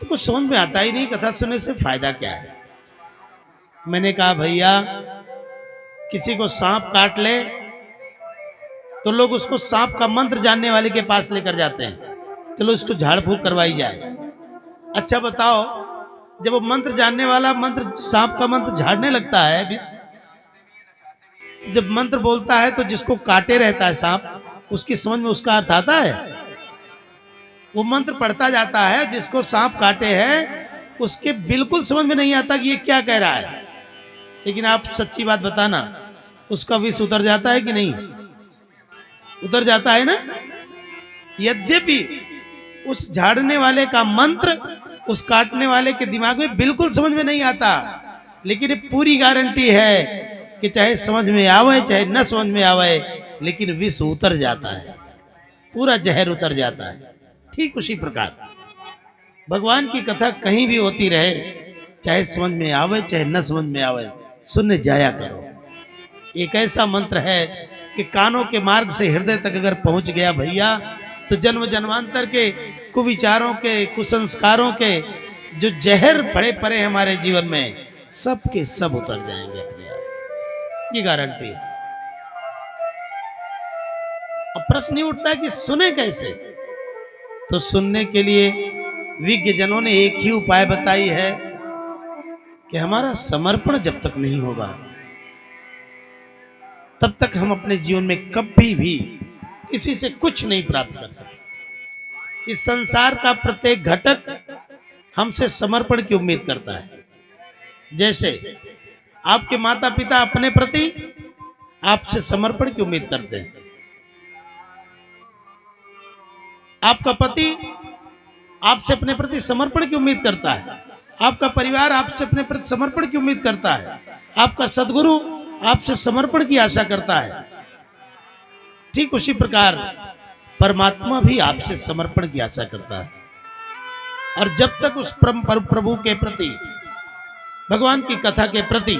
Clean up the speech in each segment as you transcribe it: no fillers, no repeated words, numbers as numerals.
तो कुछ समझ में आता ही नहीं, कथा सुनने से फायदा क्या है। मैंने कहा भैया किसी को सांप काट ले तो लोग उसको सांप का मंत्र जानने वाले के पास लेकर जाते हैं, चलो इसको झाड़ फूक करवाई जाए। अच्छा बताओ, जब वो मंत्र जानने वाला मंत्र सांप का मंत्र झाड़ने लगता है विष, जब मंत्र बोलता है तो जिसको काटे रहता है सांप उसकी समझ में उसका अर्थ आता है। वो मंत्र पढ़ता जाता है, जिसको सांप काटे है उसके बिल्कुल समझ में नहीं आता कि ये क्या कह रहा है। लेकिन आप सच्ची बात बताना, उसका विष उतर जाता है कि नहीं? उतर जाता है ना। यद्यपि उस झाड़ने वाले का मंत्र उस काटने वाले के दिमाग में बिल्कुल समझ में नहीं आता, लेकिन ये पूरी गारंटी है कि चाहे समझ में आवे चाहे न समझ में आवे, लेकिन विष उतर जाता है, पूरा जहर उतर जाता है। ठीक उसी प्रकार भगवान की कथा कहीं भी होती रहे, चाहे समझ में आवे चाहे न समझ में आवे, सुनने जाया करो। एक ऐसा मंत्र है कि कानों के मार्ग से हृदय तक अगर पहुंच गया भैया, तो जन्म जन्मांतर के कुविचारों के कुसंस्कारों के जो जहर पड़े पड़े हमारे जीवन में, सब के सब उतर जाएंगे अपने आप, ये गारंटी है। अब प्रश्न नहीं उठता कि सुने कैसे, तो सुनने के लिए विज्ञ जनों ने एक ही उपाय बताई है कि हमारा समर्पण जब तक नहीं होगा तब तक हम अपने जीवन में कभी भी किसी से कुछ नहीं प्राप्त कर सकते। इस संसार का प्रत्येक घटक हमसे समर्पण की उम्मीद करता है। जैसे आपके माता पिता अपने प्रति आपसे समर्पण की उम्मीद करते हैं, आपका पति आपसे अपने प्रति समर्पण की उम्मीद करता है, आपका परिवार आपसे अपने प्रति समर्पण की उम्मीद करता है, आपका सद्गुरु आपसे समर्पण की आशा करता है। ठीक उसी प्रकार परमात्मा भी आपसे समर्पण की आशा करता है। और जब तक उस प्रभु के प्रति, भगवान की कथा के प्रति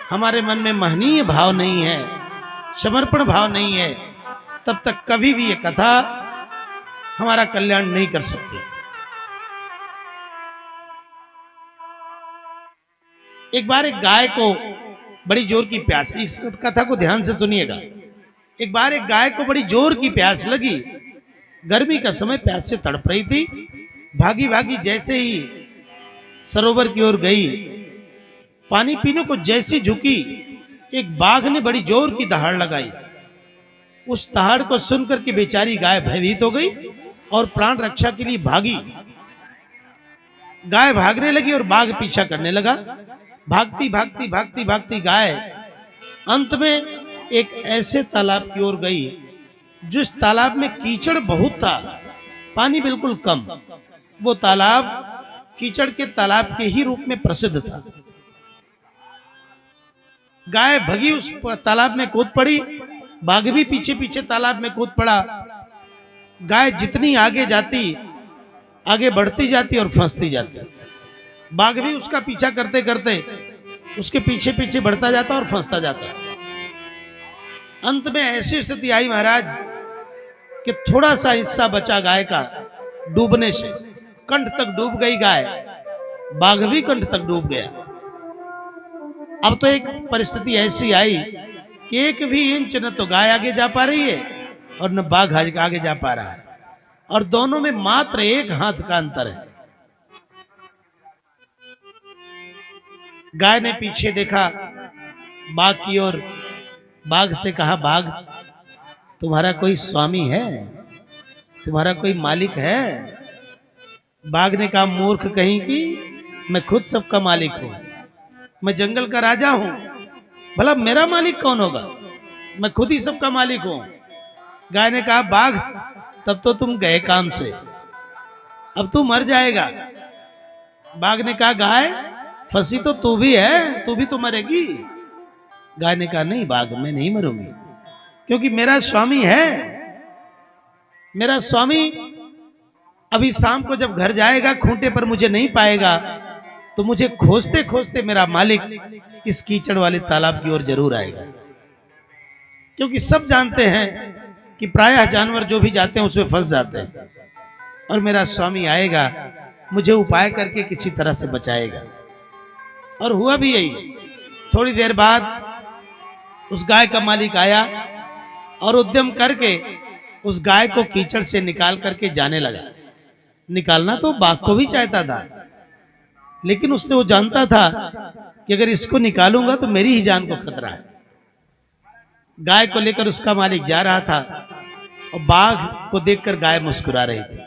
हमारे मन में महनीय भाव नहीं है, समर्पण भाव नहीं है, तब तक कभी भी ये कथा हमारा कल्याण नहीं कर सकती। एक बार एक गाय को बड़ी जोर की प्यास, इस कथा को ध्यान से सुनिएगा। एक बार एक गाय को बड़ी जोर की प्यास लगी, गर्मी का समय, प्यास से तड़प रही थी। भागी भागी जैसे ही सरोवर की ओर गई, पानी पीने को जैसी झुकी, एक बाघ ने बड़ी जोर की दहाड़ लगाई। उस दहाड़ को सुनकर के बेचारी गाय भयभीत हो गई और प्राण रक्षा के लिए भागी। गाय भागने लगी और बाघ पीछा करने लगा। भागती भागती भागती भागती गाय अंत में एक ऐसे तालाब की ओर गई जिस तालाब में कीचड़ बहुत था, पानी बिल्कुल कम। वो तालाब कीचड़ के तालाब के ही रूप में प्रसिद्ध था। गाय भगी उस तालाब में कूद पड़ी, बाघ भी पीछे पीछे तालाब में कूद पड़ा। गाय जितनी आगे जाती, आगे बढ़ती जाती और फंसती जाती। बाघ भी उसका पीछा करते करते उसके पीछे पीछे बढ़ता जाता और फंसता जाता। अंत में ऐसी स्थिति आई महाराज कि थोड़ा सा हिस्सा बचा गाय का डूबने से, कंठ तक डूब गई गाय, बाघ भी कंठ तक डूब गया। अब तो एक परिस्थिति ऐसी आई कि एक भी इंच न तो गाय आगे जा पा रही है और न बाघ आगे जा पा रहा है, और दोनों में मात्र एक हाथ का अंतर है। गाय ने पीछे देखा बाघ की ओर, बाघ से कहा, बाघ तुम्हारा कोई स्वामी है, तुम्हारा कोई मालिक है? बाघ ने कहा, मूर्ख कहीं की, मैं खुद सबका मालिक हूं, मैं जंगल का राजा हूं, भला मेरा मालिक कौन होगा, मैं खुद ही सबका मालिक हूं। गाय ने कहा, बाघ तब तो तुम गए काम से, अब तू मर जाएगा। बाघ ने कहा, गाय फंसी तो तू भी है, तू भी तो मरेगी। गाय ने कहा, नहीं बाघ, मैं नहीं मरूंगी, क्योंकि मेरा स्वामी है। मेरा स्वामी अभी शाम को जब घर जाएगा, खूंटे पर मुझे नहीं पाएगा, तो मुझे खोजते खोजते मेरा मालिक इस कीचड़ वाले तालाब की ओर जरूर आएगा। क्योंकि सब जानते हैं कि प्रायः जानवर जो भी जाते हैं उसमें फंस जाते हैं, और मेरा स्वामी आएगा, मुझे उपाय करके किसी तरह से बचाएगा। और हुआ भी यही। थोड़ी देर बाद उस गाय का मालिक आया और उद्यम करके उस गाय को कीचड़ से निकाल करके जाने लगा। निकालना तो बाघ को भी चाहता था, लेकिन उसने वो जानता था कि अगर इसको निकालूंगा तो मेरी ही जान को खतरा है। गाय को लेकर उसका मालिक जा रहा था और बाघ को देखकर गाय मुस्कुरा रही थी।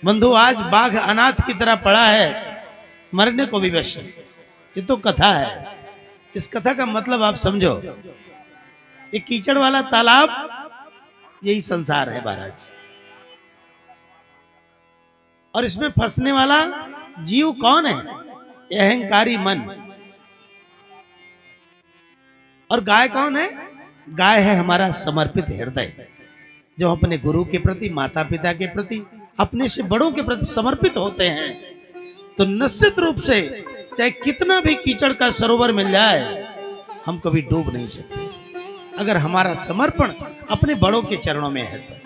बंधु, आज बाघ अनाथ की तरह पड़ा है, मरने को भी वश है। ये तो कथा है। इस कथा का मतलब आप समझो। एक कीचड़ वाला तालाब, यही संसार है महाराज। और इसमें फंसने वाला जीव कौन है? अहंकारी मन। और गाय कौन है? गाय है हमारा समर्पित हृदय, जो अपने गुरु के प्रति, माता पिता के प्रति, अपने से बड़ों के प्रति समर्पित होते हैं। तो निश्चित रूप से चाहे कितना भी कीचड़ का सरोवर मिल जाए, हम कभी डूब नहीं सकते अगर हमारा समर्पण अपने बड़ों के चरणों में है। तो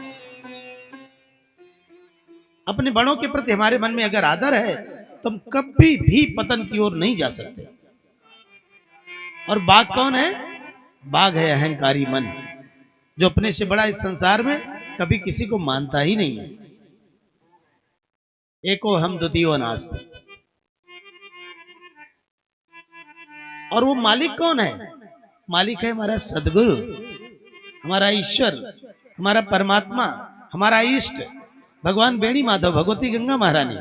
अपने बड़ों के प्रति हमारे मन में अगर आदर है तो हम कभी भी पतन की ओर नहीं जा सकते। और बाघ कौन है? बाघ है अहंकारी मन, जो अपने से बड़ा इस संसार में कभी किसी को मानता ही नहीं है। एको हम द्वितीयो नास्ति। और वो मालिक कौन है? मालिक है हमारा सदगुरु, हमारा ईश्वर, हमारा परमात्मा, हमारा इष्ट भगवान बेणी माधव, भगवती गंगा महारानी।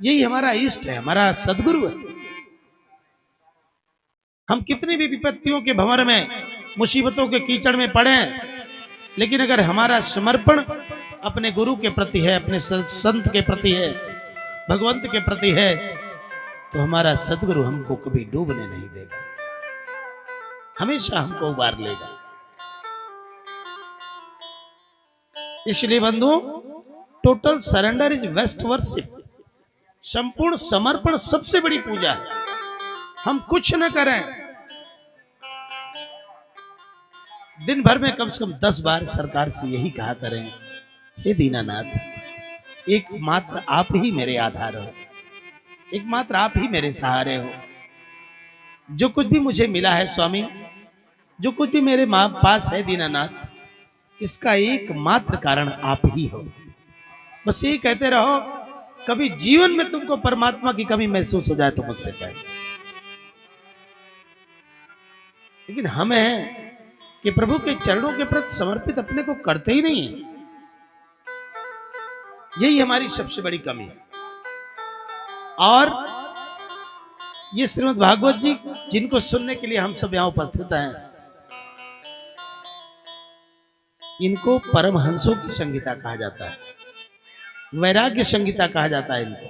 यही हमारा इष्ट है, हमारा सदगुरु है। हम कितनी भी विपत्तियों के भंवर में, मुसीबतों के कीचड़ में पड़े, लेकिन अगर हमारा समर्पण अपने गुरु के प्रति है, अपने संत के प्रति है, भगवंत के प्रति है, तो हमारा सदगुरु हमको कभी डूबने नहीं देगा, हमेशा हमको उबार लेगा। इसलिए बंधुओं, total surrender is best worship. संपूर्ण समर्पण सबसे बड़ी पूजा है। हम कुछ न करें, दिन भर में कम से कम 10 बार सरकार से यही कहा करें, हे दीनानाथ, एकमात्र आप ही मेरे आधार हो, एकमात्र आप ही मेरे सहारे हो। जो कुछ भी मुझे मिला है स्वामी, जो कुछ भी मेरे मां पास है दीनानाथ, इसका एकमात्र कारण आप ही हो। बस यही कहते रहो। कभी जीवन में तुमको परमात्मा की कमी महसूस हो जाए तो मुझसे कहे। लेकिन हम हैं कि प्रभु के चरणों के प्रति समर्पित अपने को करते ही नहीं है। यही हमारी सबसे बड़ी कमी है। और ये श्रीमद् भागवत जी, जिनको सुनने के लिए हम सब यहां उपस्थित हैं, इनको परमहंसों की संगीता कहा जाता है, वैराग्य संगीता कहा जाता है इनको।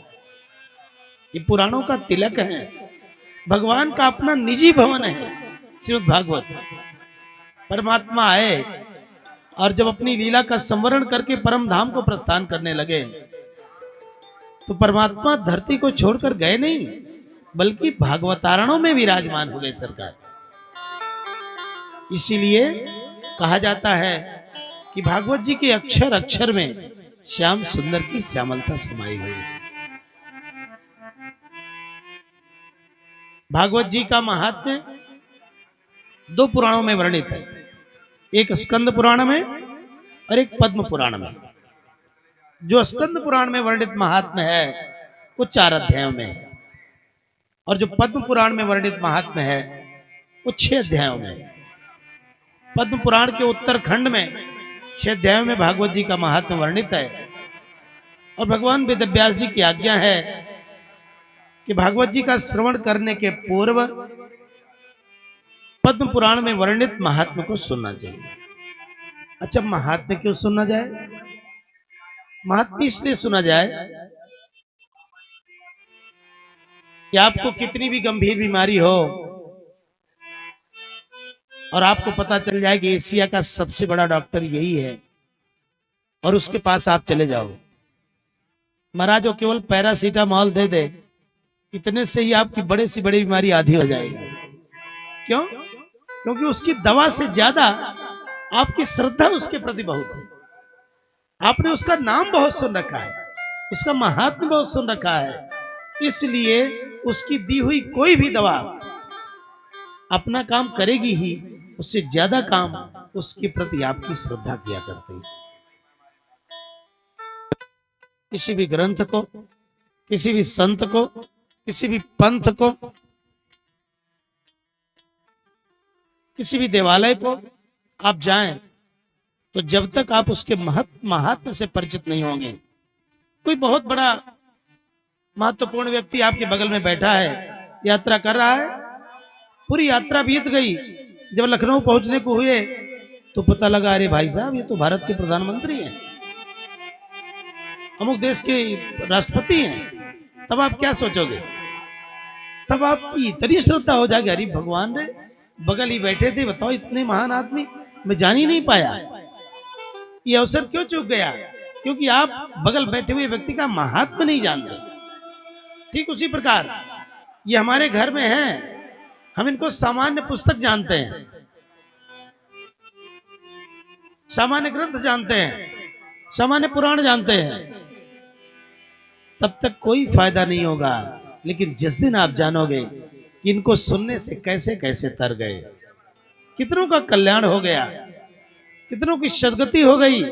ये पुराणों का तिलक है, भगवान का अपना निजी भवन है श्रीमद् भागवत। परमात्मा आए और जब अपनी लीला का संवरण करके परम धाम को प्रस्थान करने लगे, तो परमात्मा धरती को छोड़कर गए नहीं, बल्कि भागवतारणों में विराजमान हो गए सरकार। इसीलिए कहा जाता है कि भागवत जी के अक्षर अक्षर में श्याम सुंदर की श्यामलता समाई हुई है। भागवत जी का महात्म्य 2 पुराणों में वर्णित है, एक स्कंद पुराण में और एक पद्म पुराण में। जो स्कंद पुराण में वर्णित महात्म्य है वो 4 अध्यायों में है, और जो पद्म पुराण में वर्णित महात्म्य है वो 6 अध्यायों में है। पद्म पुराण के उत्तरखंड में 6 अध्यायों में भागवत जी का महात्म्य वर्णित है। और भगवान वेदव्यास जी की आज्ञा है कि भागवत जी का श्रवण करने के पूर्व पद्म पुराण में वर्णित महात्म्य को सुनना चाहिए। अच्छा, महात्म्य क्यों सुनना जाए? महात्म्य इसलिए सुना जाए कि आपको कितनी भी गंभीर बीमारी हो और आपको पता चल जाए कि एशिया का सबसे बड़ा डॉक्टर यही है, और उसके पास आप चले जाओ, महाराज वो केवल पैरासीटामोल दे दे, इतने से ही आपकी बड़े से बड़ी बीमारी आधी हो जाएगी। क्यों? क्योंकि उसकी दवा से ज्यादा आपकी श्रद्धा उसके प्रति बहुत है। आपने उसका नाम बहुत सुन रखा है, उसका महात्म्य बहुत सुन रखा है, इसलिए उसकी दी हुई कोई भी दवा अपना काम करेगी ही, उससे ज्यादा काम उसके प्रति आपकी श्रद्धा किया करती है। किसी भी ग्रंथ को, किसी भी संत को, किसी भी पंथ को, किसी भी देवालय को आप जाएं तो जब तक आप उसके महात्म्य से परिचित नहीं होंगे, कोई बहुत बड़ा महत्वपूर्ण व्यक्ति आपके बगल में बैठा है, यात्रा कर रहा है, पूरी यात्रा बीत गई, जब लखनऊ पहुंचने को हुए तो पता लगा अरे भाई साहब ये तो भारत के प्रधानमंत्री हैं, अमुक देश के राष्ट्रपति हैं। तब आप क्या सोचोगे? तब आपकी इतनी श्रद्धा हो जाएगी, अरे भगवान रे बगल ही बैठे थे, बताओ इतने महान आदमी मैं जान ही नहीं पाया, ये अवसर क्यों चूक गया? क्योंकि आप बगल बैठे हुए व्यक्ति का महात्म्य नहीं जानते। ठीक उसी प्रकार ये हमारे घर में है, हम इनको सामान्य पुस्तक जानते हैं, सामान्य ग्रंथ जानते हैं, सामान्य पुराण जानते हैं, तब तक कोई फायदा नहीं होगा। लेकिन जिस दिन आप जानोगे कि इनको सुनने से कैसे कैसे तर गए, कितनों का कल्याण हो गया, कितनों की सदगति हो गई,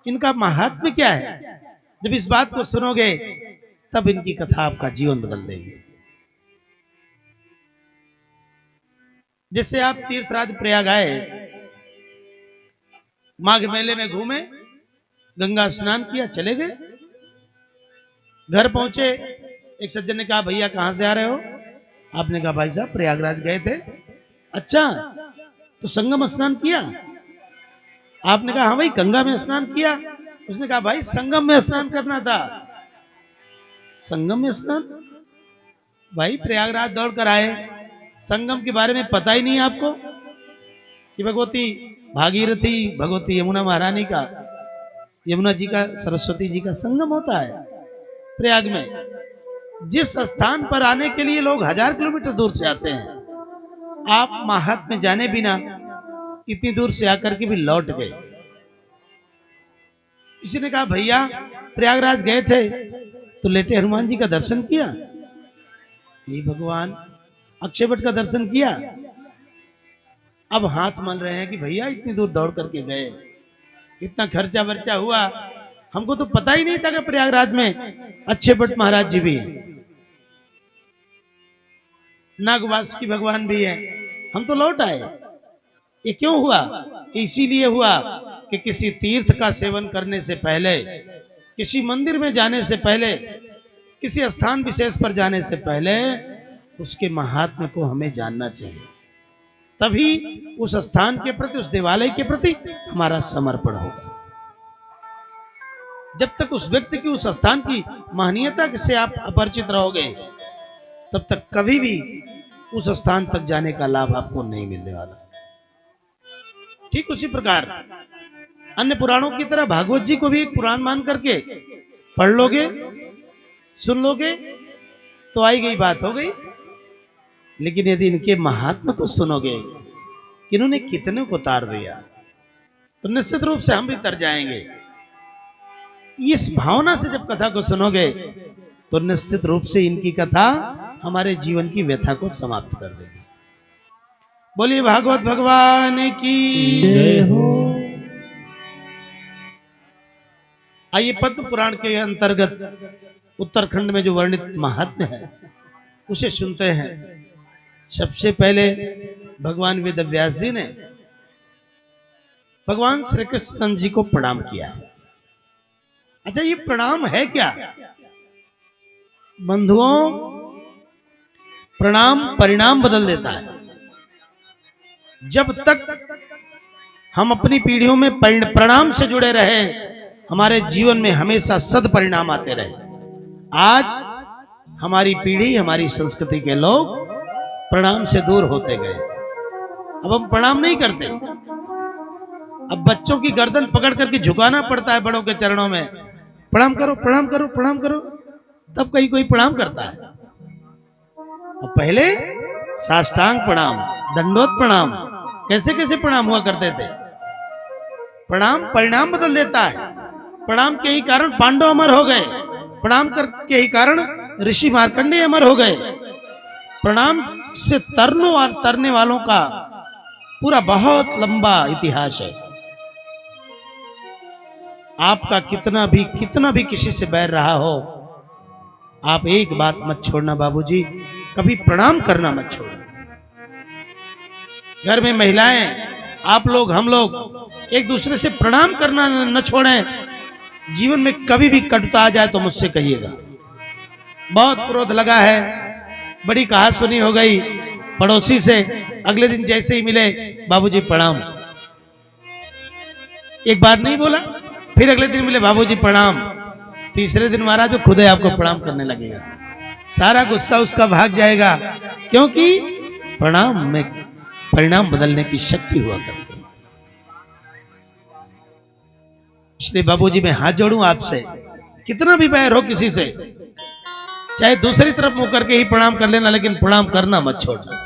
इनका महात्म्य क्या है, जब इस बात को सुनोगे तब इनकी कथा आपका जीवन बदल देगी। जैसे आप तीर्थराज प्रयाग आए, माघ मेले में घूमे, गंगा स्नान किया, चले गए, घर पहुंचे, एक सज्जन ने कहा भैया कहां से आ रहे हो? आपने कहा भाई साहब प्रयागराज गए थे। अच्छा तो संगम स्नान किया? आपने कहा हाँ भाई गंगा में स्नान किया। उसने कहा भाई संगम में स्नान करना था। संगम में स्नान? भाई प्रयागराज दौड़ कर आए, संगम के बारे में पता ही नहीं आपको कि भगवती भागीरथी, भगवती यमुना महारानी का, यमुना जी का, सरस्वती जी का संगम होता है प्रयाग में। जिस स्थान पर आने के लिए लोग 1000 किलोमीटर दूर से आते हैं, आप महात्म्य जाने बिना इतनी दूर से आकर के भी लौट गए। किसी ने कहा भैया प्रयागराज गए थे तो लेटे हनुमान जी का दर्शन किया? हे भगवान, अक्षयवट का दर्शन किया? अब हाथ मल रहे हैं कि भैया इतनी दूर दौड़ करके गए, इतना खर्चा वर्चा हुआ, हमको तो पता ही नहीं था कि प्रयागराज में अक्षयवट महाराज जी भी हैं, नागवासुकी भगवान भी है, हम तो लौट आए। ये क्यों हुआ? इसीलिए हुआ कि किसी तीर्थ का सेवन करने से पहले, किसी मंदिर में जाने से पहले, किसी स्थान विशेष पर जाने से पहले उसके महात्म्य को हमें जानना चाहिए, तभी उस स्थान के प्रति, उस देवालय के प्रति हमारा समर्पण होगा। जब तक उस व्यक्ति की, उस स्थान की महनीयता से आप अपरिचित रहोगे, तब तक कभी भी उस स्थान तक जाने का लाभ आपको नहीं मिलने वाला। ठीक उसी प्रकार अन्य पुराणों की तरह भागवत जी को भी एक पुराण मान करके पढ़ लोगे, सुन लोगे तो आई गई बात हो गई। लेकिन यदि इनके महात्म्य को सुनोगे, इन्होंने कितने को तार दिया, तो निश्चित रूप से हम भी तर जाएंगे। इस भावना से जब कथा को सुनोगे तो निश्चित रूप से इनकी कथा हमारे जीवन की व्यथा को समाप्त कर देगी। बोलिए भागवत भगवान की जय हो। आइए पद्म पुराण के अंतर्गत उत्तराखंड में जो वर्णित महात्म्य है उसे सुनते हैं। सबसे पहले भगवान वेद व्यास जी ने भगवान श्री कृष्ण जी को प्रणाम किया। अच्छा ये प्रणाम है क्या? बंधुओं, प्रणाम परिणाम बदल देता है। जब तक हम अपनी पीढ़ियों में प्रणाम से जुड़े रहे, हमारे जीवन में हमेशा सद परिणाम आते रहे। आज हमारी पीढ़ी, हमारी संस्कृति के लोग प्रणाम से दूर होते गए। अब हम प्रणाम नहीं करते। अब बच्चों की गर्दन पकड़ करके झुकाना पड़ता है बड़ों के चरणों में, प्रणाम करो प्रणाम करो प्रणाम करो, तब कहीं कोई प्रणाम करता है। अब पहले साष्टांग प्रणाम, दंडोत प्रणाम, कैसे कैसे प्रणाम हुआ करते थे। प्रणाम परिणाम बदल देता है। प्रणाम के ही कारण पांडव अमर हो गए। प्रणाम करके ही कारण ऋषि मार्कंडेय अमर हो गए। प्रणाम से तरने वालों का पूरा बहुत लंबा इतिहास है। आपका कितना भी किसी से बैर रहा हो, आप एक बात मत छोड़ना बाबूजी, कभी प्रणाम करना मत छोड़ना। घर में महिलाएं, आप लोग, हम लोग एक दूसरे से प्रणाम करना न छोड़ें। जीवन में कभी भी कटुता आ जाए तो मुझसे कहिएगा। बहुत क्रोध लगा है, बड़ी कहा सुनी हो गई पड़ोसी से, अगले दिन जैसे ही मिले बाबूजी प्रणाम, एक बार नहीं बोला, फिर अगले दिन मिले बाबूजी प्रणाम, तीसरे दिन महाराज जो खुद है आपको प्रणाम करने लगेगा। सारा गुस्सा उसका भाग जाएगा, क्योंकि प्रणाम में परिणाम बदलने की शक्ति हुआ करती है। इसलिए बाबूजी मैं हाथ जोड़ूं आपसे, कितना भी बैर हो किसी से, चाहे दूसरी तरफ मुंह करके ही प्रणाम कर लेना, लेकिन प्रणाम करना मत छोड़ना।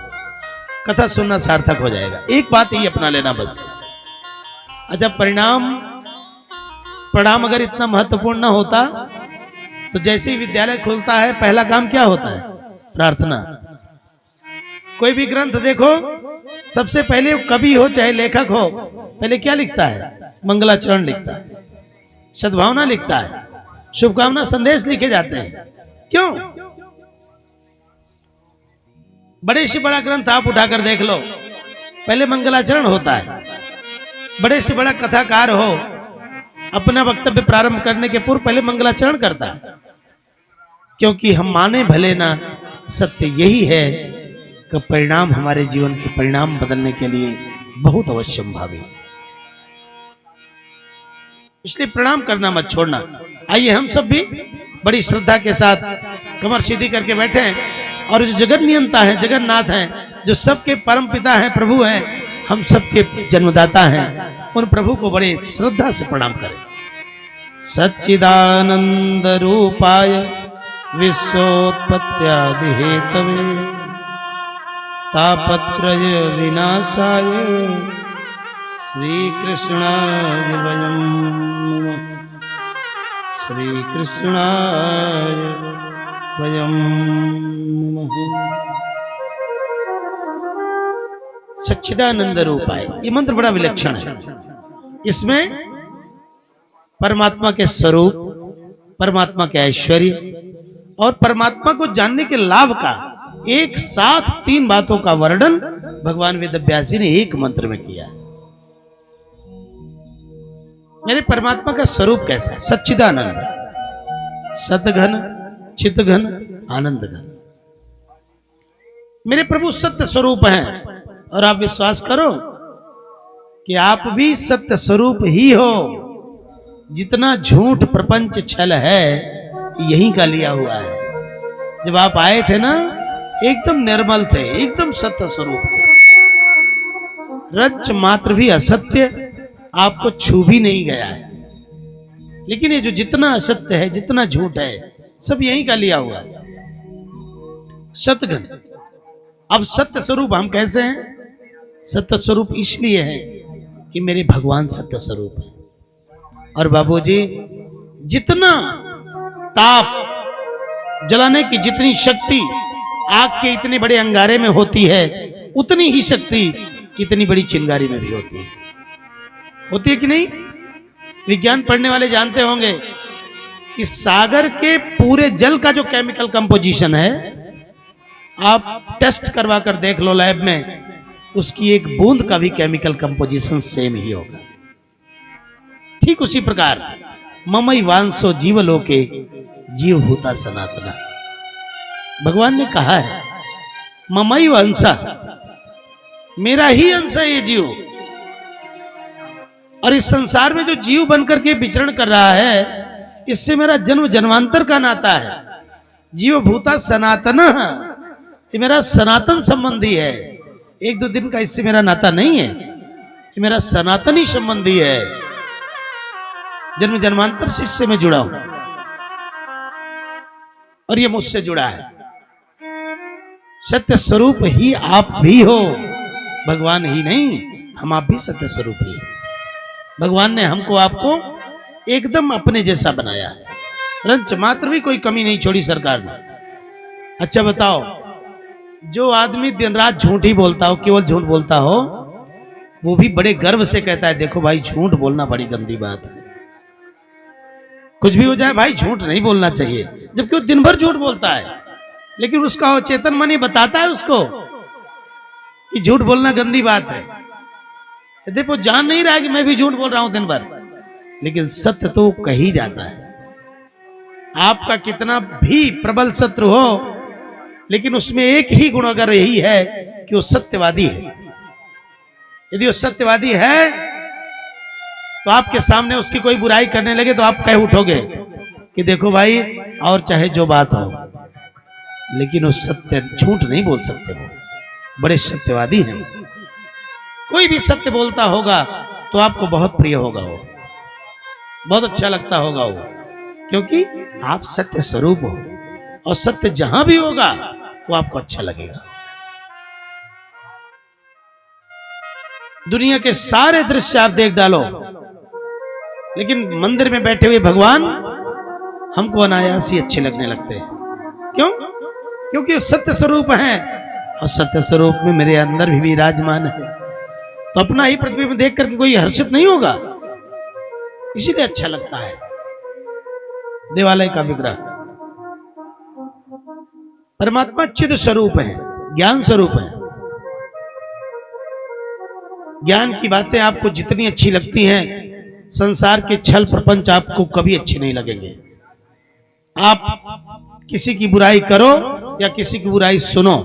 कथा सुनना सार्थक हो जाएगा। एक बात ही अपना लेना बस। अच्छा, प्रणाम अगर इतना महत्वपूर्ण न होता तो जैसे ही विद्यालय खुलता है पहला काम क्या होता है? प्रार्थना। कोई भी ग्रंथ देखो, सबसे पहले कवि हो चाहे लेखक हो, पहले क्या लिखता है? मंगलाचरण लिखता है, सद्भावना लिखता है, शुभकामना संदेश लिखे जाते हैं। क्यों? बड़े से बड़ा ग्रंथ आप उठाकर देख लो, पहले मंगलाचरण होता है। बड़े से बड़ा कथाकार हो, अपना वक्तव्य प्रारंभ करने के पूर्व पहले मंगलाचरण करता है। क्योंकि हम माने भले ना, सत्य यही है कि परिणाम हमारे जीवन के परिणाम बदलने के लिए बहुत अवश्यम भावी। इसलिए प्रणाम करना मत छोड़ना। आइए हम सब भी बड़ी श्रद्धा के साथ कमर सीधी करके बैठे हैं, और जो जगत नियंता है, जगन्नाथ हैं, जो सबके परम पिता हैं, प्रभु हैं, हम सबके जन्मदाता हैं, उन प्रभु को बड़े श्रद्धा से प्रणाम करें। सच्चिदानंद रूपाय विश्वोत्पत्त्यादि हेतवे तापत्रय विनाशाय श्री कृष्णाय वयं नमः। श्री कृष्णाय वयं नमः। सच्चिदानंद रूपाय, ये मंत्र बड़ा विलक्षण है। इसमें परमात्मा के स्वरूप, परमात्मा के ऐश्वर्य और परमात्मा को जानने के लाभ का एक साथ 3 बातों का वर्णन भगवान वेदव्यास जी ने एक मंत्र में किया है। मेरे परमात्मा का स्वरूप कैसा है? सच्चिदानंद, सतघन, चितघन, आनंद घन। मेरे प्रभु सत्य स्वरूप हैं, और आप विश्वास करो कि आप भी सत्य स्वरूप ही हो। जितना झूठ प्रपंच छल है यहीं का लिया हुआ है। जब आप आए थे ना, एकदम निर्मल थे, एकदम सत्य स्वरूप थे। रच मात्र भी असत्य आपको छू भी नहीं गया है। लेकिन ये जो जितना असत्य है, जितना झूठ है, सब यहीं का लिया हुआ है। सतघन। अब सत्य स्वरूप हम कैसे हैं? सत्य स्वरूप इसलिए है कि मेरे भगवान सत्य स्वरूप है। और बाबूजी, जितना ताप जलाने की जितनी शक्ति आग के इतने बड़े अंगारे में होती है, उतनी ही शक्ति इतनी बड़ी चिंगारी में भी होती है कि नहीं? विज्ञान पढ़ने वाले जानते होंगे कि सागर के पूरे जल का जो केमिकल कंपोजिशन है, आप टेस्ट करवा कर देख लो लैब में, उसकी एक बूंद का भी केमिकल कंपोजिशन सेम ही होगा। ठीक उसी प्रकार ममई वांसो जीवलोके जीवभूता सनातना, भगवान ने कहा है ममई वंशा, मेरा ही अंश है ये जीव। और इस संसार में जो जीव बनकर के विचरण कर रहा है, इससे मेरा जन्म जन्मांतर का नाता है। जीवभूता सनातना, ये मेरा सनातन संबंधी है। 1-2 दिन का इससे मेरा नाता नहीं है, ये मेरा सनातनी संबंधी है। जन्म जन्मांतर से इससे मैं जुड़ा हूं, और ये मुझसे जुड़ा है। सत्य स्वरूप ही आप भी हो, भगवान ही नहीं, हम आप भी सत्य स्वरूप ही। भगवान ने हमको आपको एकदम अपने जैसा बनाया है। रंच मात्र भी कोई कमी नहीं छोड़ी सरकार ने। अच्छा बताओ, जो आदमी दिन रात झूठ ही बोलता हो, केवल झूठ बोलता हो, वो भी बड़े गर्व से कहता है देखो भाई झूठ बोलना बड़ी गंदी बात है, कुछ भी हो जाए भाई झूठ नहीं बोलना चाहिए, जबकि वो दिन भर झूठ बोलता है, लेकिन उसका चेतन मन ही बताता है उसको कि झूठ बोलना गंदी बात है। देखो जान नहीं रहा है कि मैं भी झूठ बोल रहा हूं दिन भर, लेकिन सत्य तो कही जाता है। आपका कितना भी प्रबल शत्रु हो, लेकिन उसमें एक ही गुण अगर यही है कि वो सत्यवादी है। यदि वो सत्यवादी है तो आपके सामने उसकी कोई बुराई करने लगे तो आप कह उठोगे कि देखो भाई, और चाहे जो बात हो, लेकिन वो सत्य झूठ नहीं बोल सकते, वो बड़े सत्यवादी हैं। कोई भी सत्य बोलता होगा तो आपको बहुत प्रिय होगा, वो बहुत अच्छा लगता होगा वो, क्योंकि आप सत्य स्वरूप हो, और सत्य जहां भी होगा वो आपको अच्छा लगेगा। दुनिया के सारे दृश्य आप देख डालो, लेकिन मंदिर में बैठे हुए भगवान हमको अनायास ही अच्छे लगने लगते हैं। क्यों? क्योंकि वो सत्य स्वरूप हैं, और सत्य स्वरूप में मेरे अंदर भी विराजमान है, तो अपना ही प्रतिबिंब देख करके कोई हर्षित नहीं होगा, इसीलिए अच्छा लगता है। देवालय का विग्रह परमात्मा चिद स्वरूप है, ज्ञान स्वरूप है। ज्ञान की बातें आपको जितनी अच्छी लगती हैं, संसार के छल प्रपंच आपको कभी अच्छे नहीं लगेंगे। आप किसी की बुराई करो या किसी की बुराई सुनो,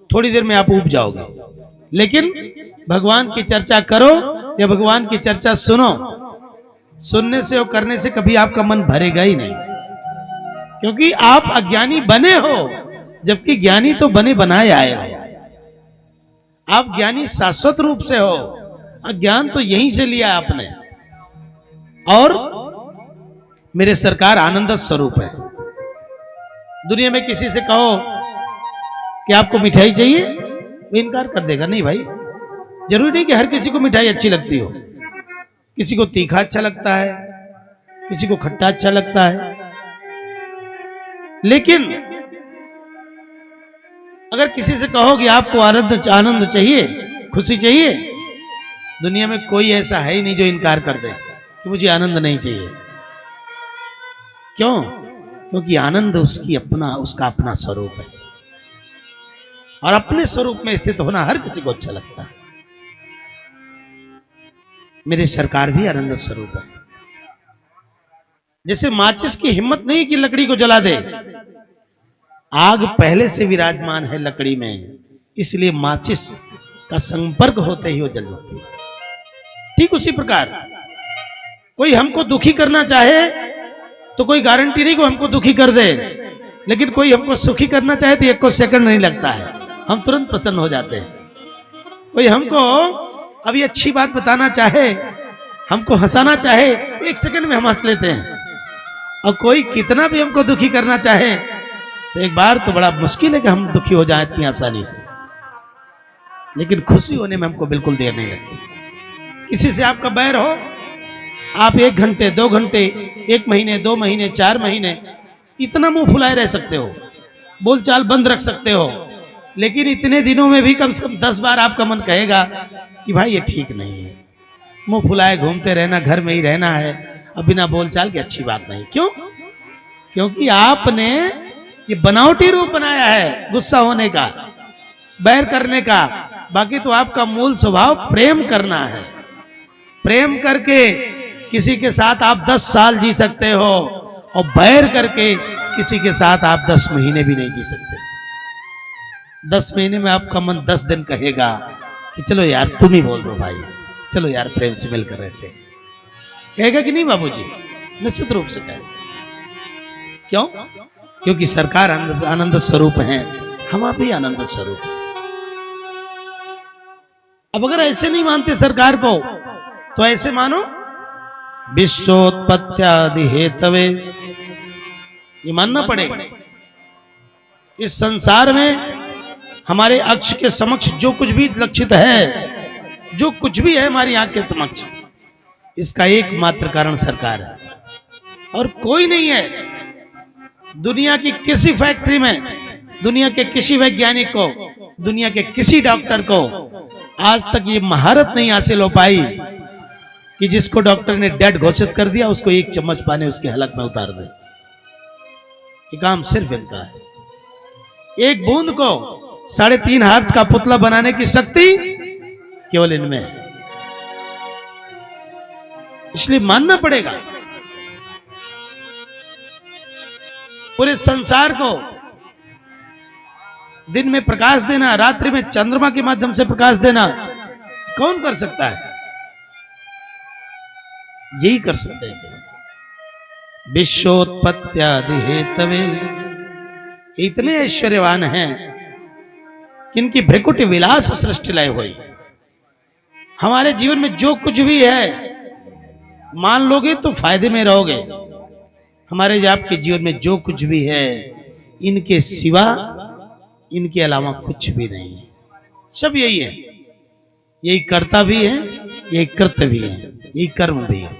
थोड़ी देर में आप ऊब जाओगे, लेकिन भगवान की चर्चा करो या भगवान की चर्चा सुनो, सुनने से और करने से कभी आपका मन भरेगा ही नहीं, क्योंकि आप अज्ञानी बने हो, जबकि ज्ञानी तो बने बनाए आए हो। आप ज्ञानी शाश्वत रूप से हो, अज्ञान तो यहीं से लिया आपने। और मेरे सरकार आनंद स्वरूप है। दुनिया में किसी से कहो कि आपको मिठाई चाहिए, वो इनकार कर देगा, नहीं भाई, जरूरी नहीं कि हर किसी को मिठाई अच्छी लगती हो। किसी को तीखा अच्छा लगता है, किसी को खट्टा अच्छा लगता है, लेकिन अगर किसी से कहो कि आपको आनंद चाहिए, खुशी चाहिए, दुनिया में कोई ऐसा है ही नहीं जो इनकार कर दे कि मुझे आनंद नहीं चाहिए। क्यों? क्योंकि आनंद उसका अपना स्वरूप है, और अपने स्वरूप में स्थित होना हर किसी को अच्छा लगता है। मेरे सरकार भी आनंद स्वरूप है। जैसे माचिस की हिम्मत नहीं कि लकड़ी को जला दे, आग पहले से विराजमान है लकड़ी में, इसलिए माचिस का संपर्क होते ही वो जल जाती है। ठीक उसी प्रकार कोई हमको दुखी करना चाहे तो कोई गारंटी नहीं को हमको दुखी कर दे, लेकिन कोई हमको सुखी करना चाहे तो एक को सेकंड नहीं लगता है, हम तुरंत प्रसन्न हो जाते हैं। कोई हमको अभी अच्छी बात बताना चाहे, हमको हंसाना चाहे, एक सेकंड में हम हंस लेते हैं। और कोई कितना भी हमको दुखी करना चाहे तो एक बार तो बड़ा मुश्किल है कि हम दुखी हो जाएं इतनी आसानी से, लेकिन खुशी होने में हमको बिल्कुल देर नहीं लगती। किसी से आपका बैर हो, आप 1 घंटे 2 घंटे 1 महीने 2 महीने 4 महीने इतना मुंह फुलाए रह सकते हो, बोलचाल बंद रख सकते हो, लेकिन इतने दिनों में भी कम से कम 10 बार आपका मन कहेगा कि भाई ये ठीक नहीं है, मुंह फुलाए घूमते रहना, घर में ही रहना है, अब बिना बोलचाल की अच्छी बात नहीं। क्यों? क्योंकि आपने ये बनावटी रूप बनाया है गुस्सा होने का, बैर करने का। बाकी तो आपका मूल स्वभाव प्रेम करना है। प्रेम करके किसी के साथ आप 10 साल जी सकते हो, और बैर करके किसी के साथ आप 10 महीने भी नहीं जी सकते। 10 महीने में आपका मन 10 दिन कहेगा कि चलो यार तुम ही बोल दो भाई, चलो यार प्रेम से मिलकर रहते, कहेगा कि नहीं बाबूजी? निश्चित रूप से कहेगा। क्यों? क्योंकि सरकार आनंद स्वरूप है, हम आप ही आनंद स्वरूप है। अब अगर ऐसे नहीं मानते सरकार को, तो ऐसे मानो विश्वोत्पत्त्यादि हेतवे, ये मानना पड़ेगा। इस संसार में हमारे अक्ष के समक्ष जो कुछ भी लक्षित है, जो कुछ भी है हमारी आंख के समक्ष, इसका एकमात्र कारण सरकार है और कोई नहीं है। दुनिया की किसी फैक्ट्री में, दुनिया के किसी वैज्ञानिक को, दुनिया के किसी डॉक्टर को आज तक ये महारत नहीं हासिल हो पाई कि जिसको डॉक्टर ने डेड घोषित कर दिया उसको एक चम्मच पानी उसके हलक में उतार दे। ये काम सिर्फ इनका है। एक बूंद को 3.5 हाथ का पुतला बनाने की शक्ति केवल इनमें है। इसलिए मानना पड़ेगा। पूरे संसार को दिन में प्रकाश देना, रात्रि में चंद्रमा के माध्यम से प्रकाश देना कौन कर सकता है? यही कर सकते हैं। विश्वोत्पत्त्यादि हेतवे, इतने ऐश्वर्यवान हैं कि इनकी भ्रिकुटी विलास सृष्टि लय हुई। हमारे जीवन में जो कुछ भी है मान लोगे तो फायदे में रहोगे। हमारे आपके जीवन में जो कुछ भी है इनके सिवा, इनके अलावा कुछ भी नहीं है। सब यही है। यही कर्ता भी है, यही कृत्य भी है, यही कर्म भी है।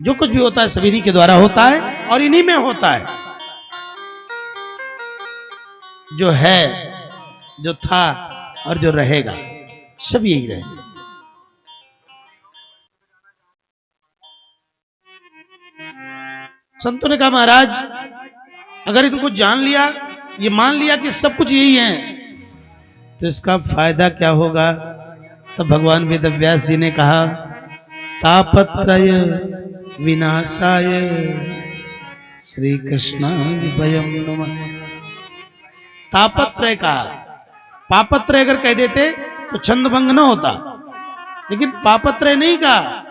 जो कुछ भी होता है सब इन्हीं के द्वारा होता है और इन्हीं में होता है। जो है, जो था और जो रहेगा सब यही रहेगा। संतों ने कहा महाराज अगर इनको जान लिया, ये मान लिया कि सब कुछ यही है, तो इसका फायदा क्या होगा? तब भगवान वेदव्यास जी ने कहा तापत्रय विनाशाय श्री कृष्णाय वयं नमः। तापत्रय का, पापत्रय अगर कह देते तो छंदभंग न होता, लेकिन पापत्रय नहीं कहा।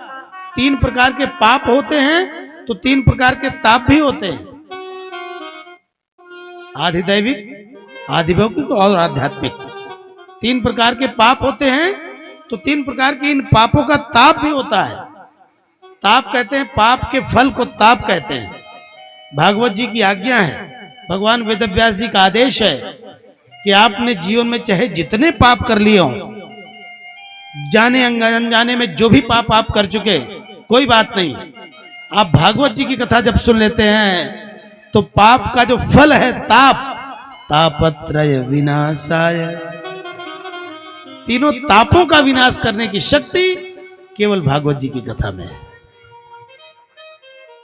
3 प्रकार के पाप होते हैं तो 3 प्रकार के ताप भी होते हैं, आधिदैविक, आधिभौतिक और आध्यात्मिक। 3 प्रकार के पाप होते हैं तो 3 प्रकार के इन पापों का ताप भी होता है। ताप कहते हैं, पाप के फल को ताप कहते हैं। भागवत जी की आज्ञा है, भगवान वेदव्यास जी का आदेश है कि आपने जीवन में चाहे जितने पाप कर लिए हों, जाने अनजाने में जो भी पाप आप कर चुके, कोई बात नहीं, आप भागवत जी की कथा जब सुन लेते हैं तो पाप का जो फल है ताप, तापत्रय विनाशाय, तीनों तापों का विनाश करने की शक्ति केवल भागवत जी की कथा में है।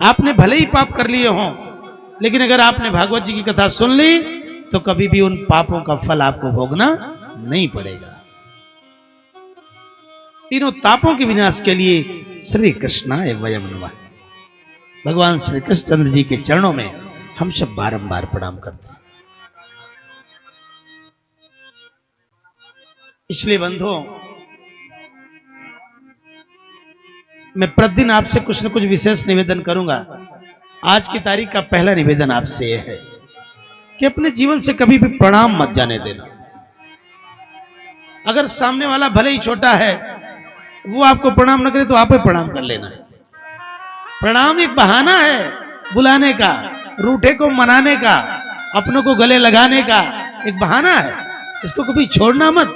आपने भले ही पाप कर लिए हों, लेकिन अगर आपने भागवत जी की कथा सुन ली तो कभी भी उन पापों का फल आपको भोगना नहीं पड़ेगा। तीनों तापों के विनाश के लिए श्री कृष्णाय वयं नमः। भगवान श्री कृष्णचंद्र जी के चरणों में हम सब बारंबार प्रणाम करते हैं। इसलिए बंधुओं, मैं प्रतिदिन आपसे कुछ न कुछ विशेष निवेदन करूंगा। आज की तारीख का पहला निवेदन आपसे यह है कि अपने जीवन से कभी भी प्रणाम मत जाने देना। अगर सामने वाला भले ही छोटा है, वो आपको प्रणाम न करे तो आप ही प्रणाम कर लेना है। प्रणाम एक बहाना है बुलाने का, रूठे को मनाने का, अपनों को गले लगाने का एक बहाना है। इसको कभी छोड़ना मत।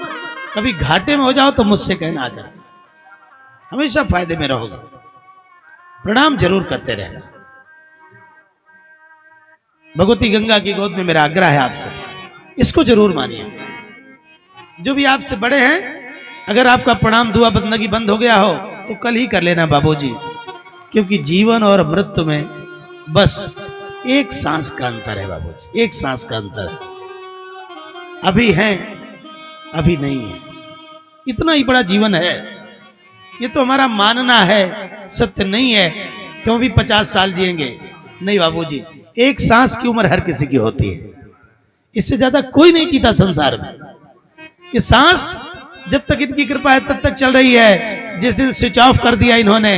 कभी घाटे में हो जाओ तो मुझसे कहना आकर, हमेशा फायदे में रहोगे। प्रणाम जरूर करते रहना। भगवती गंगा की गोद में मेरा आग्रह है आपसे, इसको जरूर मानिए। जो भी आपसे बड़े हैं, अगर आपका प्रणाम दुआ बंदगी बंद हो गया हो तो कल ही कर लेना बाबूजी, क्योंकि जीवन और मृत्यु में बस एक सांस का अंतर है बाबूजी, एक सांस का अंतर है। अभी हैं, अभी नहीं है, इतना ही बड़ा जीवन है। ये तो हमारा मानना है, सत्य नहीं है कि हम भी 50 साल जिएंगे। नहीं बाबूजी, एक सांस की उम्र हर किसी की होती है, इससे ज्यादा कोई नहीं जीता संसार में। ये सांस जब तक इनकी कृपा है तब तक चल रही है। जिस दिन स्विच ऑफ कर दिया इन्होंने,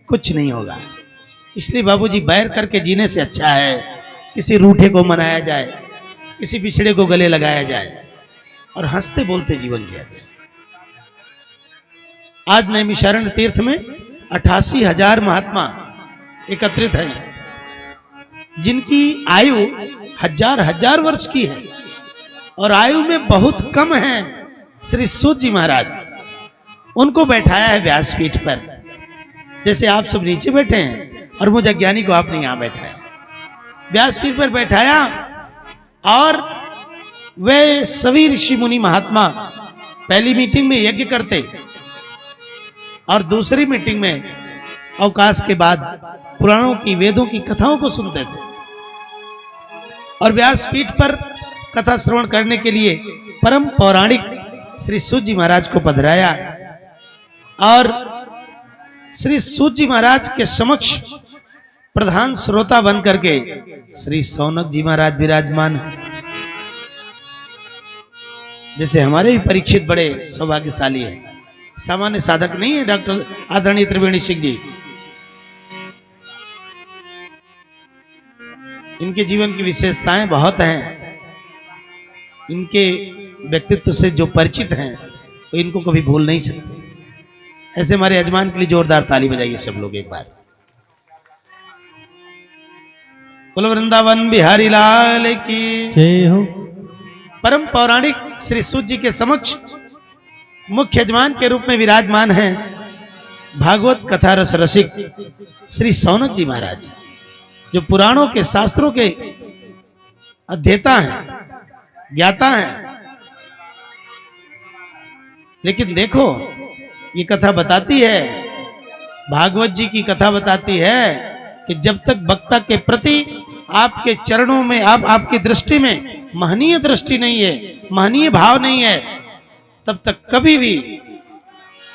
कुछ नहीं होगा। इसलिए बाबूजी, बैर करके जीने से अच्छा है किसी रूठे को मनाया जाए, किसी बिछड़े को गले लगाया जाए और हंसते बोलते जीवन जिया जाए। आज नैमिषारण्य तीर्थ में 88,000 महात्मा एकत्रित हैं, जिनकी आयु हजार वर्ष की है और आयु में बहुत कम है श्री सूत जी महाराज। उनको बैठाया है व्यासपीठ पर। जैसे आप सब नीचे बैठे हैं और मुझ अज्ञानी को आपने यहां बैठाया, व्यासपीठ पर बैठाया, और वे सभी ऋषि मुनि महात्मा पहली मीटिंग में यज्ञ करते और दूसरी मीटिंग में अवकाश के बाद पुराणों की, वेदों की कथाओं को सुनते थे। और व्यासपीठ पर कथा श्रवण करने के लिए परम पौराणिक श्री सूत जी महाराज को पधराया, और श्री सूत जी महाराज के समक्ष प्रधान श्रोता बन करके श्री सौनक जी महाराज विराजमान हैं। जैसे हमारे भी परीक्षित बड़े सौभाग्यशाली हैं, सामान्य साधक नहीं है डॉक्टर आदरणीय त्रिवेणी सिंह जी। इनके जीवन की विशेषताएं बहुत हैं, इनके व्यक्तित्व से जो परिचित हैं वो इनको कभी भूल नहीं सकते। ऐसे हमारे यजमान के लिए जोरदार ताली बजाइए सब लोग एक बार। कुल वृंदावन बिहारी लाल की जय हो। परम पौराणिक श्री सूत जी के समक्ष मुख्य यजमान के रूप में विराजमान हैं भागवत कथा रस रसिक श्री सौनक जी महाराज, जो पुराणों के, शास्त्रों के अध्येता हैं, ज्ञाता हैं। लेकिन देखो, ये कथा बताती है, भागवत जी की कथा बताती है कि जब तक वक्ता के प्रति आपके चरणों में, आपकी दृष्टि में महनीय दृष्टि नहीं है, महनीय भाव नहीं है, तब तक कभी भी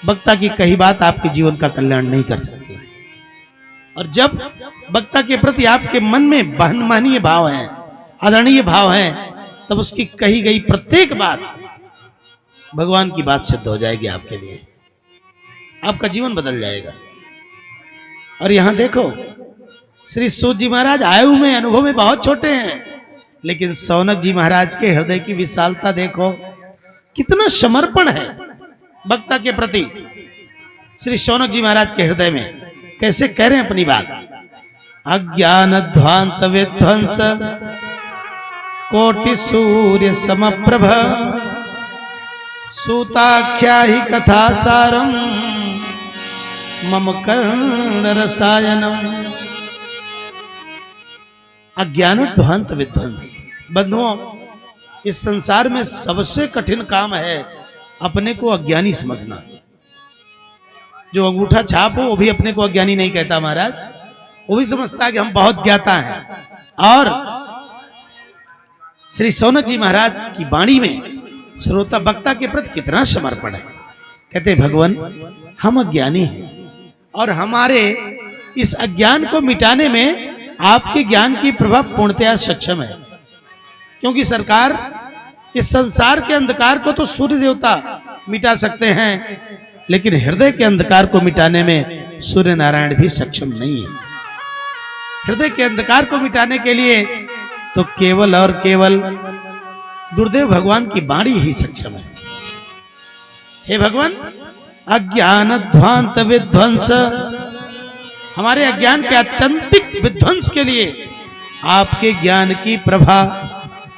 वक्ता की कही बात आपके जीवन का कल्याण नहीं कर सकती। और जब वक्ता के प्रति आपके मन में महनीय भाव है, आदरणीय भाव है, तब उसकी कही गई प्रत्येक बात भगवान की बात सिद्ध हो जाएगी आपके लिए, आपका जीवन बदल जाएगा। और यहां देखो, श्री सूत जी महाराज आयु में, अनुभव में बहुत छोटे हैं, लेकिन सौनक जी महाराज के हृदय की विशालता देखो, कितना समर्पण है वक्ता के प्रति। श्री सौनक जी महाराज के हृदय में कैसे कह रहे हैं अपनी बात। अज्ञान ध्वांत विध्वंस कोटि सूर्य समप्रभ सूताख्या ही कथा सारम मम कर्ण रसायनम। अज्ञान ध्वांत विध्वंस, बंधुओं, इस संसार में सबसे कठिन काम है अपने को अज्ञानी समझना। जो अंगूठा छाप हो वो भी अपने को अज्ञानी नहीं कहता महाराज, वो भी समझता है कि हम बहुत ज्ञाता हैं। और श्री सौनक जी महाराज की वाणी में श्रोता वक्ता के प्रति कितना समर्पण है। कहते भगवान, हम अज्ञानी हैं और हमारे इस अज्ञान को मिटाने में आपके ज्ञान की प्रभाव पूर्णतया सक्षम है। क्योंकि सरकार, इस संसार के अंधकार को तो सूर्य देवता मिटा सकते हैं, लेकिन हृदय के अंधकार को मिटाने में सूर्य नारायण भी सक्षम नहीं है। हृदय के अंधकार को मिटाने के लिए तो केवल और केवल गुरुदेव भगवान की वाणी ही सक्षम है। हे भगवान, अज्ञान ध्वांत विध्वंस, हमारे अज्ञान के आत्यंतिक विध्वंस के लिए आपके ज्ञान की प्रभा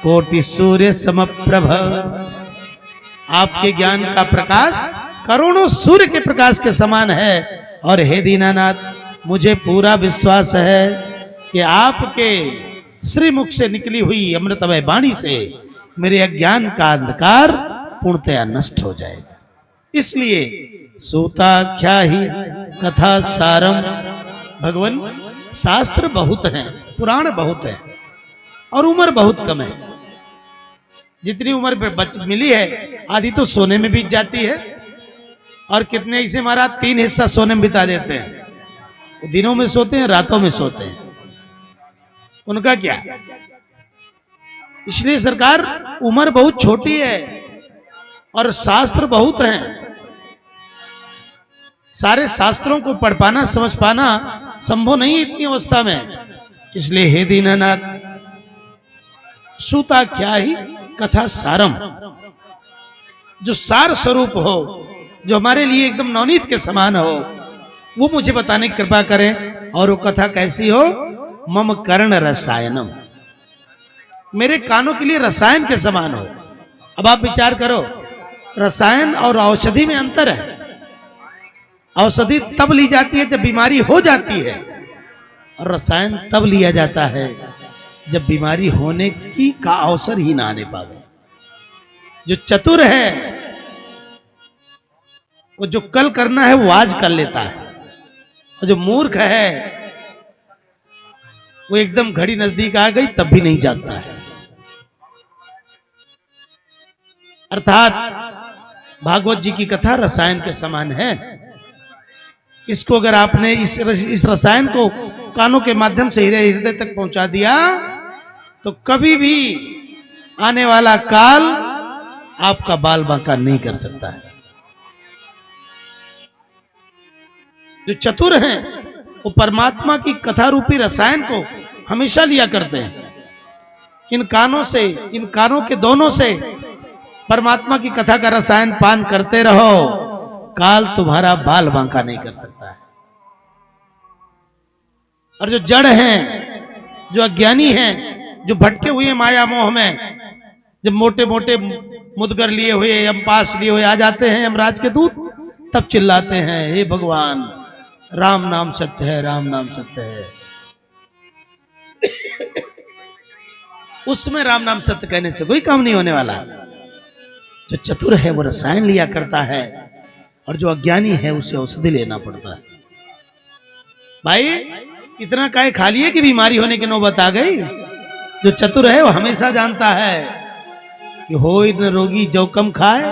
कोटि सूर्य समप्रभ, आपके ज्ञान का प्रकाश करोड़ों सूर्य के प्रकाश के समान है। और हे दीनानाथ, मुझे पूरा विश्वास है कि आपके श्रीमुख से निकली हुई अमृतमय वाणी से मेरे अज्ञान का अंधकार पूर्णतया नष्ट हो जाएगा। इसलिए सूताख्या ही कथा सारम, भगवान शास्त्र बहुत हैं, पुराण बहुत है और उम्र बहुत कम है। जितनी उम्र मिली है आधी तो सोने में बीत जाती है, और कितने इसे महाराज 3 हिस्सा सोने में बिता देते हैं। वो दिनों में सोते हैं, रातों में सोते हैं, उनका क्या। इसलिए सरकार, उम्र बहुत छोटी है और शास्त्र बहुत हैं। सारे शास्त्रों को पढ़ पाना, समझ पाना संभव नहीं है इतनी अवस्था में। इसलिए हे दीनानाथ, सूता क्या ही कथा सारम, जो सार स्वरूप हो, जो हमारे लिए एकदम नवनीत के समान हो, वो मुझे बताने की कृपा करें। और वो कथा कैसी हो? मम कर्ण रसायनम, मेरे कानों के लिए रसायन के समान हो। अब आप विचार करो, रसायन और औषधि में अंतर है। औषधि तब ली जाती है जब बीमारी हो जाती है, और रसायन तब लिया जाता है जब बीमारी होने की का अवसर ही ना आने पावे। जो चतुर है वो जो कल करना है वो आज कर लेता है, और जो मूर्ख है वो एकदम घड़ी नजदीक आ गई तब भी नहीं जागता है। अर्थात भागवत जी की कथा रसायन के समान है। इसको अगर आपने इस रसायन को कानों के माध्यम से हृदय तक पहुंचा दिया तो कभी भी आने वाला काल आपका बाल बांका नहीं कर सकता है। जो चतुर हैं वो परमात्मा की कथा रूपी रसायन को हमेशा लिया करते हैं। इन कानों के दोनों से परमात्मा की कथा का रसायन पान करते रहो, काल तुम्हारा बाल बांका नहीं कर सकता है। और जो जड़ हैं, जो अज्ञानी हैं, जो भटके हुए माया मोह में, जब मोटे मोटे मुदगर लिए हुए यमपास लिए हुए आ जाते हैं यमराज के दूत, तब चिल्लाते हैं हे भगवान राम नाम सत्य है, राम नाम सत्य है। उसमें राम नाम सत्य कहने से कोई काम नहीं होने वाला। जो चतुर है वो रसायन लिया करता है, और जो अज्ञानी है उसे औषधि लेना पड़ता है। भाई इतना काहे खा लिए कि बीमारी होने की नौबत आ गई। जो चतुर है वो हमेशा जानता है कि हो न रोगी जो कम खाए,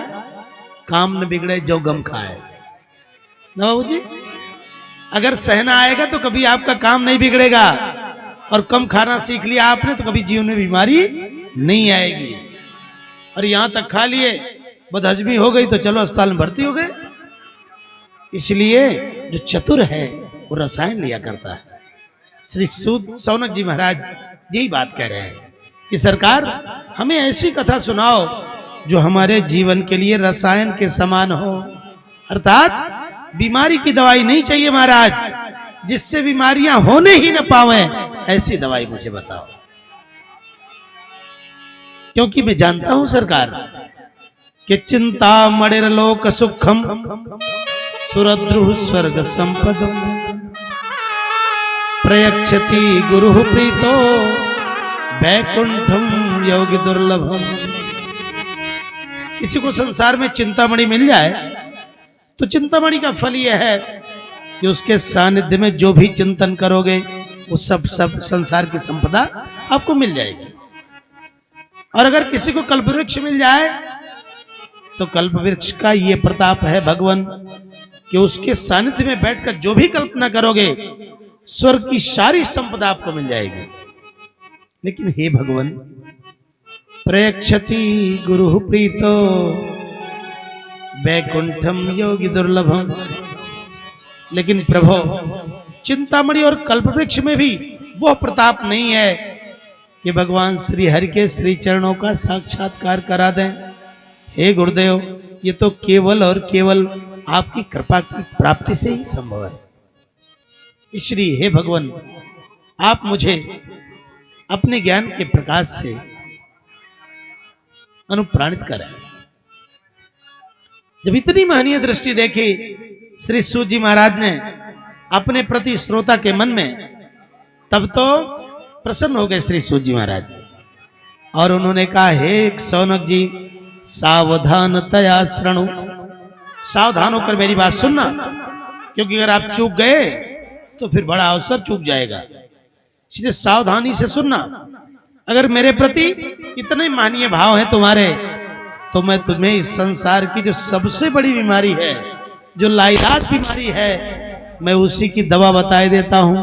काम न बिगड़े जो गम खाए। ना बाबू जी, अगर सहना आएगा तो कभी आपका काम नहीं बिगड़ेगा, और कम खाना सीख लिया आपने तो कभी जीवन में बीमारी नहीं आएगी। और यहां तक खा लिए, बदहजमी हो गई तो चलो अस्पताल में भर्ती हो गए। इसलिए जो चतुर है वो रसायन लिया करता है। श्री सौनक जी महाराज यही बात कह रहे हैं कि सरकार हमें ऐसी कथा सुनाओ जो हमारे जीवन के लिए रसायन के समान हो। अर्थात बीमारी की दवाई नहीं चाहिए महाराज, जिससे बीमारियां होने ही न पावे, ऐसी दवाई मुझे बताओ। क्योंकि मैं जानता हूं सरकार कि चिंता मणिर लोक सुखम सुरद्रुह स्वर्ग संपदम प्रयक्षति गुरु प्रीतो वैकुंठम योगी दुर्लभम। किसी को संसार में चिंतामणि मिल जाए तो चिंतामणि का फल यह है कि उसके सानिध्य में जो भी चिंतन करोगे वो सब संसार की संपदा आपको मिल जाएगी। और अगर किसी को कल्पवृक्ष मिल जाए तो कल्पवृक्ष का ये प्रताप है भगवान कि उसके सानिध्य में बैठकर जो भी कल्पना करोगे स्वर्ग की सारी संपदा आपको मिल जाएगी। लेकिन हे भगवान, प्रयक्षति गुरु प्रीतो वैकुंठम योगी दुर्लभम। लेकिन प्रभु चिंतामणि और कल्पवृक्ष में भी वह प्रताप नहीं है कि भगवान श्री हरि के श्री चरणों का साक्षात्कार करा दें। हे गुरुदेव, ये तो केवल और केवल आपकी कृपा की प्राप्ति से ही संभव है। इसलिए हे भगवान, आप मुझे अपने ज्ञान के प्रकाश से अनुप्राणित करें। जब इतनी महनीय दृष्टि देखी श्री सूत जी महाराज ने अपने प्रति श्रोता के मन में, तब तो प्रसन्न हो गए श्री सूत जी महाराज, और उन्होंने कहा हे सौनक जी, सावधानतया श्रणु, सावधान होकर मेरी बात सुनना, क्योंकि अगर आप चूक गए तो फिर बड़ा अवसर चूक जाएगा। इसलिए सावधानी से सुनना। अगर मेरे प्रति इतने माननीय भाव है तुम्हारे, तो मैं तुम्हें इस संसार की जो सबसे बड़ी बीमारी है, जो लाइलाज बीमारी है, मैं उसी की दवा बताए देता हूं।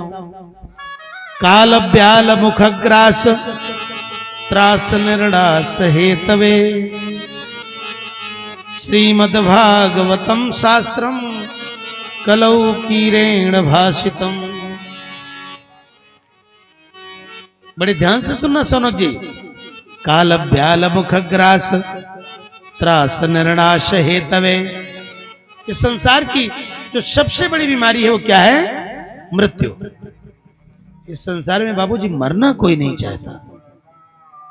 काल ब्याल मुखग्रास त्रास निर्णास हेतवे श्रीमद्भागवतम शास्त्रम कलौ कीरेण भाषितम। बड़े ध्यान से सुनना सौनक जी। काल ब्याल मुखग्रास त्रास निर्णाश हेतवे। इस संसार की जो सबसे बड़ी बीमारी है वो क्या है? मृत्यु। इस संसार में बाबूजी मरना कोई नहीं चाहता,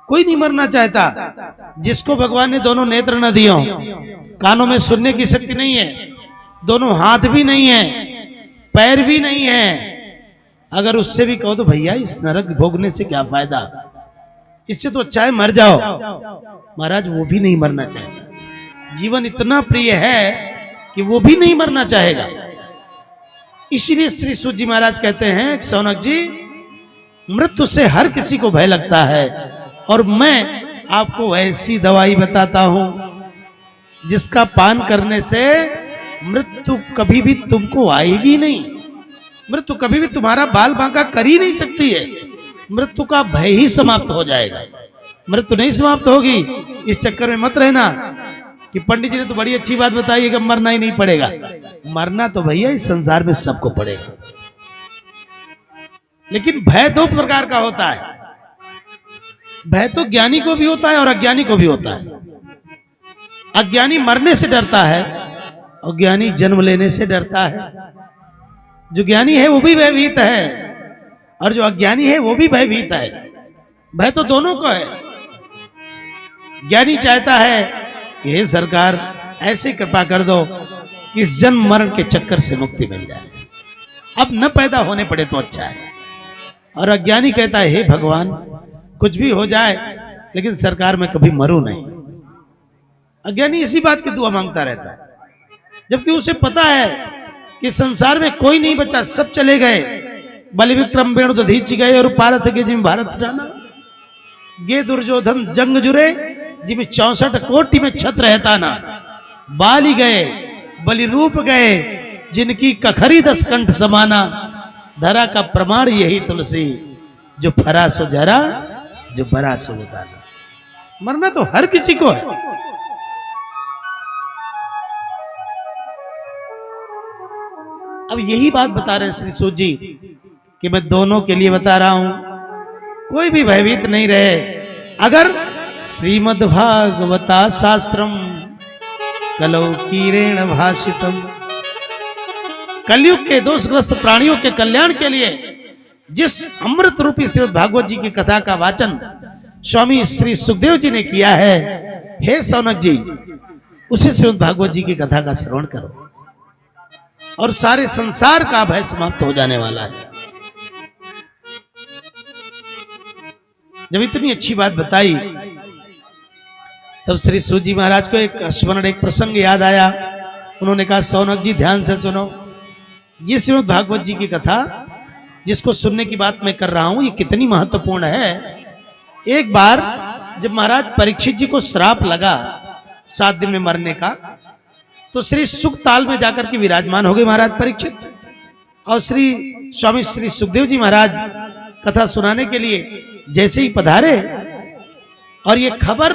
कोई नहीं मरना चाहता। जिसको भगवान ने दोनों नेत्र न दियो, कानों में सुनने की शक्ति नहीं है, दोनों हाथ भी नहीं है, पैर भी नहीं है। अगर उससे भी कहो तो भैया इस नरक भोगने से क्या फायदा, इससे तो अच्छा है मर जाओ। महाराज वो भी नहीं मरना चाहता। जीवन इतना प्रिय है कि वो भी नहीं मरना चाहेगा। इसीलिए श्री सूत जी महाराज कहते हैं सौनक जी, मृत्यु से हर किसी को भय लगता है, और मैं आपको ऐसी दवाई बताता हूं जिसका पान करने से मृत्यु कभी भी तुमको आएगी नहीं। मृत्यु कभी भी तुम्हारा बाल बांका कर ही नहीं सकती है। मृत्यु का भय ही समाप्त हो जाएगा। मृत्यु नहीं समाप्त होगी। इस चक्कर में मत रहना कि पंडित जी ने तो बड़ी अच्छी बात बताई है कि मरना ही नहीं पड़ेगा। मरना तो भैया इस संसार में सबको पड़ेगा, लेकिन भय दो प्रकार का होता है। भय तो ज्ञानी को भी होता है और अज्ञानी को भी होता है। अज्ञानी मरने से डरता है और ज्ञानी जन्म लेने से डरता है। जो ज्ञानी है वो भी भयभीत है और जो अज्ञानी है वो भी भयभीत है। भय तो दोनों को है। ज्ञानी चाहता है कि हे सरकार ऐसे कृपा कर दो कि इस जन्म मरण के चक्कर से मुक्ति मिल जाए, अब न पैदा होने पड़े तो अच्छा है। और अज्ञानी कहता है हे भगवान कुछ भी हो जाए लेकिन सरकार में कभी मरूं नहीं। अज्ञानी इसी बात की दुआ मांगता रहता है, जबकि उसे पता है कि संसार में कोई नहीं बचा, सब चले गए। बलि विक्रम वेणु दधीचि गए और पारथ के जिम भारत जाना, गे दुर्योधन जंग जुरे जिम 64 कोटि में छत रहता ना। बाली गए बलि रूप गए जिनकी कखरी 10 कंठ समाना। धरा का प्रमाण यही तुलसी, जो फरा सो जरा जो बरा सो बताना। मरना तो हर किसी को है। अब यही बात बता रहे हैं श्री सूत जी कि मैं दोनों के लिए बता रहा हूं, कोई भी भयभीत नहीं रहे। अगर श्रीमद् भागवता शास्त्रम कलौ कीरेण भाषितम, कलयुग के दोषग्रस्त प्राणियों के कल्याण के लिए जिस अमृत रूपी श्रीमद् भागवत जी की कथा का वाचन स्वामी श्री सुखदेव जी ने किया है, हे सौनक जी उसी श्रीमद् भागवत जी की कथा का श्रवण करो और सारे संसार का भय समाप्त हो जाने वाला है। जब इतनी अच्छी बात बताई तब श्री सूत जी महाराज को एक स्मरण, एक प्रसंग याद आया। उन्होंने कहा सौनक जी ध्यान से सुनो, ये श्रीमद् भागवत जी की कथा जिसको सुनने की बात मैं कर रहा हूं, ये कितनी महत्वपूर्ण है। एक बार जब महाराज परीक्षित जी को श्राप लगा 7 दिन में मरने का, तो श्री सुख ताल में जाकर के विराजमान हो गए महाराज परीक्षित, और श्री स्वामी श्री सुखदेव जी महाराज कथा सुनाने के लिए जैसे ही पधारे और ये खबर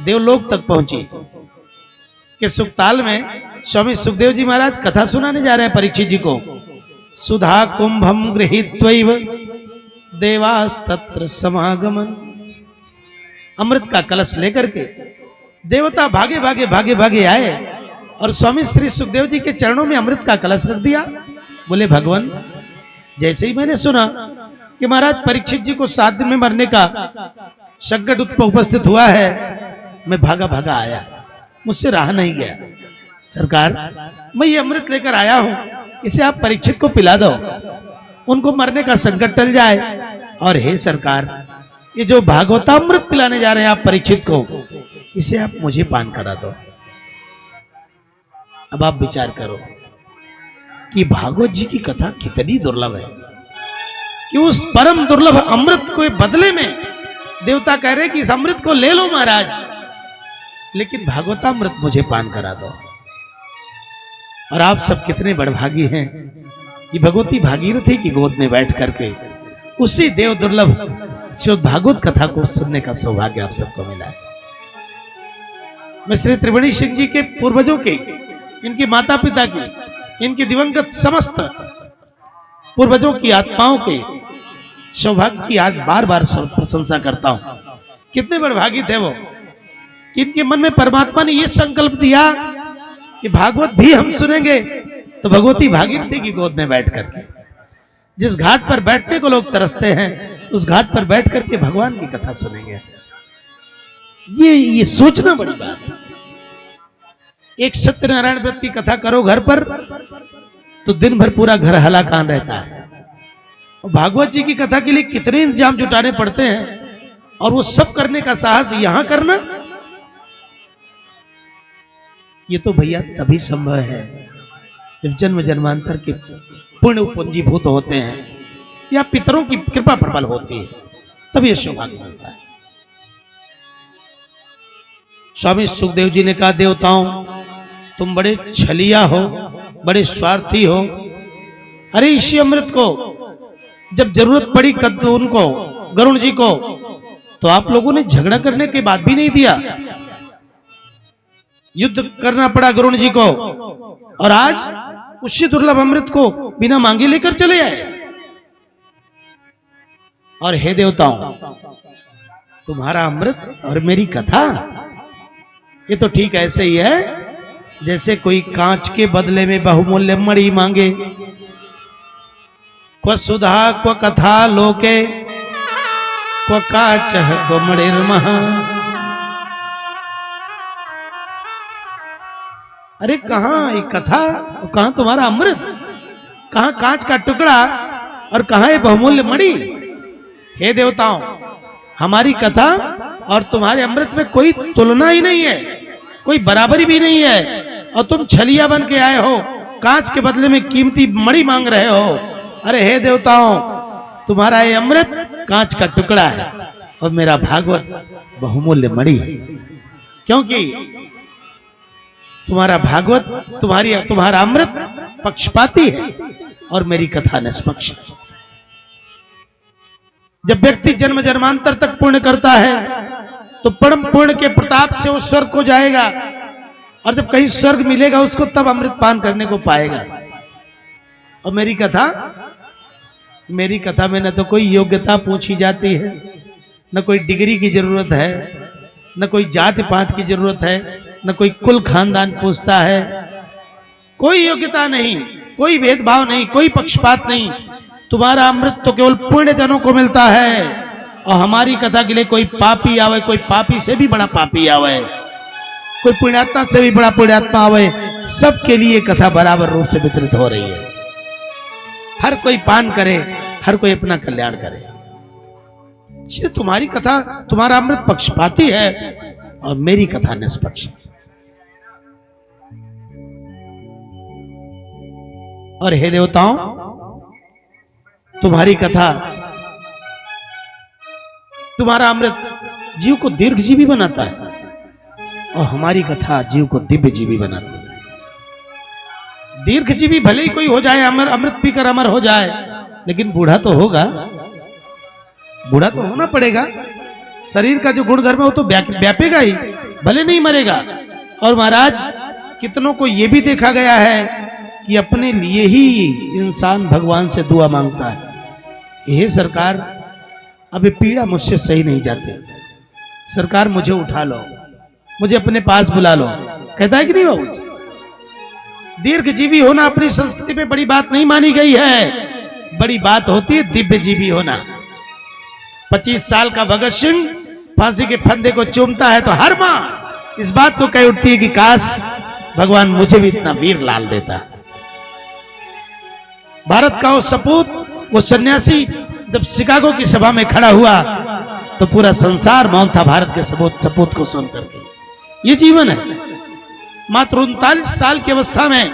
देवलोक तक पहुंची कि सुखताल में स्वामी सुखदेव जी महाराज कथा सुनाने जा रहे हैं परीक्षित जी को। सुधा कुंभम गृहीत्वैव देवास्तत्र समागमन, अमृत का कलश लेकर के देवता भागे भागे भागे भागे आए और स्वामी श्री सुखदेव जी के चरणों में अमृत का कलश रख दिया। बोले भगवान, जैसे ही मैंने सुना कि महाराज परीक्षित जी को 7 दिन में मरने का संकट उपस्थित हुआ है, मैं भागा भागा आया, मुझसे रहा नहीं गया। सरकार मैं ये अमृत लेकर आया हूं, इसे आप परीक्षित को पिला दो, उनको मरने का संकट टल जाए। और हे सरकार, ये जो भागवतामृत पिलाने जा रहे हैं आप परीक्षित को, इसे आप मुझे पान करा दो। अब आप विचार करो कि भागवत जी की कथा कितनी दुर्लभ है कि उस परम दुर्लभ अमृत को बदले में देवता कह रहे कि इस अमृत को ले लो महाराज, लेकिन भागवतामृत मुझे पान करा दो। और आप सब कितने बड़भागी हैं कि भगवती भागीरथी की गोद में बैठ करके उसी देव दुर्लभ श्रीमद् भागवत कथा को सुनने का सौभाग्य आप सबको मिला है। मैं श्री त्रिवेणी सिंह जी के पूर्वजों के, इनके माता पिता की, इनकी दिवंगत समस्त पूर्वजों की आत्माओं के सौभाग्य की आज बार बार प्रशंसा करता हूं। कितने बड़भागी थे वो, इनके मन में परमात्मा ने यह संकल्प दिया कि भागवत भी हम सुनेंगे तो भगवती भागीरथी की गोद में बैठ करके। जिस घाट पर बैठने को लोग तरसते हैं, उस घाट पर बैठ करके भगवान की कथा सुनेंगे। ये सोचना बड़ी बात है। एक सत्यनारायण व्रत की कथा करो घर पर तो दिन भर पूरा घर हलाकान रहता है। और भागवत जी की कथा के लिए कितने इंतजाम जुटाने पड़ते हैं, और वो सब करने का साहस यहां करना, ये तो भैया तभी संभव है जब जन्म जन्मांतर के पुण्य पूंजीभूत होते हैं या पितरों की कृपा प्रबल होती है, तब ये सौभाग्य मिलता है। स्वामी सुखदेव जी ने कहा, देवताओं तुम बड़े छलिया हो, बड़े स्वार्थी हो। अरे इसी अमृत को जब जरूरत पड़ी उनको गरुण जी को, तो आप लोगों ने झगड़ा करने के बाद भी नहीं दिया, युद्ध करना पड़ा गरुण जी को, और आज उसी दुर्लभ अमृत को बिना मांगे लेकर चले आए। और हे देवताओं, तुम्हारा अमृत और मेरी कथा, ये तो ठीक ऐसे ही है जैसे कोई कांच के बदले में बहुमूल्य मणि मांगे। क्व सुधा क्व कथा लोके क्व काच क्व मणिर्महा। अरे कहां ये कथा, कहां तुम्हारा अमृत, कहां कांच का टुकड़ा, और कहां ये बहुमूल्य मणि। हे देवताओं, हमारी कथा और तुम्हारे अमृत में कोई तुलना ही नहीं है, कोई बराबरी भी नहीं है, और तुम छलिया बन के आए हो, कांच के बदले में कीमती मणि मांग रहे हो। अरे हे देवताओं, तुम्हारा ये अमृत कांच का टुकड़ा है और मेरा भागवत बहुमूल्य मणि है, क्योंकि तुम्हारा भागवत, तुम्हारा अमृत पक्षपाती है और मेरी कथा निष्पक्ष है। जब व्यक्ति जन्म जन्मांतर तक पुण्य करता है तो परम पुण्य के प्रताप से वो स्वर्ग को जाएगा, और जब कहीं स्वर्ग मिलेगा उसको तब अमृत पान करने को पाएगा। और मेरी कथा में न तो कोई योग्यता पूछी जाती है, न कोई डिग्री की जरूरत है, न कोई जाति पात की जरूरत है, न कोई कुल खानदान पूछता है। कोई योग्यता नहीं, कोई भेदभाव नहीं, कोई पक्षपात नहीं। तुम्हारा अमृत तो केवल पुण्य जनों को मिलता है, और हमारी कथा के लिए कोई पापी आवे, कोई पापी से भी बड़ा पापी आवे, कोई पुण्यात्मा से भी बड़ा पुण्यात्मा आवे, सबके लिए कथा बराबर रूप से वितरित हो रही है। हर कोई पान करे, हर कोई अपना कल्याण करे। इसलिए तुम्हारी कथा, तुम्हारा अमृत पक्षपाती है और मेरी कथा निष्पक्ष। और हे देवताओं, तुम्हारी कथा, तुम्हारा अमृत जीव को दीर्घजीवी बनाता है, और हमारी कथा जीव को दिव्यजीवी बनाती है। दीर्घजीवी भले ही कोई हो जाए, अमृत पीकर अमर हो जाए, लेकिन बूढ़ा तो होगा, बूढ़ा तो होना पड़ेगा। शरीर का जो गुणधर्म है वो तो व्यापेगा ही, भले नहीं मरेगा। और महाराज, कितनों को यह भी देखा गया है कि अपने लिए ही इंसान भगवान से दुआ मांगता है, हे सरकार अभी पीड़ा मुझसे सही नहीं जाती, सरकार मुझे उठा लो, मुझे अपने पास बुला लो। कहता है कि नहीं बाबू? दीर्घजीवी होना अपनी संस्कृति में बड़ी बात नहीं मानी गई है, बड़ी बात होती है दिव्य जीवी होना। 25 साल का भगत सिंह फांसी के फंदे को चूमता है तो हर मां इस बात को कह उठती है कि काश भगवान मुझे भी इतना वीर लाल देता। भारत का वो सपूत, वो सन्यासी जब शिकागो की सभा में खड़ा हुआ तो पूरा संसार मौन था भारत के सपूत को सुन करके। ये जीवन है। मात्र 39 साल की अवस्था में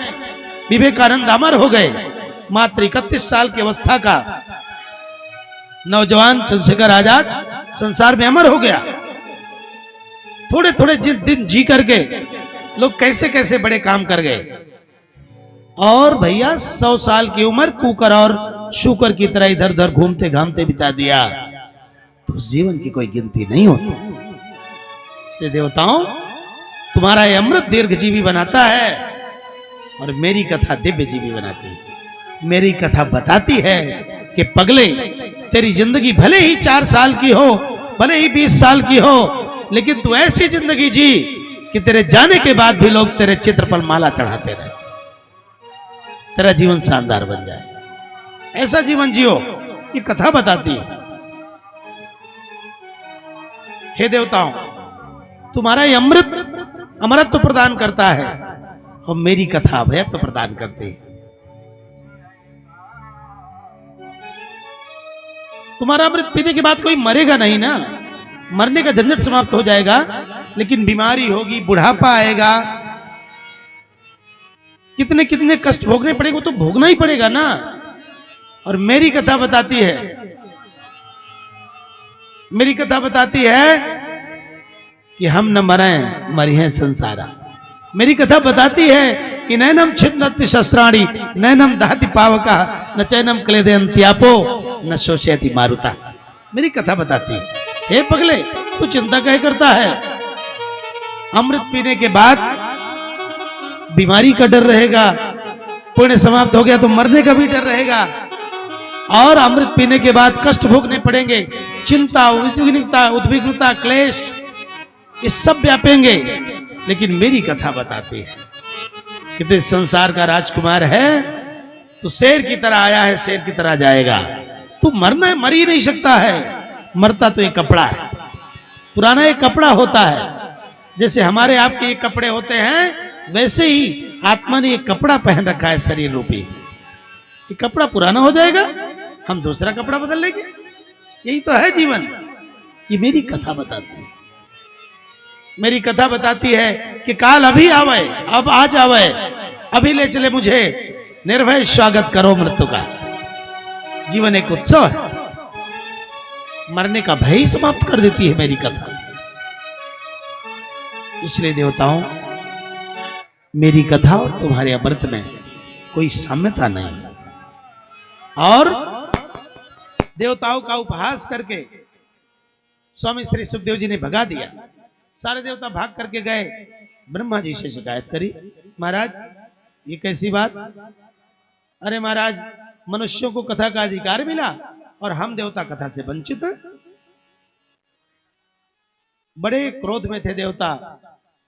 विवेकानंद अमर हो गए। मात्र 31 साल की अवस्था का नौजवान चंद्रशेखर आजाद संसार में अमर हो गया। थोड़े थोड़े दिन जी करके लोग कैसे कैसे बड़े काम कर गए। और भैया 100 साल की उम्र कुकर और शुकर की तरह इधर उधर घूमते घामते बिता दिया, तो उस जीवन की कोई गिनती नहीं होती। इसलिए देवताओं, तुम्हारा ये अमृत दीर्घजीवी बनाता है और मेरी कथा दिव्यजीवी बनाती है। मेरी कथा बताती है कि पगले, तेरी जिंदगी भले ही 4 साल की हो, भले ही 20 साल की हो, लेकिन तू ऐसी जिंदगी जी कि तेरे जाने के बाद भी लोग तेरे चित्र पर माला चढ़ाते रहे, तेरा जीवन शानदार बन जाए। ऐसा जीवन जियो, ये कथा बताती है। हे देवताओं, तुम्हारा ये अमृत अमरत्व प्रदान करता है और मेरी कथा अभयत्व प्रदान करती है। तुम्हारा अमृत पीने के बाद कोई मरेगा नहीं ना, मरने का झंझट समाप्त हो जाएगा, लेकिन बीमारी होगी, बुढ़ापा आएगा, कितने कितने कष्ट भोगने पड़ेंगे, वो तो भोगना ही पड़ेगा ना। और मेरी कथा बताती है, मेरी कथा बताती है कि हम न मरें, मरी है संसारा। मेरी कथा बताती है कि नैनम छिन्नति शस्त्राणि नैनम दहति पावका न चैनम क्लेदयन्त्यापो न शोषयति मारुता। मेरी कथा बताती है, हे पगले तू चिंता काहे करता है, अमृत पीने के बाद बीमारी का डर रहेगा, पुण्य समाप्त हो गया तो मरने का भी डर रहेगा, और अमृत पीने के बाद कष्ट भोगने पड़ेंगे, चिंता, उद्विग्नता, क्लेश, ये सब व्यापेंगे। लेकिन मेरी कथा बताती है कि तो इस संसार का राजकुमार है, तो शेर की तरह आया है, शेर की तरह जाएगा। तू मरना है, मर ही नहीं सकता है, मरता तो एक कपड़ा है, पुराना एक कपड़ा होता है। जैसे हमारे आपके ये कपड़े होते हैं, वैसे ही आत्मा ने एक कपड़ा पहन रखा है शरीर रूपी। ये कपड़ा पुराना हो जाएगा, हम दूसरा कपड़ा बदल लेंगे, यही तो है जीवन। ये मेरी कथा बताती है, मेरी कथा बताती है कि काल अभी आवे, अब आज आवे, अभी ले चले मुझे, निर्भय स्वागत करो मृत्यु का। जीवन एक उत्सव है, मरने का भय ही समाप्त कर देती है मेरी कथा। इसलिए देवताओं, मेरी कथा और तुम्हारे अमृत में कोई साम्यता नहीं है। और देवताओं का उपहास करके स्वामी श्री सुखदेव जी ने भगा दिया। सारे देवता भाग करके गए, ब्रह्मा जी से शिकायत करी, महाराज ये कैसी बात, अरे महाराज मनुष्यों को कथा का अधिकार मिला और हम देवता कथा से वंचित हैं। बड़े क्रोध में थे देवता।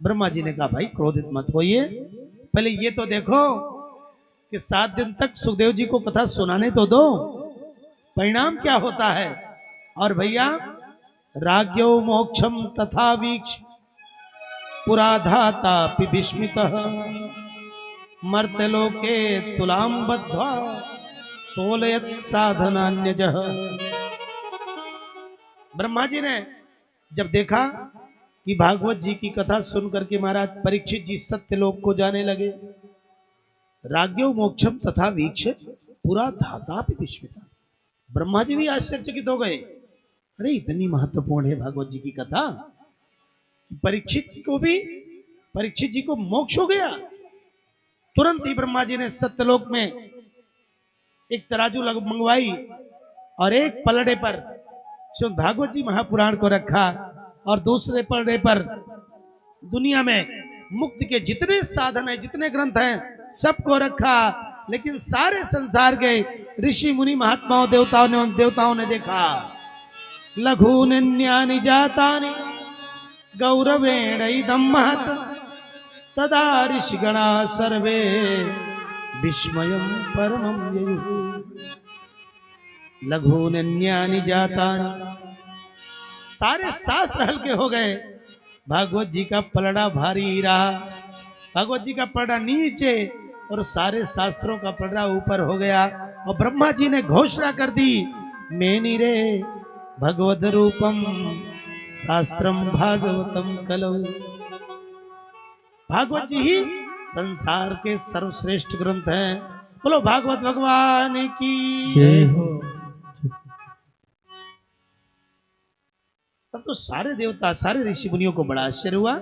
ब्रह्मा जी ने कहा भाई क्रोधित मत होइए, पहले ये तो देखो कि 7 दिन तक सुखदेव जी को कथा सुनाने तो दो, परिणाम क्या होता है। और भैया राज्ञो मोक्षम तथा वीक्ष पुराधाता विस्मितः मर्त्यलोके तुलाम बद्ध्वा तोलयत साधनान्यजः। ब्रह्मा जी ने जब देखा कि भागवत जी की कथा सुन करके महाराज परीक्षित जी सत्यलोक को जाने लगे, राज्ञो मोक्षम तथा वीक्ष पुरा धाता विस्मिता, ब्रह्मा जी भी आश्चर्यचकित हो गए। अरे इतनी महत्वपूर्ण है भागवत जी की कथा, परीक्षित जी को मोक्ष हो गया। तुरंत ही ब्रह्मा जी ने सत्यलोक में एक तराजू मंगवाई और एक पलड़े पर श्रीमद् भागवत जी महापुराण को रखा और दूसरे पलड़े पर दुनिया में मुक्ति के जितने साधन हैं, जितने ग्रंथ हैं, सबको रखा। लेकिन सारे संसार के ऋषि मुनि महात्माओं देवताओं ने देखा, लघून्यानि जातानि गौरवेण इदं महत् तदा ऋषिगणा सर्वे विस्मयं परमं ययुः। लघून्यानि जातानि, सारे शास्त्र हल्के हो गए, भागवत जी का पलड़ा भारी रहा, भागवत जी का पलड़ा नीचे और सारे शास्त्रों का पलड़ा ऊपर हो गया। और ब्रह्मा जी ने घोषणा कर दी, मेनिरे भगवद रूपम शास्त्रम भागवतम कलौ। भागवत जी ही संसार के सर्वश्रेष्ठ ग्रंथ हैं। बोलो भागवत भगवान की जय हो। तब तो सारे देवता, सारे ऋषि मुनियों को बड़ा आश्चर्य हुआ।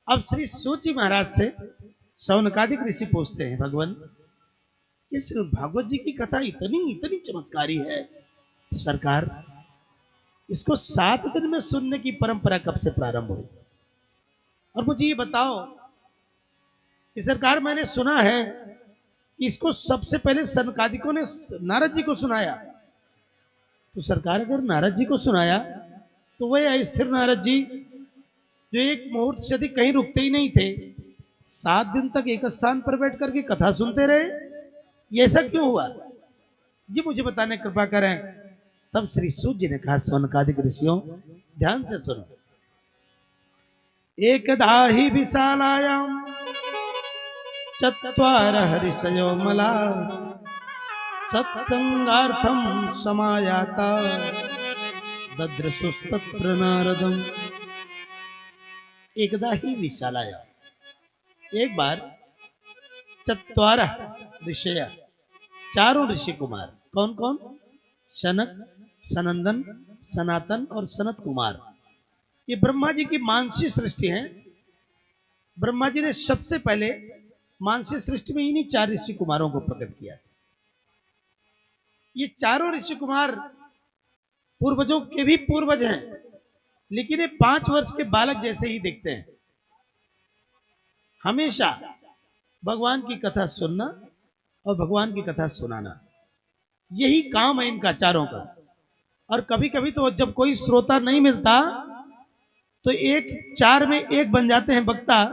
अब श्री सूत जी महाराज से शौनकादिक ऋषि पूछते हैं, भगवान इस भागवत जी की कथा इतनी चमत्कारी है, सरकार इसको 7 दिन में सुनने की परंपरा कब से प्रारंभ हुई? और मुझे ये बताओ कि सरकार मैंने सुना है कि इसको सबसे पहले सनकादिकों ने नारद जी को सुनाया। तो सरकार अगर नारद जी को सुनाया तो वह अस्थिर नारद जी जो एक मुहूर्त से अधिक कहीं रुकते ही नहीं थे, 7 दिन तक एक स्थान पर बैठ करके कथा सुनते रहे, ये ऐसा क्यों हुआ जी? मुझे बताने कृपा करें। तब श्री सूत जी ने कहा, शौनकादिक ऋषियों ध्यान से सुनो। एकदा ही विशालायाम चत्वारः ऋषयो मला सत्संगार्थम समायाता ददृशुस्तत्र नारदम। एकदा ही विशालाया, एक बार चत्वारः ऋषय, चारों ऋषि कुमार, कौन कौन? शनक, सनंदन, सनातन और सनत कुमार, ये ब्रह्मा जी की मानसी सृष्टि है। ब्रह्मा जी ने सबसे पहले मानसी सृष्टि में इन्हीं चार ऋषि कुमारों को प्रकट किया। ये चारों ऋषि कुमार पूर्वजों के भी पूर्वज हैं, लेकिन ये 5 वर्ष के बालक जैसे ही दिखते हैं। हमेशा भगवान की कथा सुनना और भगवान की कथा सुनाना, यही काम है इनका चारों का। और कभी कभी तो जब कोई श्रोता नहीं मिलता तो एक चार में एक बन जाते हैं वक्ता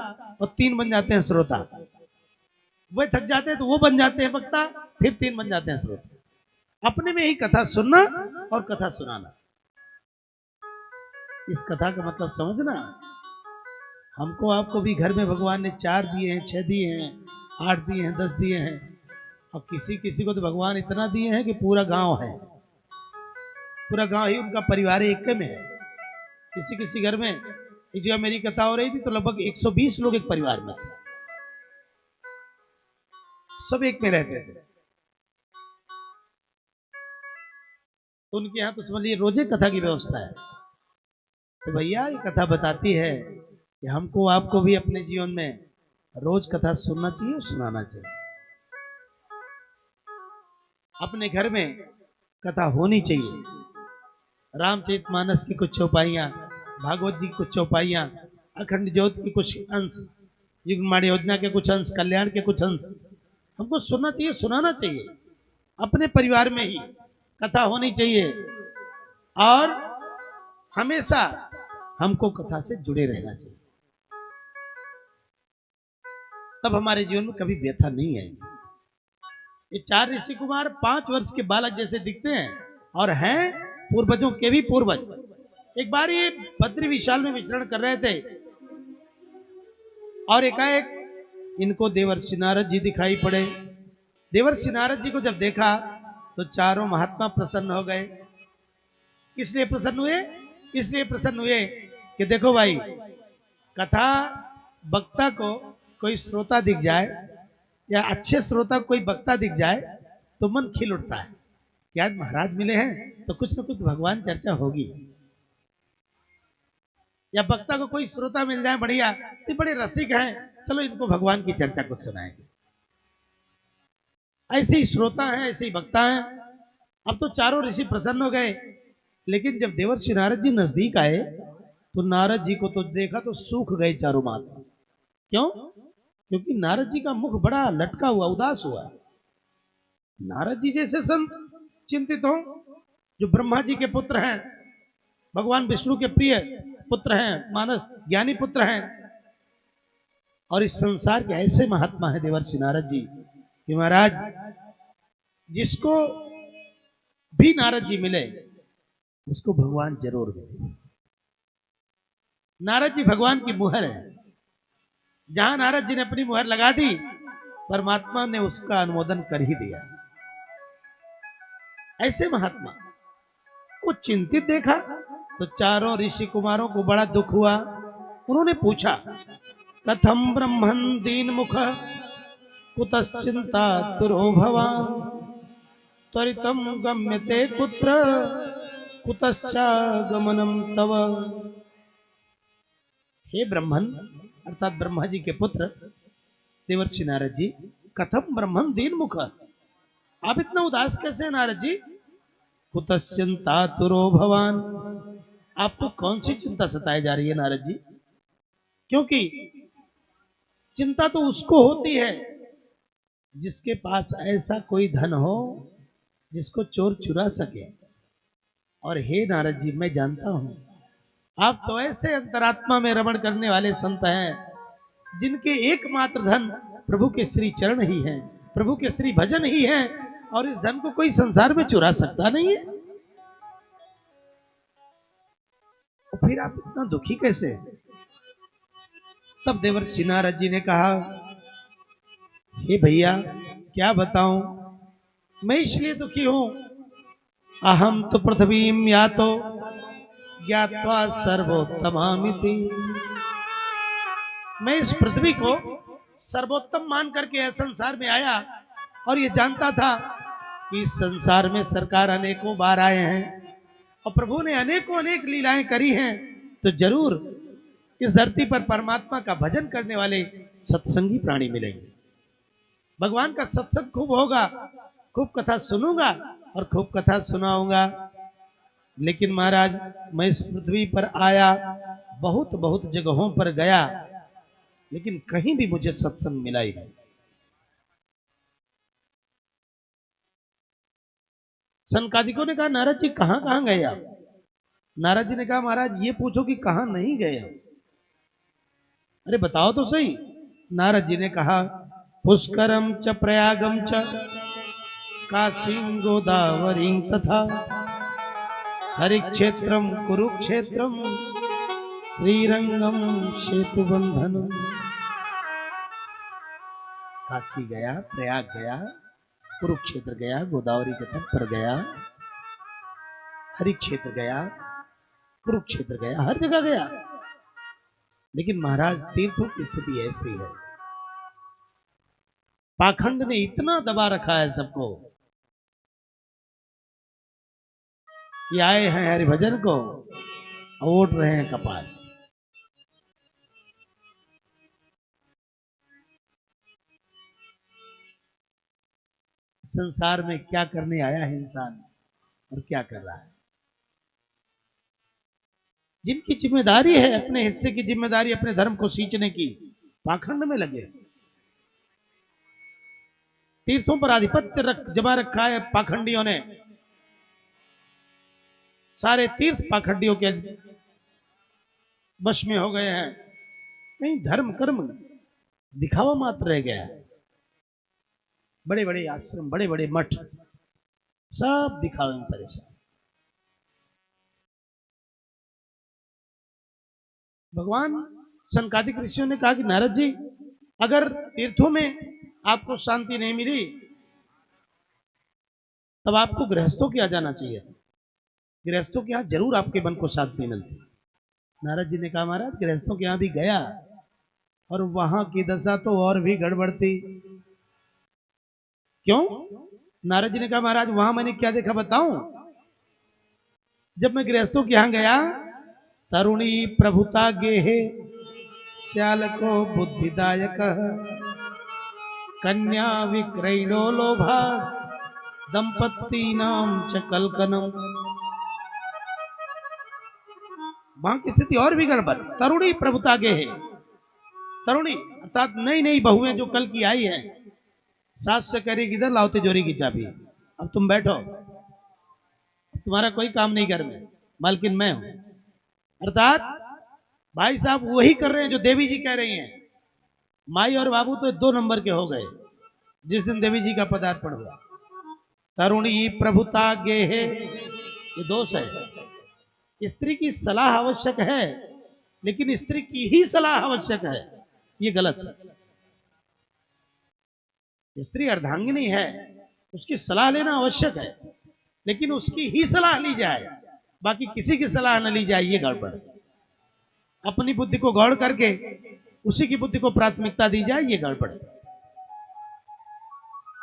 और 3 बन जाते हैं श्रोता। वे थक जाते हैं तो वो बन जाते हैं वक्ता, फिर 3 बन जाते हैं श्रोता। अपने में ही कथा सुनना और कथा सुनाना। इस कथा का मतलब समझना। हमको आपको भी घर में भगवान ने 4 दिए हैं, 6 दिए हैं, 8 दिए हैं, 10 दिए हैं, और किसी किसी को तो भगवान इतना दिए हैं कि पूरा गांव है, पूरा गांव ही उनका परिवार एक में है। किसी किसी घर में, एक जगह मेरी कथा हो रही थी तो लगभग 120 लोग एक परिवार में थे, सब एक में रहते थे। तो उनके यहाँ तो समझिए रोजे कथा की व्यवस्था है। तो भैया ये कथा बताती है कि हमको आपको भी अपने जीवन में रोज कथा सुनना चाहिए और सुनाना चाहिए। अपने घर में कथा होनी चाहिए। रामचरितमानस की कुछ चौपाइयाँ, भागवत जी की कुछ चौपाइयाँ, अखंड ज्योत की कुछ अंश, युगमाण योजना के कुछ अंश, कल्याण के कुछ अंश हमको सुनना चाहिए, सुनाना चाहिए। अपने परिवार में ही कथा होनी चाहिए और हमेशा हमको कथा से जुड़े रहना चाहिए। तब हमारे जीवन में कभी व्यथा नहीं आएगी। ये 4 ऋषि कुमार 5 वर्ष के बालक जैसे दिखते हैं और हैं पूर्वजों के भी पूर्वज। एक बार ये बद्री विशाल में विचरण कर रहे थे और एकाएक इनको देवर्षि नारद जी दिखाई पड़े। देवर्षि नारद जी को जब देखा तो चारों महात्मा प्रसन्न हो गए। किस लिए प्रसन्न हुए? इसलिए प्रसन्न हुए कि देखो भाई, कथा वक्ता को कोई श्रोता दिख जाए या अच्छे श्रोता को कोई वक्ता दिख जाए तो मन खिल उठता है कि आज महाराज मिले हैं तो कुछ ना कुछ भगवान चर्चा होगी। या वक्ता को कोई श्रोता मिल जाए बढ़िया, ये बड़े रसिक हैं, चलो इनको भगवान की चर्चा कुछ सुनाएंगे। ऐसे ही श्रोता हैं, ऐसे ही वक्ता हैं। अब तो चारों ऋषि प्रसन्न हो गए, लेकिन जब देवर्षि नारद जी नजदीक आए तो नारद जी को तो देखा तो सूख गए चारों महात्मा। क्यों? क्योंकि नारद जी का मुख बड़ा लटका हुआ, उदास हुआ। नारद जी जैसे संत चिंतित हो, जो ब्रह्मा जी के पुत्र हैं, भगवान विष्णु के प्रिय पुत्र हैं, मानस ज्ञानी पुत्र हैं, और इस संसार के ऐसे महात्मा है देवर्षि नारद जी कि महाराज जिसको भी नारद जी मिले उसको भगवान जरूर मिले। नारद जी भगवान की मुहर है। जहां नारद जी ने अपनी मुहर लगा दी, परमात्मा ने उसका अनुमोदन कर ही दिया। ऐसे महात्मा को चिंतित देखा तो चारों ऋषि कुमारों को बड़ा दुख हुआ। उन्होंने पूछा, कथम ब्रह्मन दीन मुख कुतश्चिंता तुरो भवान त्वरितम गम्यते कुत्र कुतश्चागमनम तव। हे ब्रह्मन, अर्थात ब्रह्मा जी के पुत्र देवर्षि नारद जी, कथम ब्रह्मन दीन मुख, आप इतना उदास कैसे हैं नारद जी? कुतश्चिंता तुरो भवान, आपको कौन सी चिंता सताई जा रही है नारद जी? क्योंकि चिंता तो उसको होती है जिसके पास ऐसा कोई धन हो जिसको चोर चुरा सके। और हे नारद जी, मैं जानता हूं आप तो ऐसे अंतरात्मा में रमण करने वाले संत हैं जिनके एकमात्र धन प्रभु के श्री चरण ही हैं, प्रभु के श्री भजन ही हैं, और इस धन को कोई संसार में चुरा सकता नहीं है। तो फिर आप इतना दुखी कैसे? तब देवर्षि नारद जी ने कहा, हे भैया क्या बताऊं, मैं इसलिए दुखी हूं, अहम तो पृथ्वीम या तो ज्ञात्वा सर्वोत्तमामिति। मैं इस पृथ्वी को सर्वोत्तम मान करके यह संसार में आया और ये जानता था कि इस संसार में सरकार अनेकों बार आए हैं और प्रभु ने अनेकों अनेक लीलाएं करी हैं, तो जरूर इस धरती पर परमात्मा का भजन करने वाले सत्संगी प्राणी मिलेंगे। भगवान का सत्संग खूब होगा, खूब कथा सुनूंगा और खूब कथा सुनाऊंगा। लेकिन महाराज मैं इस पृथ्वी पर आया, बहुत बहुत जगहों पर गया, लेकिन कहीं भी मुझे सत्संग मिला ही नहीं। सनकादिकों ने कहा नारद जी कहां कहां गए आप? नारद जी ने कहा महाराज ये पूछो कि कहां नहीं गए। अरे बताओ तो सही। नारद जी ने कहा पुष्करम च प्रयागम च काशीं गोदावरी तथा हरिक्षेत्रम कुरुक्षेत्रम श्रीरंगम सेतुबंधनम। काशी गया, प्रयाग गया, कुरुक्षेत्र गया, गोदावरी के तट पर गया, हरिक्षेत्र गया, कुरुक्षेत्र गया, हर जगह गया। लेकिन महाराज तीर्थों की स्थिति ऐसी है, पाखंड ने इतना दबा रखा है सबको। ये आए हैं हरिभजन को, ओट रहे हैं कपास। संसार में क्या करने आया है इंसान और क्या कर रहा है? जिनकी जिम्मेदारी है अपने हिस्से की जिम्मेदारी अपने धर्म को सींचने की, पाखंड में लगे। तीर्थों पर आधिपत्य जमा रखा है पाखंडियों ने। सारे तीर्थ पाखंडियों के वश में हो गए हैं। नहीं, धर्म कर्म दिखावा मात्र रह गया है। बड़े बड़े आश्रम, बड़े बड़े मठ, सब दिखावे में परेशान। भगवान सनकादिक ऋषियों ने कहा कि नारद जी अगर तीर्थों में आपको शांति नहीं मिली तब आपको गृहस्थों के यहाँ जाना चाहिए। गृहस्थों के यहाँ जरूर आपके मन को शांति मिलती। नारद जी ने कहा महाराज गृहस्थों के यहाँ भी गया और वहां की दशा तो और भी गड़बड़ थी। क्यों? नारद जी ने कहा महाराज वहां मैंने क्या देखा बताऊं। जब मैं गृहस्थों के यहाँ गया, तरुणी प्रभुता गेहे श्याल को बुद्धिदायक कन्या विक्रयणो लोभा दंपत्ति नाम च कलकनम। वहां की स्थिति और भी गड़बड़। तरुणी प्रभुता गेहे, तरुणी अर्थात नई नई बहुएं जो कल की आई है, सास से करेगी इधर लाओ तिजोरी की चाबी, अब तुम बैठो, तुम्हारा कोई काम नहीं घर में, मालकिन मैं हूं। अर्थात भाई साहब वही कर रहे हैं जो देवी जी कह रही हैं। माई और बाबू तो 2 नंबर के हो गए जिस दिन देवी जी का पदार्पण हुआ। तरुणी प्रभुता गेहे, ये दोष है। स्त्री की सलाह आवश्यक है, लेकिन स्त्री की ही सलाह आवश्यक है, ये गलत है। स्त्री अर्धांगिनी है, उसकी सलाह लेना आवश्यक है, लेकिन उसकी ही सलाह ली जाए, बाकी किसी की सलाह न ली जाए, ये गड़बड़। अपनी बुद्धि को गौड़ करके उसी की बुद्धि को प्राथमिकता दी जाए, ये गड़बड़।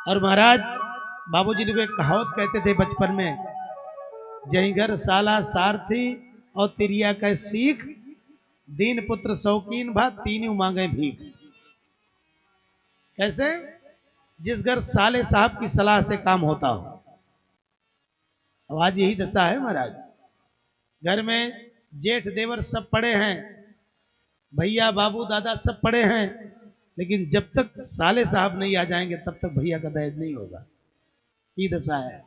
और महाराज बाबूजी ने एक कहावत कहते थे बचपन में, जहीं घर साला सारथी और तिरिया का सीख, दीन पुत्र शौकीन भा तीनों मांगे भीख। कैसे? जिस घर साले साहब की सलाह से काम होता हो। अब आज यही दशा है महाराज। घर में जेठ देवर सब पड़े हैं, भैया बाबू दादा सब पड़े हैं, लेकिन जब तक साले साहब नहीं आ जाएंगे तब तक भैया का दहेज नहीं होगा। ये दशा है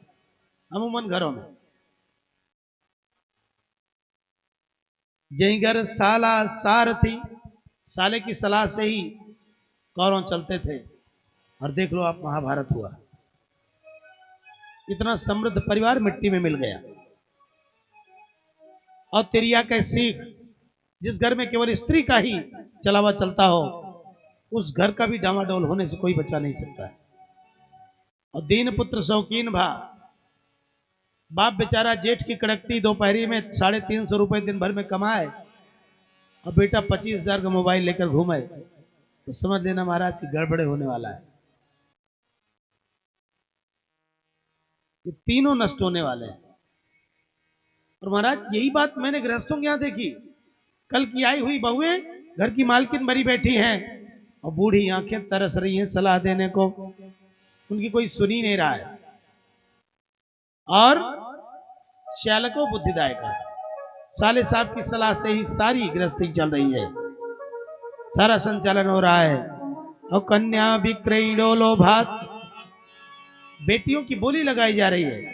अमूमन घरों में। जहीं घर साला सारथी, साले की सलाह से ही कौरव चलते थे। और देख लो आप महाभारत हुआ, इतना समृद्ध परिवार मिट्टी में मिल गया। और तिरिया का सीख, जिस घर में केवल स्त्री का ही चलावा चलता हो, उस घर का भी डामाडोल होने से कोई बचा नहीं सकता है। और दीन पुत्र शौकीन भा, बाप बेचारा जेठ की कड़कती दोपहरी में 350 रुपए दिन भर में कमाए और बेटा 25,000 का मोबाइल लेकर घूमे, तो समझ लेना महाराज की गड़बड़े होने वाला है। ये तीनों नष्ट होने वाले हैं। और महाराज यही बात मैंने गृहस्थों के यहां देखी। कल की आई हुई बहुएं घर की मालकिन बड़ी बैठी हैं और बूढ़ी आंखें तरस रही हैं सलाह देने को, उनकी कोई सुन ही नहीं रहा है। और श्यालको बुद्धिदायक साले साहब की सलाह से ही सारी गृहस्थी चल रही है, सारा संचालन हो रहा है। और कन्या विक्रयणो लोभात, बेटियों की बोली लगाई जा रही है,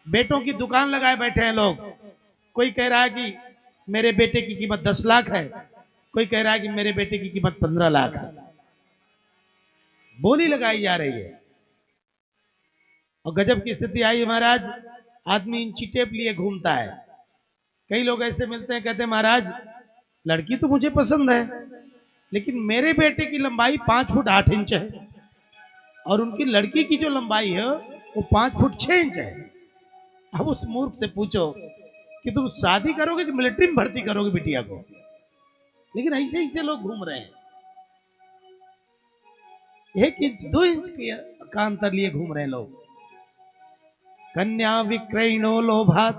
बेटों की दुकान लगाए बैठे हैं लोग। कोई कह रहा है कि मेरे बेटे की कीमत 10 लाख है, कोई कह रहा है कि मेरे बेटे की कीमत 15 लाख है। बोली लगाई जा रही है। और गजब की स्थिति आई महाराज, आदमी इंची टेप लिए घूमता है। कई लोग ऐसे मिलते हैं, कहते हैं महाराज लड़की तो मुझे पसंद है, लेकिन मेरे बेटे की लंबाई 5 फुट 8 इंच है और उनकी लड़की की जो लंबाई है वो 5 फुट 6 इंच है। अब उस मूर्ख से पूछो कि तुम शादी करोगे कि मिलिट्री में भर्ती करोगे बिटिया को? लेकिन ऐसे ऐसे लोग घूम रहे हैं, 1 इंच 2 इंच का अंतर लिए घूम रहे हैं लोग। कन्या विक्रयणो लोभात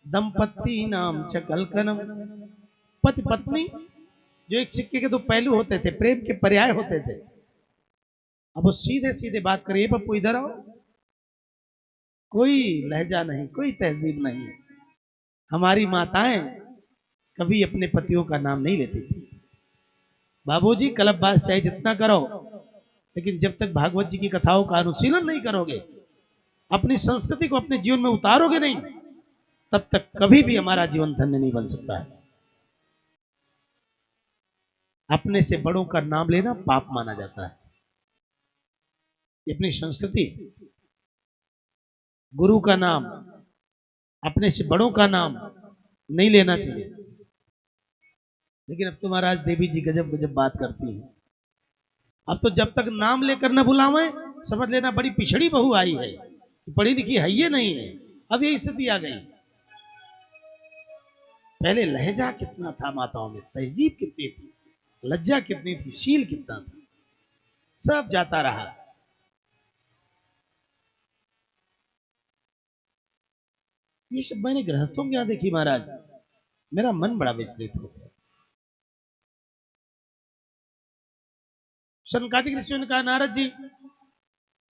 दंपत्ति नाम च कलकनम, पति पत्नी जो एक सिक्के के 2 पहलू होते थे, प्रेम के पर्याय होते थे, अब वो सीधे सीधे बात करिए, पप्पू इधर आओ, कोई लहजा नहीं, कोई तहजीब नहीं। हमारी माताएं कभी अपने पतियों का नाम नहीं लेती थी। बाबूजी कलबबाज चाहे जितना करो, लेकिन जब तक भागवत जी की कथाओं का अनुशीलन नहीं करोगे, अपनी संस्कृति को अपने जीवन में उतारोगे नहीं, तब तक कभी भी हमारा जीवन धन्य नहीं बन सकता है। अपने से बड़ों का नाम लेना पाप माना जाता है। अपनी संस्कृति, गुरु का नाम, अपने से बड़ों का नाम नहीं लेना चाहिए। लेकिन अब तो महाराज देवी जी गजब गजब बात करती है। अब तो जब तक नाम लेकर न बुलावे, समझ लेना बड़ी पिछड़ी बहू आई है, पढ़ी लिखी है ये नहीं है। अब ये स्थिति आ गई। पहले लहजा कितना था माताओं में, तहजीब कितनी थी, लज्जा कितनी थी, शील कितना था, सब जाता रहा। ये सब मैंने गृहस्थों के यहां देखी महाराज, मेरा मन बड़ा विचलित हो गया। सनकादिक ऋषियों ने कहा नारद जी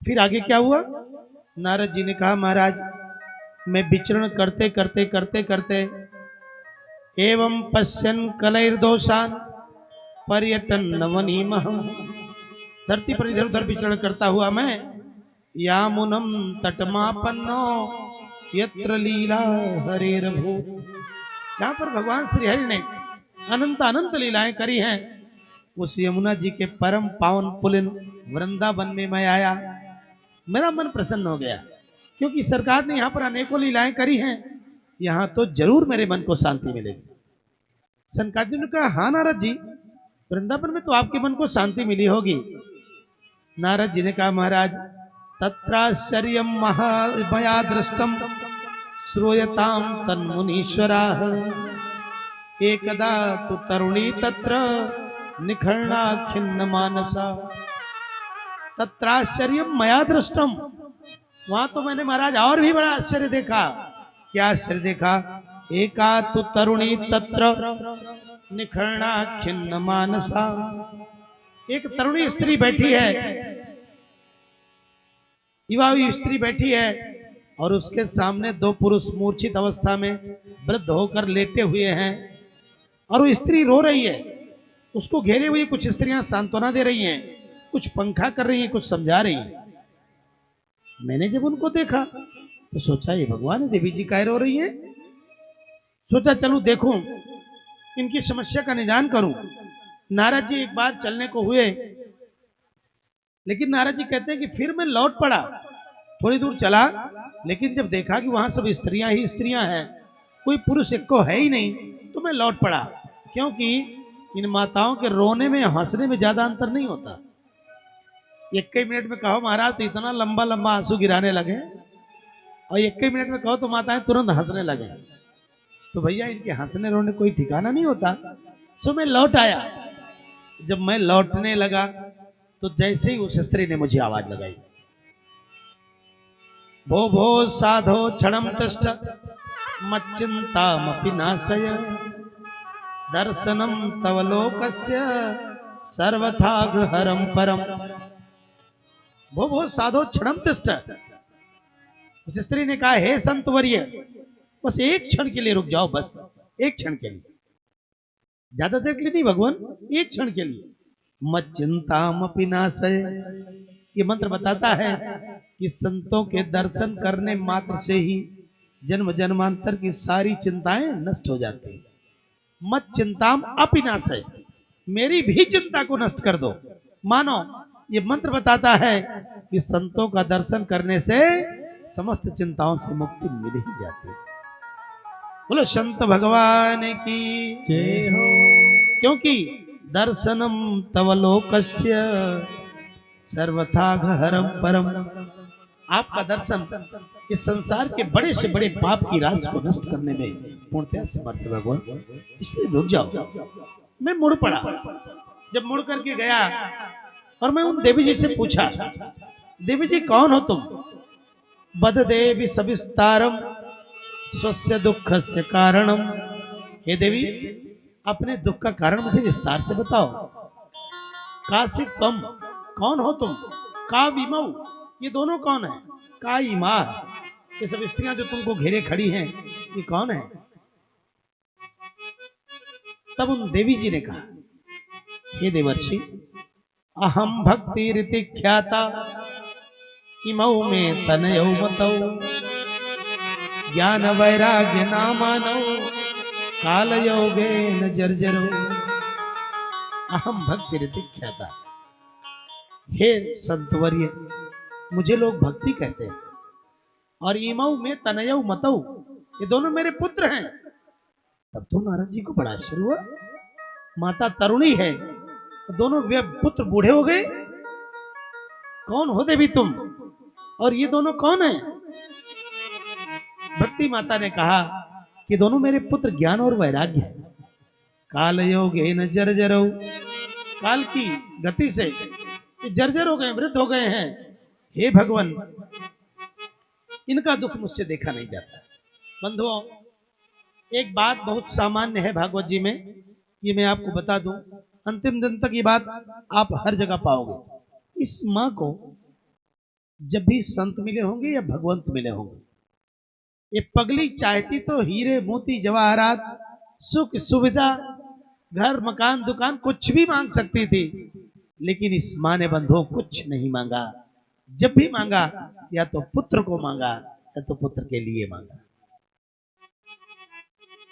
फिर आगे क्या हुआ? नारद जी ने कहा महाराज मैं विचरण करते करते करते करते एवं पश्यन कलैर्दोषान पर्यटन नवनीमहम, धरती पर इधर उधर विचरण करता हुआ मैं यामुनम तटमापन्नो यत्र लीला हरेरभूत, जहां पर भगवान श्री हरि ने अनंत अनंत लीलाएं करी हैं, उस यमुना जी के परम पावन पुलिन वृंदावन में मैं आया। मेरा मन प्रसन्न हो गया, क्योंकि सरकार ने यहाँ पर अनेकों लीलाएं करी हैं, यहाँ तो जरूर मेरे मन को शांति मिलेगी। सनकादिक ने कहा हाँ नारद जी, वृंदावन में तो आपके मन को शांति मिली होगी। नारद जी ने कहा महाराज तत्राश्चर्यम मया दृष्टम श्रूयताम तन्मुनीश्वराः, एकदा तु तरुणी तत्र निखर्णा खिन्न मानसा। तत्राश्चर्यम मया दृष्टम, वहां तो मैंने महाराज और भी बड़ा आश्चर्य देखा। क्या आश्चर्य देखा? एका तु तरुणी तत्र निखर्णा खिन्न मानसा, एक तरुणी स्त्री बैठी है, युवा स्त्री बैठी है और उसके सामने 2 पुरुष मूर्छित अवस्था में वृद्ध होकर लेटे हुए हैं और वो स्त्री रो रही है। उसको घेरे हुए कुछ स्त्रियां सांत्वना दे रही हैं, कुछ पंखा कर रही हैं, कुछ समझा रही हैं। मैंने जब उनको देखा तो सोचा ये भगवान है, देवी जी काहे रो रही है। सोचा चलूं देखूं, इनकी समस्या का निदान करूं। नारद जी एक बार चलने को हुए, लेकिन नारद जी कहते हैं कि फिर मैं लौट पड़ा। थोड़ी दूर चला, लेकिन जब देखा कि वहां सब स्त्रियां ही स्त्रियां हैं, कोई पुरुष एक को है ही नहीं, तो मैं लौट पड़ा। क्योंकि इन माताओं के रोने में हंसने में ज्यादा अंतर नहीं होता। एक ही मिनट में कहो महाराज तो इतना लंबा लंबा आंसू गिराने लगे, और एक ही मिनट में कहो तो माताएं तुरंत हंसने लगे। तो भैया इनके हंसने रोने कोई ठिकाना नहीं होता। सो मैं लौट आया। जब मैं लौटने लगा तो जैसे ही उस स्त्री ने मुझे आवाज लगाई, भो भो साधो क्षणम तिष्ठ मच्चिंतामपि नाशय दर्शनम तव लोकस्य सर्वथाघहरम परम। भो भो साधो क्षणम तिष्ठ। उस स्त्री ने कहा, हे संतवर्य, बस एक क्षण के लिए रुक जाओ, बस एक क्षण के लिए, ज्यादा देर के लिए नहीं भगवान, एक क्षण के लिए। मच्चिंतामपि नाशय, ये मंत्र बताता है कि संतों के दर्शन करने मात्र से ही जन्म जन्मांतर की सारी चिंताएं नष्ट हो जाती हैं। मत चिंताम अपिनाशय, मेरी भी चिंता को नष्ट कर दो। मानो ये मंत्र बताता है कि संतों का दर्शन करने से समस्त चिंताओं से मुक्ति मिल ही जाती है। बोलो संत भगवान की जय हो। क्योंकि दर्शनम तव लोकस्य सर्वथाघहरम परम, आपका दर्शन इस संसार के बड़े से बड़े पाप की राशि को नष्ट करने में पूर्णतः समर्थ है भगवान, इसलिए रुक जाओ। मैं मुड़ पड़ा। जब मुड़ करके गया और मैं उन देवी जी से पूछा, देवी जी कौन हो तुम? बद देवी सविस्तारम स्वस्य दुख से कारणम। हे देवी, अपने दुख का कारण मुझे विस्तार से बताओ। काशी कम, कौन हो तुम? का विमऊ, ये दोनों कौन है? का इमार, ये सब स्त्रियां जो तुमको घेरे खड़ी हैं, ये कौन है? तब उन देवी जी ने कहा, हे देवर्षि, अहम भक्ति रीति ख्याता इमऊ में तनयौ मतौ ज्ञान वैराग्य नामानौ काल योगे न जर्जरो। अहम भक्ति रीति ख्याता, हे संतवर्य, मुझे लोग भक्ति कहते हैं, और इमऊ में तनयौ मतौ, ये दोनों मेरे पुत्र हैं। तब तो नारद जी को बड़ा आश्चर्य हुआ। माता तरुणी है, दोनों पुत्र बूढ़े हो गए, कौन हो देवी तुम, और ये दोनों कौन है? भक्ति माता ने कहा कि दोनों मेरे पुत्र ज्ञान और वैराग्य है। काल योगे न जर्जरो, काल की गति से जर्जर हो गए, वृद्ध हो गए हैं। हे भगवान, इनका दुख मुझसे देखा नहीं जाता। बंधुओं, एक बात बहुत सामान्य है भागवत जी में, ये मैं आपको बता दूं, अंतिम दिन तक ये बात आप हर जगह पाओगे। इस माँ को जब भी संत मिले होंगे या भगवंत मिले होंगे, ये पगली चाहती तो हीरे मोती जवाहरात, सुख सुविधा, घर मकान दुकान कुछ भी मांग सकती थी, लेकिन इस माँ ने बंधुओं कुछ नहीं मांगा। जब भी मांगा या तो पुत्र को मांगा या तो पुत्र के लिए मांगा।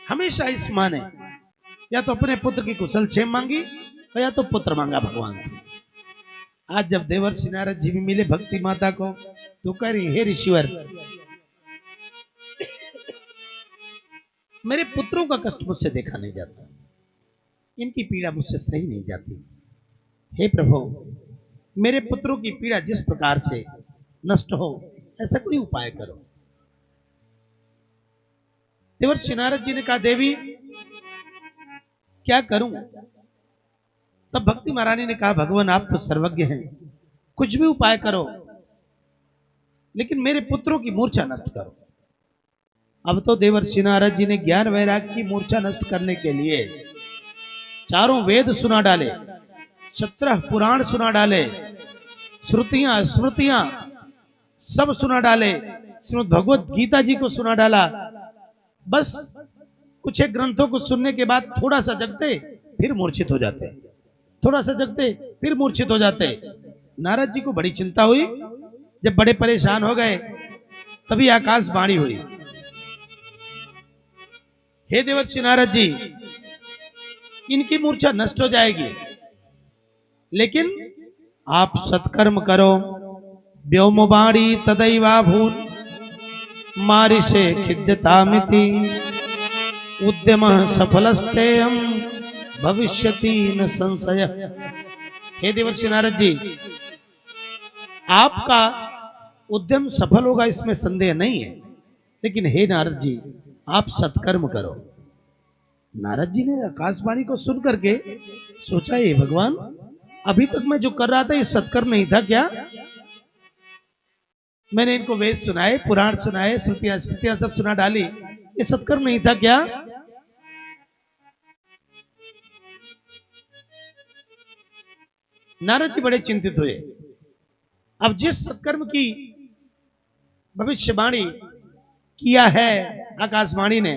हमेशा इस माँ ने या तो अपने पुत्र की कुशल क्षेम मांगी और या तो पुत्र मांगा भगवान से। आज जब देवर्षि नारद जी भी मिले भक्ति माता को, तो कह रही, हे ऋषिवर, मेरे पुत्रों का कष्ट मुझसे देखा नहीं जाता, इनकी पीड़ा मुझसे सही नहीं जाती। हे प्रभु, मेरे पुत्रों की पीड़ा जिस प्रकार से नष्ट हो, ऐसा कोई उपाय करो। देवर्षि नारद जी ने कहा, देवी क्या करूं? तब भक्ति महारानी ने कहा, भगवान आप तो सर्वज्ञ हैं, कुछ भी उपाय करो, लेकिन मेरे पुत्रों की मूर्छा नष्ट करो। अब तो देवर्षि नारद जी ने ज्ञान वैराग्य की मूर्छा नष्ट करने के लिए चारों वेद सुना डाले, 17 पुराण सुना डाले, श्रुतियां स्मृतियां सब सुना डाले, श्रीमद् भगवत गीता जी को सुना डाला। बस कुछ एक ग्रंथों को सुनने के बाद थोड़ा सा जगते फिर मूर्छित हो जाते, थोड़ा सा जगते फिर मूर्छित हो जाते। नारद जी को बड़ी चिंता हुई। जब बड़े परेशान हो गए, तभी आकाशवाणी हुई, हे देवर्षि नारद जी, इनकी मूर्छा नष्ट हो जाएगी, लेकिन आप सत्कर्म करो। व्योमवाणी तदैवाभून् मारिषे खिद्यतामिति उद्यमः सफलस्तेयं भविष्यति न संशय। हे देवर्षि नारद जी, आपका उद्यम सफल होगा इसमें संदेह नहीं है, लेकिन हे नारद जी आप सत्कर्म करो। नारद जी ने आकाशवाणी को सुन करके सोचा, ये भगवान अभी तक मैं जो कर रहा था ये सत्कर्म नहीं था क्या? मैंने इनको वेद सुनाए, पुराण सुनाए, श्रुतियां स्मृतियां सब सुना डाली, ये सत्कर्म नहीं था क्या? नारद जी बड़े चिंतित हुए। अब जिस सत्कर्म की भविष्यवाणी किया है आकाशवाणी ने,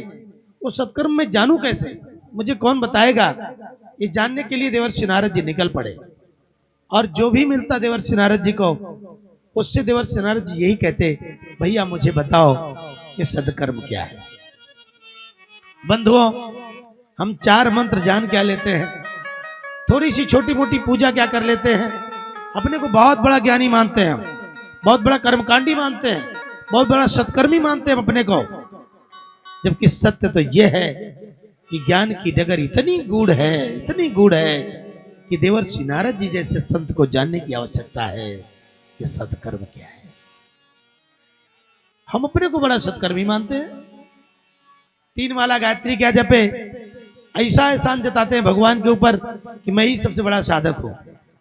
वो सत्कर्म में जानू कैसे? मुझे कौन बताएगा? ये जानने के लिए देवर्षि नारद जी निकल पड़े, और जो भी मिलता देवर्षि नारद जी को, उससे देवर्षि नारद जी यही कहते, भैया मुझे बताओ ये सत्कर्म क्या है। बंधुओं, हम 4 मंत्र जान क्या लेते हैं, थोड़ी सी छोटी मोटी पूजा क्या कर लेते हैं, अपने को बहुत बड़ा ज्ञानी मानते हैं, बहुत बड़ा कर्मकांडी मानते हैं, बहुत बड़ा सत्कर्मी मानते हैं अपने को, जबकि सत्य तो यह है कि ज्ञान की डगर इतनी गूढ़ है, इतनी गूढ़ है कि देवर्षि नारद जी जैसे संत को जानने की आवश्यकता है कि सत्कर्म क्या है। हम अपने को बड़ा सत्कर्मी मानते हैं, 3 माला गायत्री क्या जपे, ऐसा एहसान जताते हैं भगवान के ऊपर कि मैं ही सबसे बड़ा साधक हूं,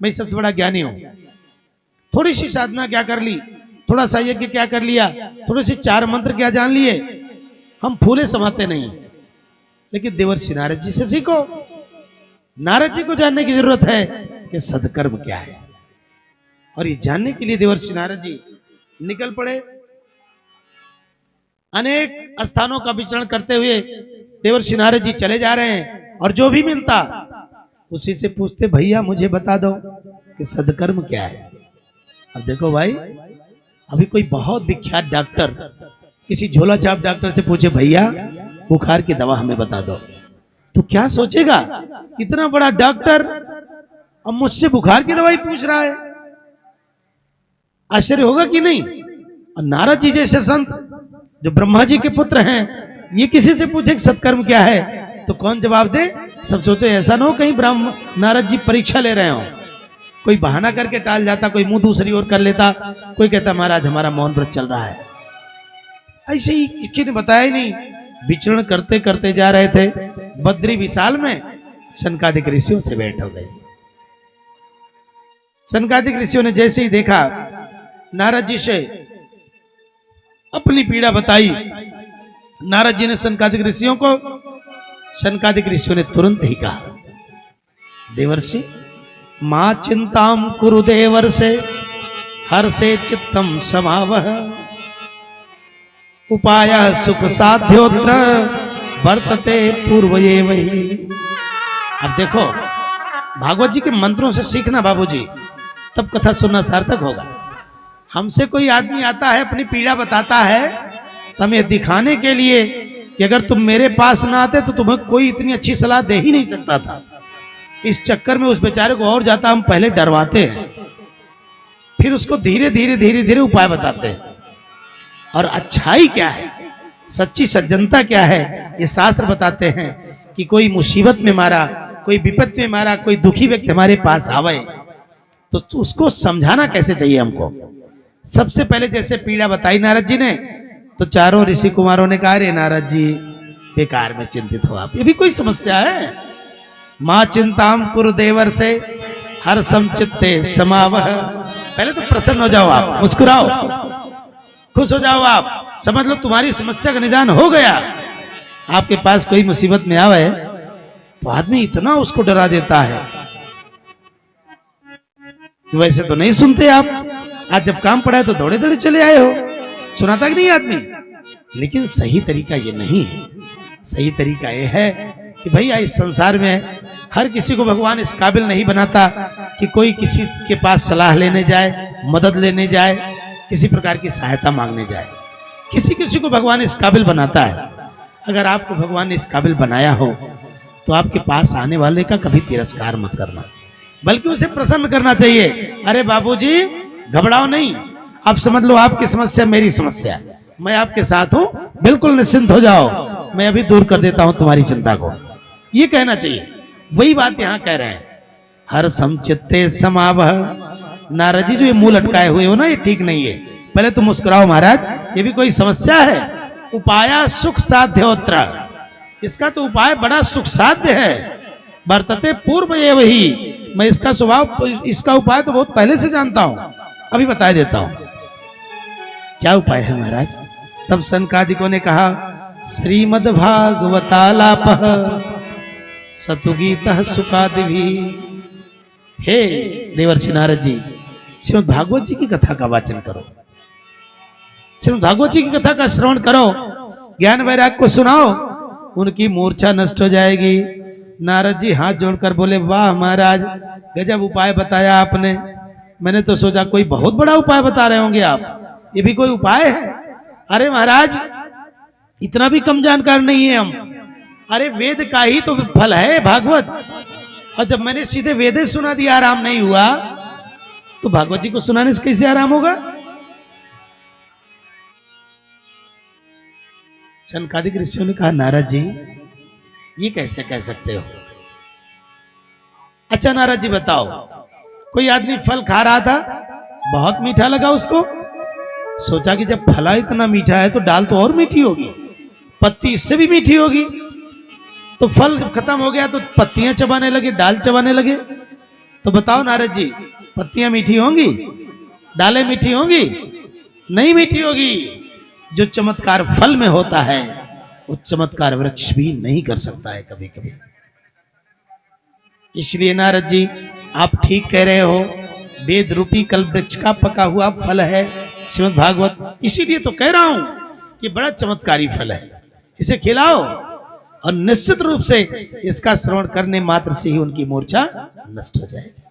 मैं ही सबसे बड़ा ज्ञानी हूं। थोड़ी सी साधना क्या कर ली, थोड़ा सा यज्ञ क्या कर लिया, थोड़े से 4 मंत्र क्या जान लिए, हम फूले समाते नहीं। लेकिन देवर्षि नारद जी से सीखो। नारद जी को जानने की जरूरत है कि सत्कर्म क्या है, और ये जानने के लिए देवर्षि नारद जी निकल पड़े। अनेक स्थानों का विचरण करते हुए देवर्षि नारद जी चले जा रहे हैं, और जो भी मिलता उसी से पूछते, भैया मुझे बता दो कि सत्कर्म क्या है। अब देखो भाई, अभी कोई बहुत विख्यात डॉक्टर किसी झोला छाप डॉक्टर से पूछे, भैया बुखार की दवा हमें बता दो, तो क्या सोचेगा, इतना बड़ा डॉक्टर अब मुझसे बुखार की दवाई पूछ रहा है? आश्चर्य होगा कि नहीं? और नारद जी जैसे संत जो ब्रह्मा जी के पुत्र हैं, ये किसी से पूछे कि सत्कर्म क्या है, तो कौन जवाब दे? सब सोचे ऐसा ना हो कहीं ब्रह्म नारद जी परीक्षा ले रहे हो, कोई बहाना करके टाल जाता, कोई मुंह दूसरी ओर कर लेता, कोई कहता महाराज हमारा मौन व्रत चल रहा है। ऐसे ही किसी ने बताया ही नहीं। विचरण करते करते जा रहे थे, बद्री विशाल में सनकादिक ऋषियों से भेंट हो गई। सनकादिक ऋषियों ने जैसे ही देखा नारद जी से अपनी पीड़ा बताई, नारद जी ने सनकादिक ऋषियों को, सनकादिक ऋषियों ने तुरंत ही कहा, देवर्षि मां चिंताम कुरु देवर्षे हर्षे चित्तम समावह उपाय सुख साध्योत्र वर्तते पूर्व ये वही। अब देखो, भागवत जी के मंत्रों से सीखना बाबूजी, तब कथा सुनना सार्थक होगा। हमसे कोई आदमी आता है, अपनी पीड़ा बताता है, तो हमें दिखाने के लिए कि अगर तुम मेरे पास ना आते तो तुम्हें कोई इतनी अच्छी सलाह दे ही नहीं सकता था। इस चक्कर में उस बेचारे को और जाता हम पहले डरवाते हैं, फिर उसको धीरे धीरे धीरे धीरे उपाय बताते हैं। और अच्छाई क्या है, सच्ची सज्जनता क्या है, ये शास्त्र बताते हैं कि कोई मुसीबत में मारा, कोई विपत्ति में मारा, कोई दुखी व्यक्ति हमारे पास आवे तो उसको समझाना कैसे चाहिए हमको। सबसे पहले जैसे पीड़ा बताई नारद जी ने, तो चारों ऋषि कुमारों ने कहा, अरे नारद जी बेकार में चिंतित हो आप, ये भी कोई समस्या है? मां चिंताम कुरु देवर्षे हर समचित्ते समावह। पहले तो प्रसन्न हो जाओ आप, मुस्कुराओ, खुश हो जाओ आप, समझ लो तुम्हारी समस्या का निदान हो गया। आपके पास कोई मुसीबत में आवे तो आदमी इतना उसको डरा देता है, वैसे तो नहीं सुनते आप। आज जब काम पड़ा है तो दौड़े दौड़े चले आए हो, सुनाता कि नहीं आदमी? लेकिन सही तरीका ये नहीं है। सही तरीका ये है कि भैया इस संसार में हर किसी को भगवान इस काबिल नहीं बनाता कि कोई किसी के पास सलाह लेने जाए, मदद लेने जाए, किसी प्रकार की सहायता मांगने जाए। किसी किसी को भगवान इस काबिल बनाता है। अगर आपको भगवान ने इस काबिल बनाया हो तो आपके पास आने वाले का कभी तिरस्कार मत करना, बल्कि उसे प्रसन्न करना चाहिए। अरे बाबूजी घबराओ नहीं, आप समझ लो आपकी समस्या मेरी समस्या, मैं आपके साथ हूं, बिल्कुल निश्चिंत हो जाओ, मैं अभी दूर कर देता हूं तुम्हारी चिंता को, ये कहना चाहिए। वही बात यहां कह रहे हैं, हर समचित्ते समावह। नारद जी जो ये मुंह लटकाए हुए हो ना, ये ठीक नहीं है। पहले तो मुस्कुराओ महाराज, ये भी कोई समस्या है? उपाया सुख साध्योत्र, इसका तो उपाय बड़ा सुख साध्य है। वर्तते पूर्व ये वही, मैं इसका स्वभाव, इसका उपाय तो बहुत पहले से जानता हूं, अभी बता देता हूं क्या उपाय है महाराज। तब सनकादिकों ने कहा, श्रीमद् भागवतालापः सतुगीतः सुखादिभिः। हे देवर्षि नारद जी, श्रीमद् भागवत जी की कथा का वाचन करो, श्रीमद् भागवत जी की कथा का श्रवण करो, ज्ञान वैराग को सुनाओ, उनकी मूर्छा नष्ट हो जाएगी। नारद जी हाथ जोड़कर बोले, वाह महाराज, गजब उपाय बताया आपने। मैंने तो सोचा कोई बहुत बड़ा उपाय बता रहे होंगे आप, ये भी कोई उपाय है? अरे महाराज, इतना भी कम जानकार नहीं है हम। अरे वेद का ही तो फल है भागवत, और जब मैंने सीधे वेदे सुना दिया आराम नहीं हुआ, तो भागवत जी को सुनाने से कैसे आराम होगा? सनकादिक ऋषियों ने कहा, नारद जी ये कैसे कह सकते हो? अच्छा नारद जी बताओ, कोई आदमी फल खा रहा था, बहुत मीठा लगा उसको, सोचा कि जब फला इतना मीठा है तो डाल तो और मीठी होगी, पत्ती इससे भी मीठी होगी। तो फल जब खत्म हो गया तो पत्तियां चबाने लगे, डाल चबाने लगे। तो बताओ नारद जी, पत्तियां मीठी होंगी, डालें मीठी होंगी? नहीं मीठी होगी। जो चमत्कार फल में होता है वो चमत्कार वृक्ष भी नहीं कर सकता है कभी कभी। इसलिए नारद जी आप ठीक कह रहे हो, वेद रूपी कल्प वृक्ष का पका हुआ फल है श्रीमद् भागवत, इसीलिए तो कह रहा हूं कि बड़ा चमत्कारी फल है, इसे खिलाओ, और निश्चित रूप से इसका श्रवण करने मात्र से ही उनकी मूर्छा नष्ट हो जाएगी।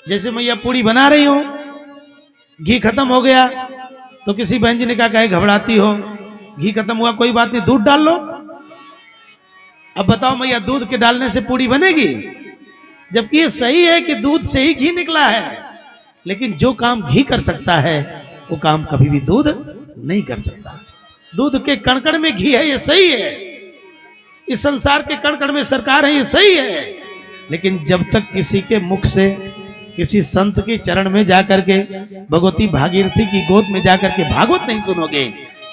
जैसे मैया पूड़ी बना रही हो, घी खत्म हो गया तो किसी बहन जी ने कहा, कहे घबराती हो, घी खत्म हुआ कोई बात नहीं, दूध डाल लो। अब बताओ मैया, दूध के डालने से पूड़ी बनेगी? जबकि ये सही है कि दूध से ही घी निकला है, लेकिन जो काम घी कर सकता है वो काम कभी भी दूध नहीं कर सकता। दूध के कण-कण में घी है, ये सही है, इस संसार के कण-कण में सरकार है, ये सही है, लेकिन जब तक किसी के मुख से, किसी संत के चरण में जाकर के, भगवती भागीरथी की गोद में जाकर के भागवत नहीं सुनोगे,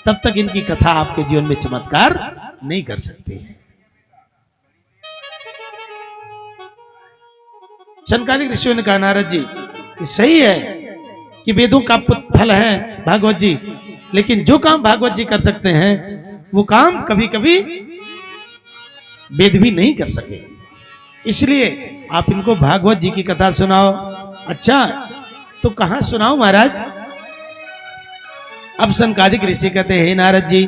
तब तक इनकी कथा आपके जीवन में चमत्कार नहीं कर सकती है। सनकादिक ऋषियों ने कहा, नारद जी सही है कि वेदों का फल है भागवत जी, लेकिन जो काम भागवत जी कर सकते हैं वो काम कभी कभी वेद भी नहीं कर सके, इसलिए आप इनको भागवत जी की कथा सुनाओ। अच्छा तो कहां सुनाओ महाराज? अब सनकादिक ऋषि कहते हैं, हे नारद जी,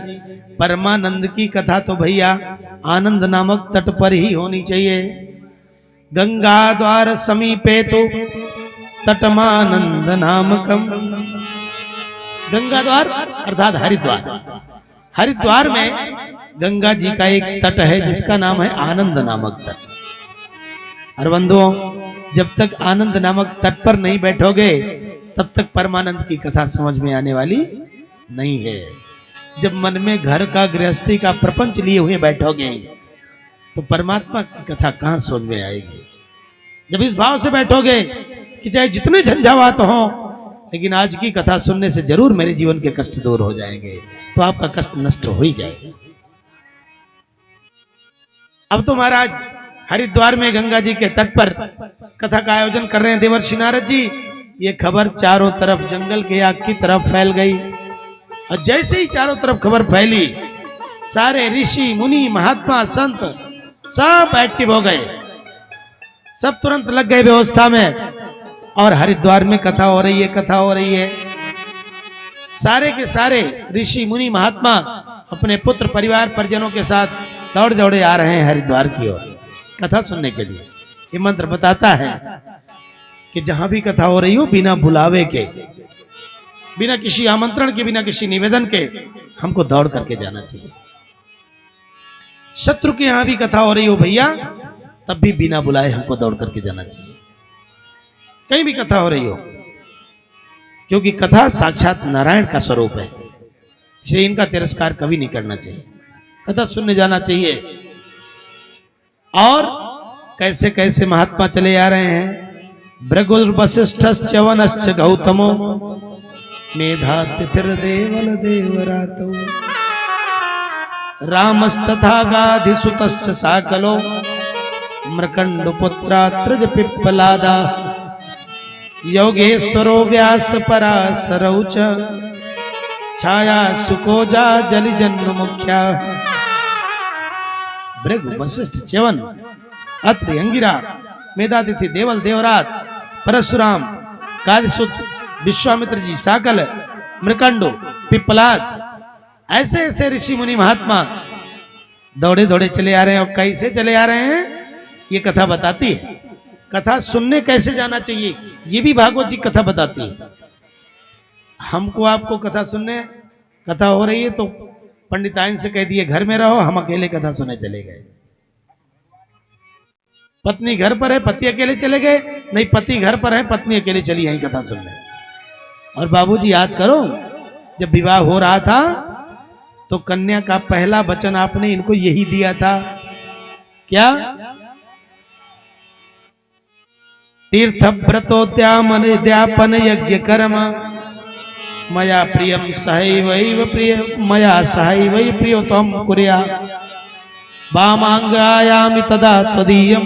परमानंद की कथा तो भैया आनंद नामक तट पर ही होनी चाहिए। गंगा द्वार समीपे तो तटमानंद नामकम। गंगा द्वार अर्थात हरिद्वार, हरिद्वार में गंगा जी का एक तट है जिसका नाम है आनंद नामक तट। और बंधुओं, जब तक आनंद नामक तट पर नहीं बैठोगे तब तक परमानंद की कथा समझ में आने वाली नहीं है। जब मन में घर का, गृहस्थी का प्रपंच लिए हुए बैठोगे तो परमात्मा की कथा कहां समझ में आएगी? जब इस भाव से बैठोगे कि चाहे जितने झंझावात हो, लेकिन आज की कथा सुनने से जरूर मेरे जीवन के कष्ट दूर हो जाएंगे, तो आपका कष्ट नष्ट हो ही जाएगा। अब तो महाराज हरिद्वार में गंगा जी के तट पर कथा का आयोजन कर रहे हैं देवर्षि नारद जी। ये खबर चारों तरफ जंगल के आग की तरफ फैल गई, और जैसे ही चारों तरफ खबर फैली, सारे ऋषि मुनि महात्मा संत सब एक्टिव हो गए, सब तुरंत लग गए व्यवस्था में, और हरिद्वार में कथा हो रही है, कथा हो रही है। सारे के सारे ऋषि मुनि महात्मा अपने पुत्र परिवार परिजनों के साथ दौड़ दौड़े आ रहे हैं हरिद्वार की ओर कथा सुनने के लिए। ये मंत्र बताता है कि जहां भी कथा हो रही हो, बिना बुलावे के, बिना किसी आमंत्रण के, बिना किसी निवेदन के हमको दौड़ करके जाना चाहिए। शत्रु के यहां भी कथा हो रही हो भैया, तब भी बिना बुलाए हमको दौड़ करके जाना चाहिए, कहीं भी कथा हो रही हो, क्योंकि कथा साक्षात नारायण का स्वरूप है, इसलिए इनका तिरस्कार कभी नहीं करना चाहिए। कथा सुनने जाना चाहिए। और कैसे कैसे महात्मा चले आ रहे हैं। भृगुर वसिष्ठश्च वनश्च गौतमो मेधातिथिर्देवल देवरातो रामस्तथा गाधिसुतश्च साकलो मृकंडपुत्रात्रज पिप्पलादा योगेश्वरो व्यास पराशरौ च छाया सुकोजा जलिजन्म मुख्या। भृगु वशिष्ठ च्यवन अत्रि अंगिरा मेधातिथि देवल देवरात परशुराम गाधिसुत विश्वामित्र जी साकल मृकंडो पिप्पलाद ऐसे ऐसे ऋषि मुनि महात्मा दौड़े दौड़े चले आ रहे हैं। और कैसे चले आ रहे हैं ये कथा बताती है। कथा सुनने कैसे जाना चाहिए ये भी भागवत जी कथा बताती है। हमको आपको कथा सुनने, कथा हो रही है तो पंडिताइन से कह दिए घर में रहो, हम अकेले कथा सुनने चले गए। पत्नी घर पर है, पति अकेले चले गए, नहीं पति घर पर है, पत्नी अकेले चली आई कथा सुनने। और बाबूजी याद करो जब विवाह हो रहा था तो कन्या का पहला वचन आपने इनको यही दिया था, क्या? तीर्थ व्रतोद्यापन यज्ञ कर्म मया प्रियम सहैव प्रिय मया सहैव प्रियो त्वं कुर्या वामांगायामि तदा त्वदीयं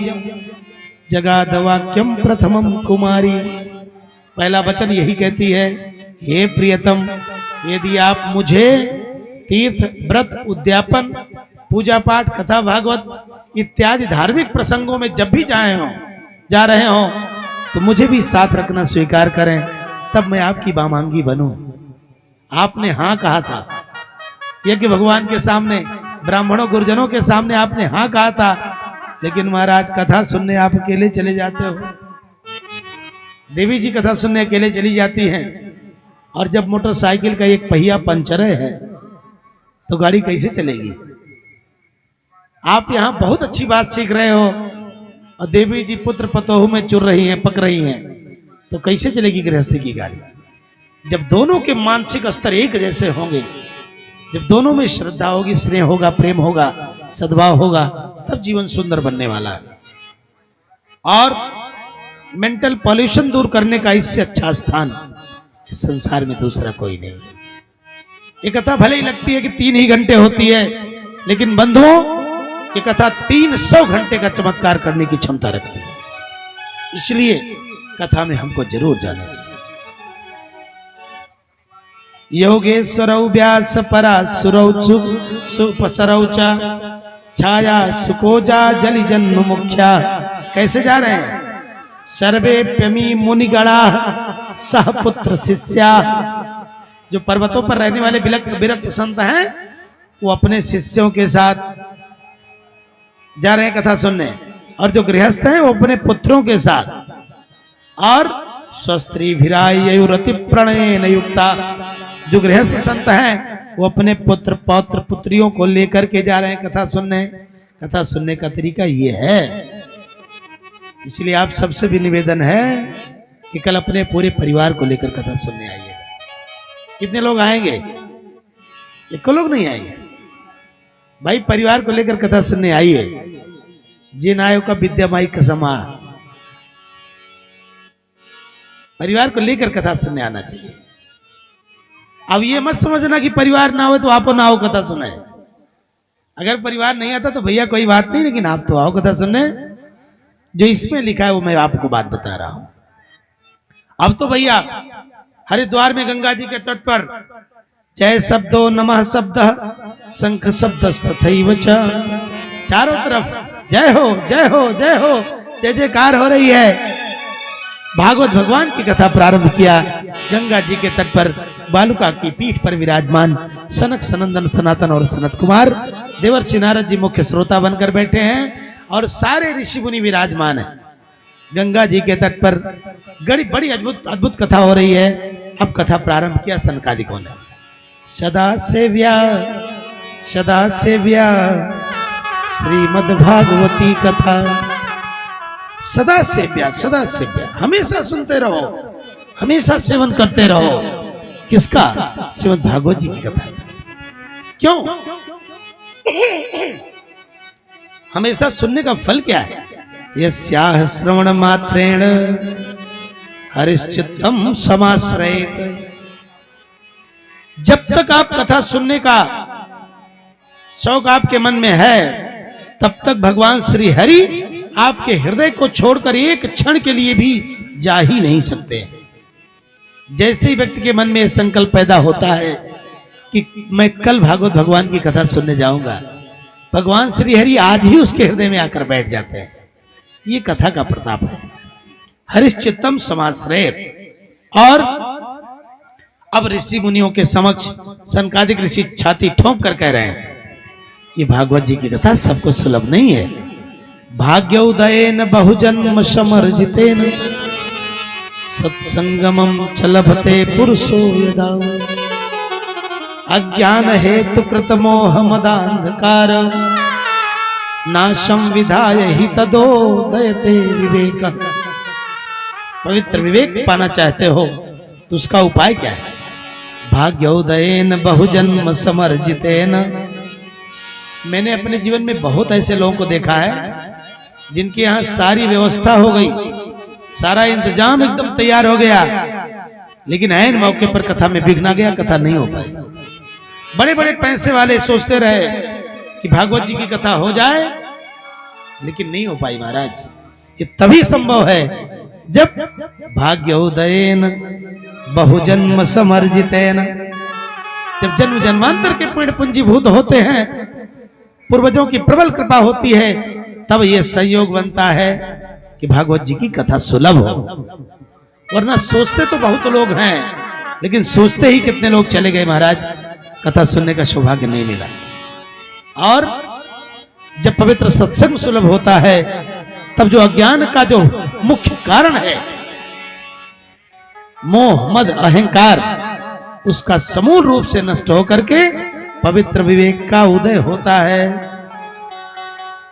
जगाद वाक्यम प्रथमम कुमारी। पहला वचन यही कहती है, हे प्रियतम यदि आप मुझे तीर्थ व्रत उद्यापन पूजा पाठ कथा भागवत इत्यादि धार्मिक प्रसंगों में जब भी जा रहे हो तो मुझे भी साथ रखना स्वीकार करें, तब मैं आपकी वामांगी बनूं। आपने हाँ कहा था यज्ञ भगवान के सामने, ब्राह्मणों गुरुजनों के सामने आपने हाँ कहा था, लेकिन महाराज कथा सुनने आप अकेले चले जाते हो। देवी जी कथा सुनने अकेले चली जाती हैं। और जब मोटरसाइकिल का एक पहिया पंचर है तो गाड़ी कैसे चलेगी? आप यहां बहुत अच्छी बात सीख रहे हो और देवी जी पुत्र पतोहू में चुर रही हैं, पक रही हैं, तो कैसे चलेगी गृहस्थी की गाड़ी? जब दोनों के मानसिक स्तर एक जैसे होंगे, जब दोनों में श्रद्धा होगी, स्नेह होगा, प्रेम होगा, सद्भाव होगा, तब जीवन सुंदर बनने वाला है। और मेंटल पॉल्यूशन दूर करने का इससे अच्छा स्थान इस संसार में दूसरा कोई नहीं है। ये कथा भले ही लगती है कि 3 ही घंटे होती है, लेकिन बंधुओं ये कथा 300 घंटे का चमत्कार करने की क्षमता रखती है। इसलिए कथा में हमको जरूर जाना चाहिए। योगेश्वरौ व्यास पराशुरौ सुपसरौ च छाया सुकोजा जलिजन्म मुख्या। कैसे जा रहे हैं? सर्वेप्यमी मुनिगणा सह पुत्र शिष्या। जो पर्वतों पर रहने वाले विरक्त संत हैं वो अपने शिष्यों के साथ जा रहे हैं कथा सुनने, और जो गृहस्थ हैं वो अपने पुत्रों के साथ। और स्वस्त्री भिरायुरति प्रणयन युक्ता। जो गृहस्थ संत हैं वो अपने पुत्र पौत्र पुत्रियों को लेकर के जा रहे हैं कथा सुनने। कथा सुनने का तरीका ये है। इसलिए आप सबसे भी निवेदन है कि कल अपने पूरे परिवार को लेकर कथा सुनने आइएगा। कितने लोग आएंगे? 1 लोग नहीं आएंगे भाई। परिवार को लेकर कथा सुनने आइए। जिन आयो का विद्या माई कसमा। परिवार को लेकर कथा सुनने आना चाहिए। अब ये मत समझना कि परिवार ना हो तो आप ना हो कथा सुने। अगर परिवार नहीं आता तो भैया कोई बात नहीं, लेकिन आप तो आओ कथा सुनने। जो इसमें लिखा है वो मैं आपको बात बता रहा हूं। अब तो भैया हरिद्वार में गंगा जी के तट पर जय शब्दो नमः शब्द शंख शब्द तथैव च, चारों तरफ जय हो जय हो जय हो जय जयकार हो रही है। भागवत भगवान की कथा प्रारंभ किया। गंगा जी के तट पर बालुका की पीठ पर विराजमान सनक सनंदन सनातन और सनत कुमार देवर्षि नारद जी मुख्य श्रोता बनकर बैठे हैं और सारे ऋषि मुनि विराजमान हैं। गंगा जी के तट पर बड़ी अद्भुत कथा हो रही है। अब कथा प्रारंभ किया सनकादिकों ने। सदा सेव्या श्रीमद् भागवती कथा। सदा सेव्या हमेशा सुनते रहो, हमेशा सेवन करते रहो। किसका? श्रीमद् भागवत जी की कथा। क्यों? हमेशा सुनने का फल क्या है? यस्याह श्रवण मात्रेण हरिश्चित्तम समाश्रयेत। जब तक आप कथा सुनने का शौक आपके मन में है, तब तक भगवान श्री हरि आपके हृदय को छोड़कर एक क्षण के लिए भी जा ही नहीं सकते। जैसे ही व्यक्ति के मन में यह संकल्प पैदा होता है कि मैं कल भागवत भगवान की कथा सुनने जाऊंगा, भगवान श्री हरि आज ही उसके हृदय में आकर बैठ जाते हैं। ये कथा का प्रताप है। हरिश्चित्तम समाश्रयेत। और अब ऋषि मुनियों के समक्ष सनकादिक ऋषि छाती ठोंक कर कह रहे हैं, ये भागवत जी की कथा सबको सुलभ नहीं है। भाग्योदयेन बहुजन्म समर्जितेन सत्संगमं च लभते पुरुषो यदा। अज्ञान हेतु कृत मोह मदांधकार नाशम विधाय हि तदोदयते विवेक। पवित्र विवेक पाना चाहते हो तो उसका उपाय क्या है? भाग्योदयेन बहुजन्म समर्जितेन। मैंने अपने जीवन में बहुत ऐसे लोगों को देखा है जिनके यहाँ सारी व्यवस्था हो गई, सारा इंतजाम एकदम तैयार हो गया, लेकिन ऐन मौके पर कथा में विघ्न आ गया, कथा नहीं हो पाई। बड़े बड़े पैसे वाले सोचते रहे कि भागवत जी की कथा हो जाए, लेकिन नहीं हो पाई महाराज। ये तभी संभव है जब भाग्योदयेन बहुजन्म समर्जितेन, जब जन्म जन्मांतर के पुण्य पूंजीभूत होते हैं, पूर्वजों की प्रबल कृपा होती है, तब यह संयोग बनता है कि भागवत जी की कथा सुलभ हो। वरना सोचते तो बहुत लोग हैं, लेकिन सोचते ही कितने लोग चले गए महाराज, कथा सुनने का सौभाग्य नहीं मिला। और जब पवित्र सत्संग सुलभ होता है, तब जो अज्ञान का जो मुख्य कारण है, मोह मद अहंकार, उसका समूल रूप से नष्ट होकर के पवित्र विवेक का उदय होता है।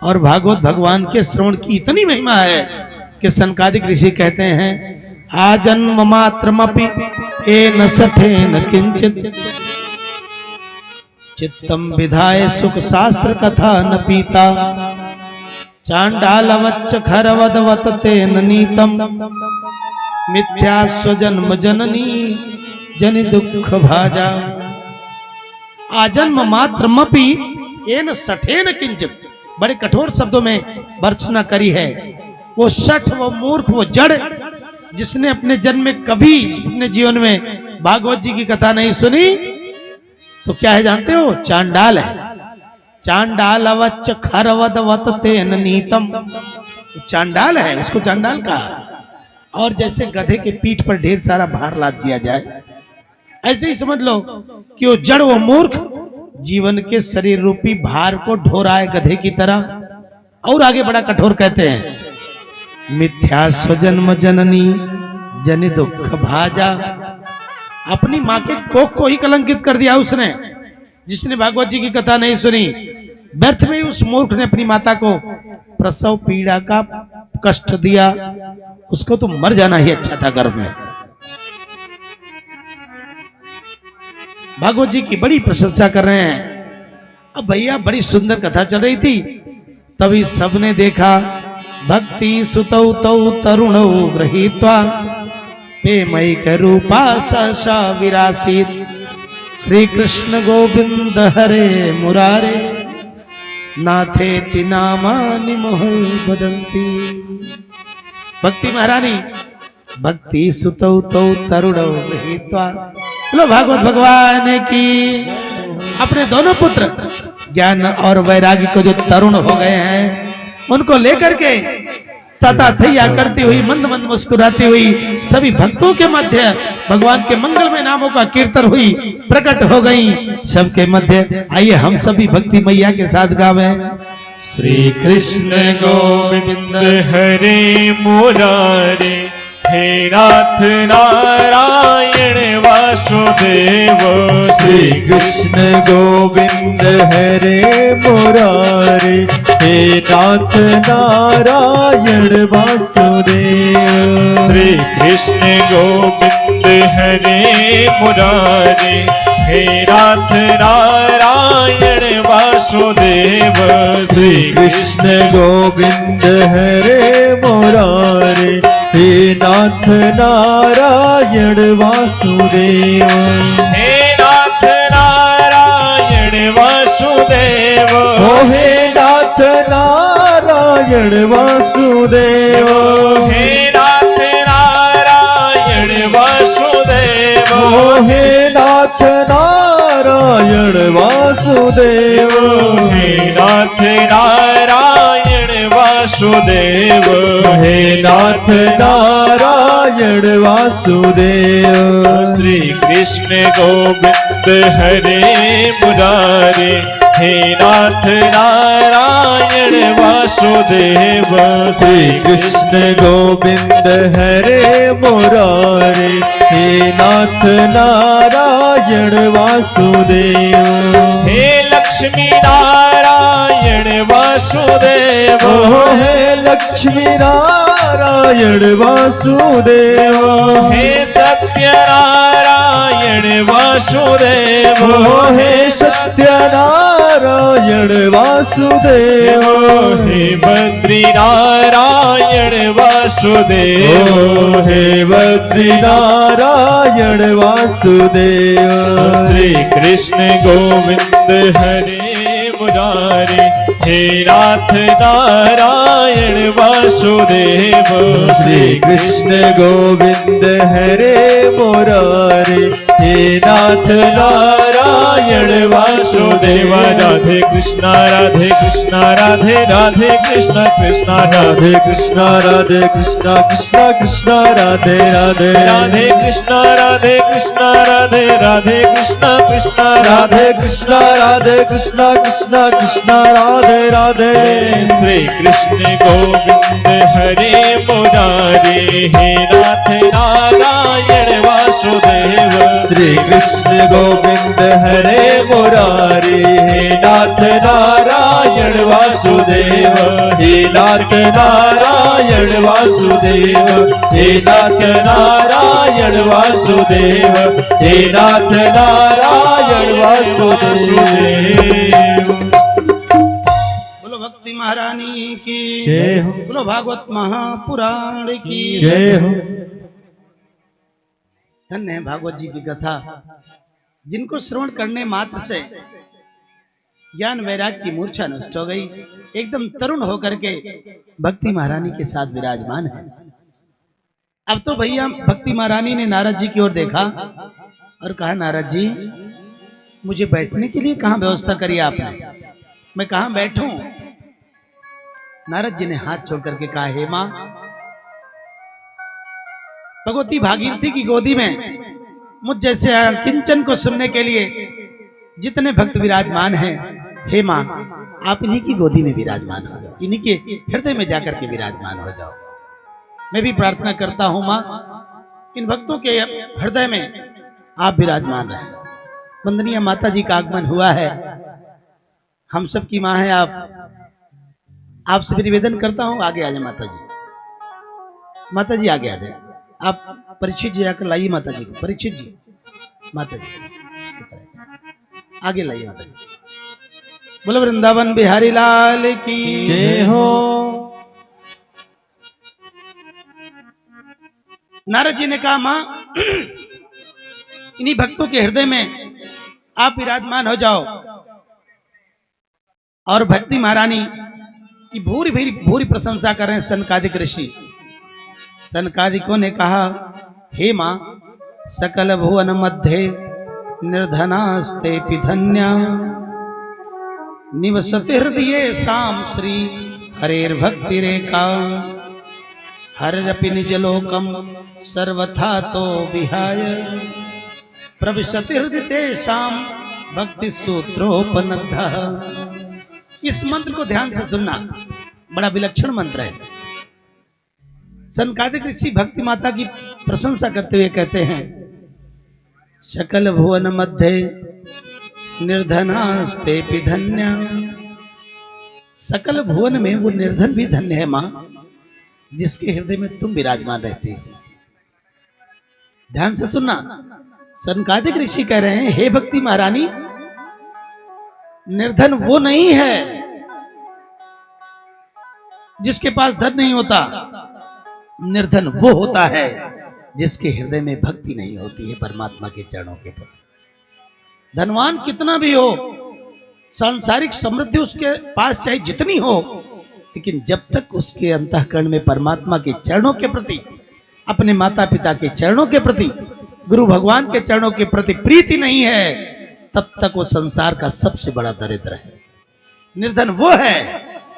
और भागवत भगवान के श्रवण की इतनी महिमा है कि सनकादिक ऋषि कहते हैं, आजन्म मात्रमपि एन सठेन किंचित चित्तम विधाय सुख शास्त्र कथा न पीता चांडालवच्च खरवदवत तेन नीतम मिथ्या स्वजन्म जननी जनि दुख भाजा। आजन्म मात्रमपि एन सठेन किंचित, बड़े कठोर शब्दों में भर्त्सना करी है। वो सठ, वो मूर्ख, वो जड़, जिसने अपने जन्म में कभी अपने जीवन में भागवत जी की कथा नहीं सुनी, तो क्या है जानते हो? चांडाल है। चांडाल अवच्च खरवदवत तेन नीतम, चांडाल है, उसको चांडाल कहा। और जैसे गधे के पीठ पर ढेर सारा भार लाद दिया जाए, ऐसे ही समझ लो कि वो जड़, वो मूर्ख जीवन के शरीर रूपी भार को ढो रहा है गधे की तरह। और आगे बड़ा कठोर कहते हैं, मिथ्या स्वजन्म जननी जनि दुख भाजा। अपनी मां के कोख को ही कलंकित कर दिया उसने, जिसने भागवत जी की कथा नहीं सुनी। व्यर्थ में उस मूर्ख ने अपनी माता को प्रसव पीड़ा का कष्ट दिया, उसको तो मर जाना ही अच्छा था गर्भ में। भागवत जी की बड़ी प्रशंसा कर रहे हैं। अब भैया बड़ी सुंदर कथा चल रही थी, तभी सबने देखा, भक्ति सुतौ तौ तरुणौ गृहीत्वा प्रेमैक रूपा सहसा विरासीत श्री कृष्ण गोविंद हरे मुरारे नाथेति नामानि मोहं वदन्ति। भक्ति महारानी भक्ति सुतौ तौ तरुणौ गृहीत्वा, चलो भागवत भगवान की, अपने दोनों पुत्र ज्ञान और वैराग्य को जो तरुण हो गए हैं, उनको लेकर के तथा थैया करती हुई, मंद मंद मुस्कुराती हुई, सभी भक्तों के मध्य भगवान के मंगलमय नामों का कीर्तन हुई, प्रकट हो गई सबके मध्य। आइए हम सभी भक्ति मैया के साथ गावें, श्री कृष्ण गोविंद हरे मुरारे, हे नाथ नारायण वाले वासुदेव। श्री कृष्ण गोविंद हरे मुरारे, हे नाथ नारायण वासुदेव। श्री कृष्ण गोविंद हरे मुरारे, हे नाथ नारायण वासुदेव। श्री कृष्ण गोविंद हरे मुरारे, हे नाथ नारायण वासुदेव। हे नाथ नारायण वासुदेव। ओ हे नाथ नारायण वासुदेव। हे नाथ नारायण वासुदेव। ओ हे नाथ नारायण वासुदेव। हे नाथ नारायण वासुदेव। हे नाथ नारायण वासुदेव। श्री कृष्ण गोविंद हरे मुरारे, हे नाथ नारायण वासुदेव। श्री कृष्ण गोविंद हरे मुरारे, हे नाथ नारायण वासुदेव। हे लक्ष्मी नारायण वासुदेव। हे लक्ष्मी नारायण वासुदेव। हे सत्यनारायण वासुदेव। हे सत्यनारायण वासुदेव। हे बद्री नारायण वासुदेव। हे बद्री नारायण वासुदेव। श्री कृष्ण गोविंद हरे मुरारे, हे नाथ नारायण वासुदेव। श्री कृष्ण गोविंद हरे मुरारे, हे नाथ नारायण वासुदेव। राधे कृष्ण राधे कृष्ण राधे राधे कृष्ण कृष्ण राधे कृष्ण राधे कृष्ण कृष्ण कृष्ण राधे राधे। राधे कृष्ण राधे कृष्ण राधे राधे कृष्ण कृष्ण राधे कृष्ण राधे कृष्ण कृष्ण कृष्ण राधे राधे। श्री कृष्ण गोविंद हरे मुरारे, हे नाथ नारायण वासुदेव। श्री कृष्ण गोविंद हरे मुरारे, हे नाथ नारायण वासुदेव। हे नाथ नारायण वासुदेव। हे नाथ नारायण वासुदेव। हे नाथ नारायण वासुदेव। बोलो भक्ति महारानी की जय हो। बोलो भागवत महापुराण की जय हो। धन्य है भागवत जी की कथा, जिनको श्रवण करने मात्र से ज्ञान वैराग की मूर्छा नष्ट हो गई, एकदम तरुण होकर के भक्ति महारानी के साथ विराजमान है। अब तो भैया भक्ति महारानी ने नारद जी की ओर देखा और कहा, नारद जी मुझे बैठने के लिए कहाँ व्यवस्था करी आपने, मैं कहाँ बैठूं? नारद जी ने हाथ छोड़ करके कहा, हे मां, भगवती भागीरथी की गोदी में मुझ जैसे किंचन को सुनने के लिए जितने भक्त विराजमान हैं, हे मां आप इन्हीं की गोदी में विराजमान हो जाओ, इन्हीं के हृदय में जाकर के विराजमान हो जाओ। मैं भी प्रार्थना करता हूं मां, इन भक्तों के हृदय में आप विराजमान रहें। वंदनीय माता जी का आगमन हुआ है, हम सब की मां है आप, आपसे भी निवेदन करता हूं आगे आ जाए माता जी। माता जी आगे आ जाए, आप परीक्षित जी आकर लाइए माता जी को, परीक्षित जी माता जी आगे लाइए माता जी। बोलो वृंदावन बिहारी लाल की जय हो। नारद जी ने कहा, मां इन्हीं भक्तों के हृदय में आप विराजमान हो जाओ। और भक्ति महारानी की भूरी भूरी भूरी प्रशंसा कर रहे हैं सनकादिक ऋषि। सनकादिकों ने कहा, हे मां सकल भुवन मध्य निर्धनास्ते धन्या निवसति हृदय साम श्री हरेर्भक्ति रेखा हरपि निजलोकम सर्वथा तो विहाय प्रविशति हृदय साम भक्ति सूत्रोपनद्ध। इस मंत्र को ध्यान से सुनना, बड़ा विलक्षण मंत्र है। सनकादिक ऋषि भक्ति माता की प्रशंसा करते हुए कहते हैं, सकल भुवन मध्य निर्धनास्ते धन्या। सकल भुवन में वो निर्धन भी धन्य है मां, जिसके हृदय में तुम विराजमान रहती हो। ध्यान से सुनना, सनकादिक ऋषि कह रहे हैं, हे भक्ति महारानी, निर्धन वो नहीं है जिसके पास धन नहीं होता, निर्धन वो होता है जिसके हृदय में भक्ति नहीं होती है परमात्मा के चरणों के प्रति। धनवान कितना भी हो, सांसारिक समृद्धि उसके पास चाहे जितनी हो, लेकिन जब तक उसके अंतःकरण में परमात्मा के चरणों के प्रति, अपने माता पिता के चरणों के प्रति, गुरु भगवान के चरणों के प्रति प्रीति नहीं है, तब तक वो संसार का सबसे बड़ा दरिद्र है। निर्धन वो है,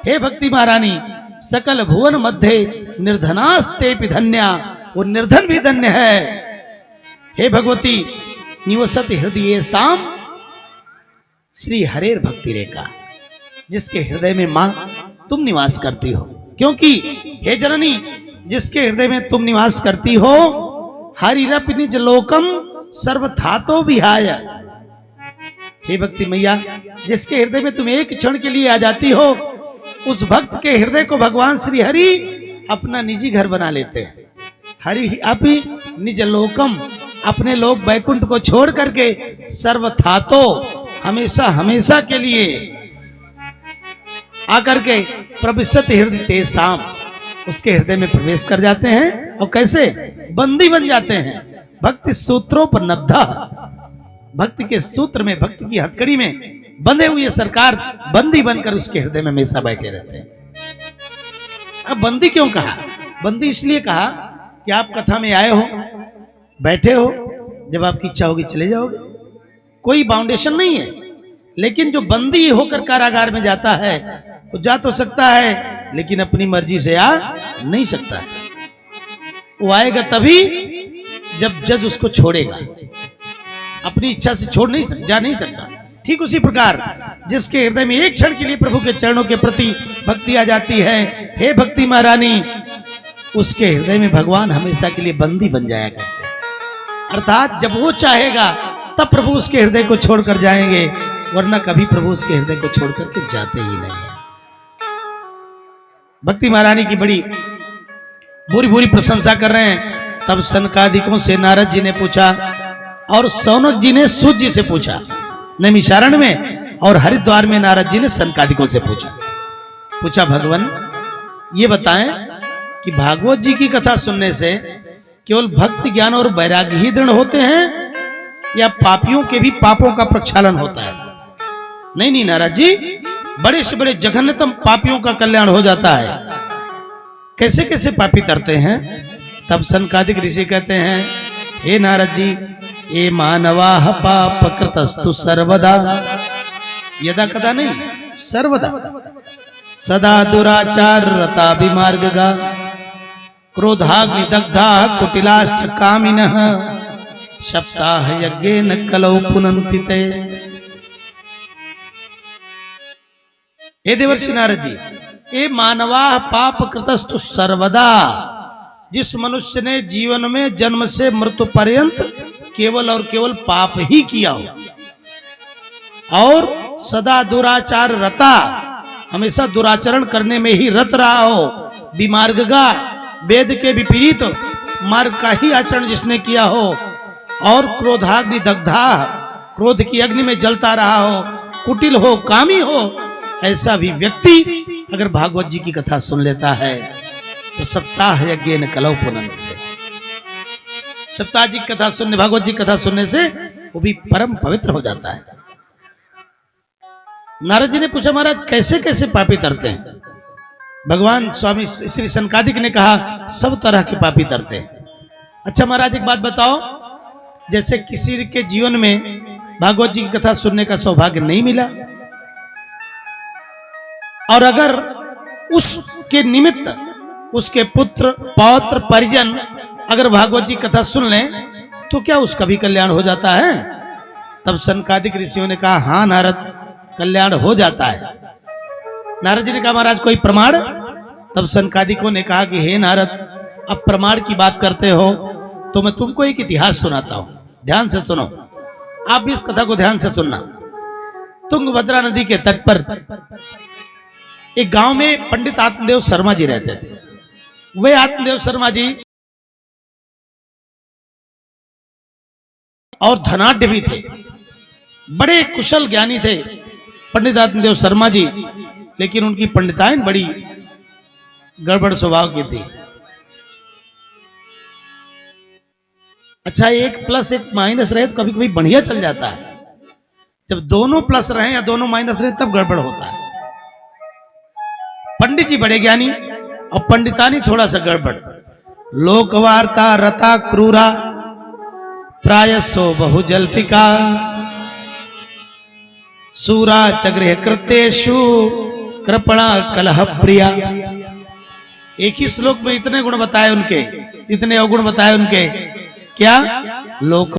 हे भक्ति महारानी, सकल भुवन मध्य निर्धनास्ते धन्या, वो निर्धन भी धन्य है। हे भगवती, निवसति हृदय साम श्री हरेर भक्ति रेखा, जिसके हृदय में मां तुम निवास करती हो। क्योंकि हे जननी, जिसके हृदय में तुम निवास करती हो, हरिरपि निज लोकम सर्वथातो विहाय। हे भक्ति मैया, जिसके हृदय में तुम एक क्षण के लिए आ जाती हो, उस भक्त के हृदय को भगवान श्री हरि अपना निजी घर बना लेते हैं। हरि अपि निज लोकम, अपने लोक बैकुंठ को छोड़ करके सर्वथातो, हमेशा हमेशा के लिए आकर के प्रविशति हृदय तेसाम, उसके हृदय में प्रवेश कर जाते हैं। और कैसे? बंदी बन जाते हैं। भक्ति सूत्रों पर नद्धा, भक्ति के सूत्र में, भक्ति की हथकड़ी में बंधे हुए सरकार बंदी बनकर उसके हृदय में हमेशा बैठे रहते हैं। अब बंदी क्यों कहा? बंदी इसलिए कहा कि आप कथा में आए हो, बैठे हो, जब आपकी इच्छा होगी चले जाओगे, कोई बाउंडेशन नहीं है। लेकिन जो बंदी होकर कारागार में जाता है, वो जा तो सकता है, लेकिन अपनी मर्जी से आ नहीं सकता है। वो आएगा तभी जब जज उसको छोड़ेगा, अपनी इच्छा से छोड़ नहीं जा नहीं सकता। ठीक उसी प्रकार जिसके हृदय में एक क्षण के लिए प्रभु के चरणों के प्रति भक्ति आ जाती है, हे भक्ति महारानी, उसके हृदय में भगवान हमेशा के लिए बंदी बन जाया करते हैं। अर्थात जब वो चाहेगा तब प्रभु उसके हृदय को छोड़कर जाएंगे, वरना कभी प्रभु उसके हृदय को छोड़कर के जाते ही नहीं है। भक्ति महारानी की बड़ी बुरी बुरी प्रशंसा कर रहे हैं। तब सनकादिकों से नारद जी ने पूछा, और सौनक जी ने सूत जी से पूछा, नैमिषारण्य में, और हरिद्वार में नारद जी ने सनकादिकों से पूछा, भगवान ये बताएं कि भागवत जी की कथा सुनने से केवल भक्ति ज्ञान और वैराग्य ही दृढ़ होते हैं, या पापियों के भी पापों का प्रक्षालन होता है? नहीं नहीं नारद जी, बड़े से बड़े जघन्यतम पापियों का कल्याण हो जाता है। कैसे कैसे पापी तरते हैं? तब सनकादिक ऋषि कहते हैं, हे नारद जी, ये मानवाह पाप कृतस्तु सर्वदा, यदा कदा नहीं, सर्वदा, सदा दुराचार रता विमार्गगा, क्रोधाग्नि दग्धा कुटिलाश्च कामिनः, सप्ताह यज्ञेन कलौ पुनन्ति ते। हे देवर्षि नारद जी, ये मानवाह पाप कृतस्तु सर्वदा, जिस मनुष्य ने जीवन में जन्म से मृत्यु पर्यंत केवल और केवल पाप ही किया हो, और सदा दुराचार रता, हमेशा दुराचरण करने में ही रत रहा हो, विमार्गगा, वेद के विपरीत मार्ग का ही आचरण जिसने किया हो, और क्रोधाग्नि दग्धा, क्रोध की अग्नि में जलता रहा हो, कुटिल हो, कामी हो, ऐसा भी व्यक्ति अगर भागवत जी की कथा सुन लेता है तो सप्ताह यज्ञ न कलौ पुनन्ति। सप्ताह जी की कथा सुनने, भागवत जी की कथा सुनने से वो भी परम पवित्र हो जाता है। नारद जी ने पूछा, महाराज कैसे कैसे पापी तरते हैं? भगवान स्वामी श्री सनकादिक ने कहा, सब तरह के पापी तरते हैं। अच्छा महाराज एक बात बताओ, जैसे किसी के जीवन में भागवत जी की कथा सुनने का सौभाग्य नहीं मिला, और अगर उसके निमित्त उसके पुत्र पौत्र परिजन अगर भागवत जी कथा सुन लें तो क्या उसका भी कल्याण हो जाता है? तब सनकादिक ऋषियों ने कहा, हाँ नारद, कल्याण हो जाता है। नारद जी ने कहा, महाराज कोई प्रमाण? तब सनकादिकों ने कहा कि हे नारद, अब प्रमाण की बात करते हो तो मैं तुमको एक इतिहास सुनाता हूं। ध्यान से सुनो, आप भी इस कथा को ध्यान से सुनना। तुंगभद्रा नदी के तट पर एक गांव में पंडित आत्मदेव शर्मा जी रहते थे। वे आत्मदेव शर्मा जी और धनाढ्य भी थे, बड़े कुशल ज्ञानी थे पंडित आत्मदेव शर्मा जी, लेकिन उनकी पंडिताइन बड़ी गड़बड़ स्वभाव की थी। अच्छा, एक प्लस एक माइनस रहे तो कभी कभी बढ़िया चल जाता है, जब दोनों प्लस रहे या दोनों माइनस रहे तब गड़बड़ होता है। पंडित जी बड़े ज्ञानी और पंडितानी थोड़ा सा गड़बड़। लोकवार्ता रता क्रूरा प्रायसो बहुजल्पिका सूरा चगृह कृतेषु कृपणा कलह प्रिया। एक ही श्लोक में इतने गुण बताए उनके, इतने अवगुण बताए उनके। क्या? लोक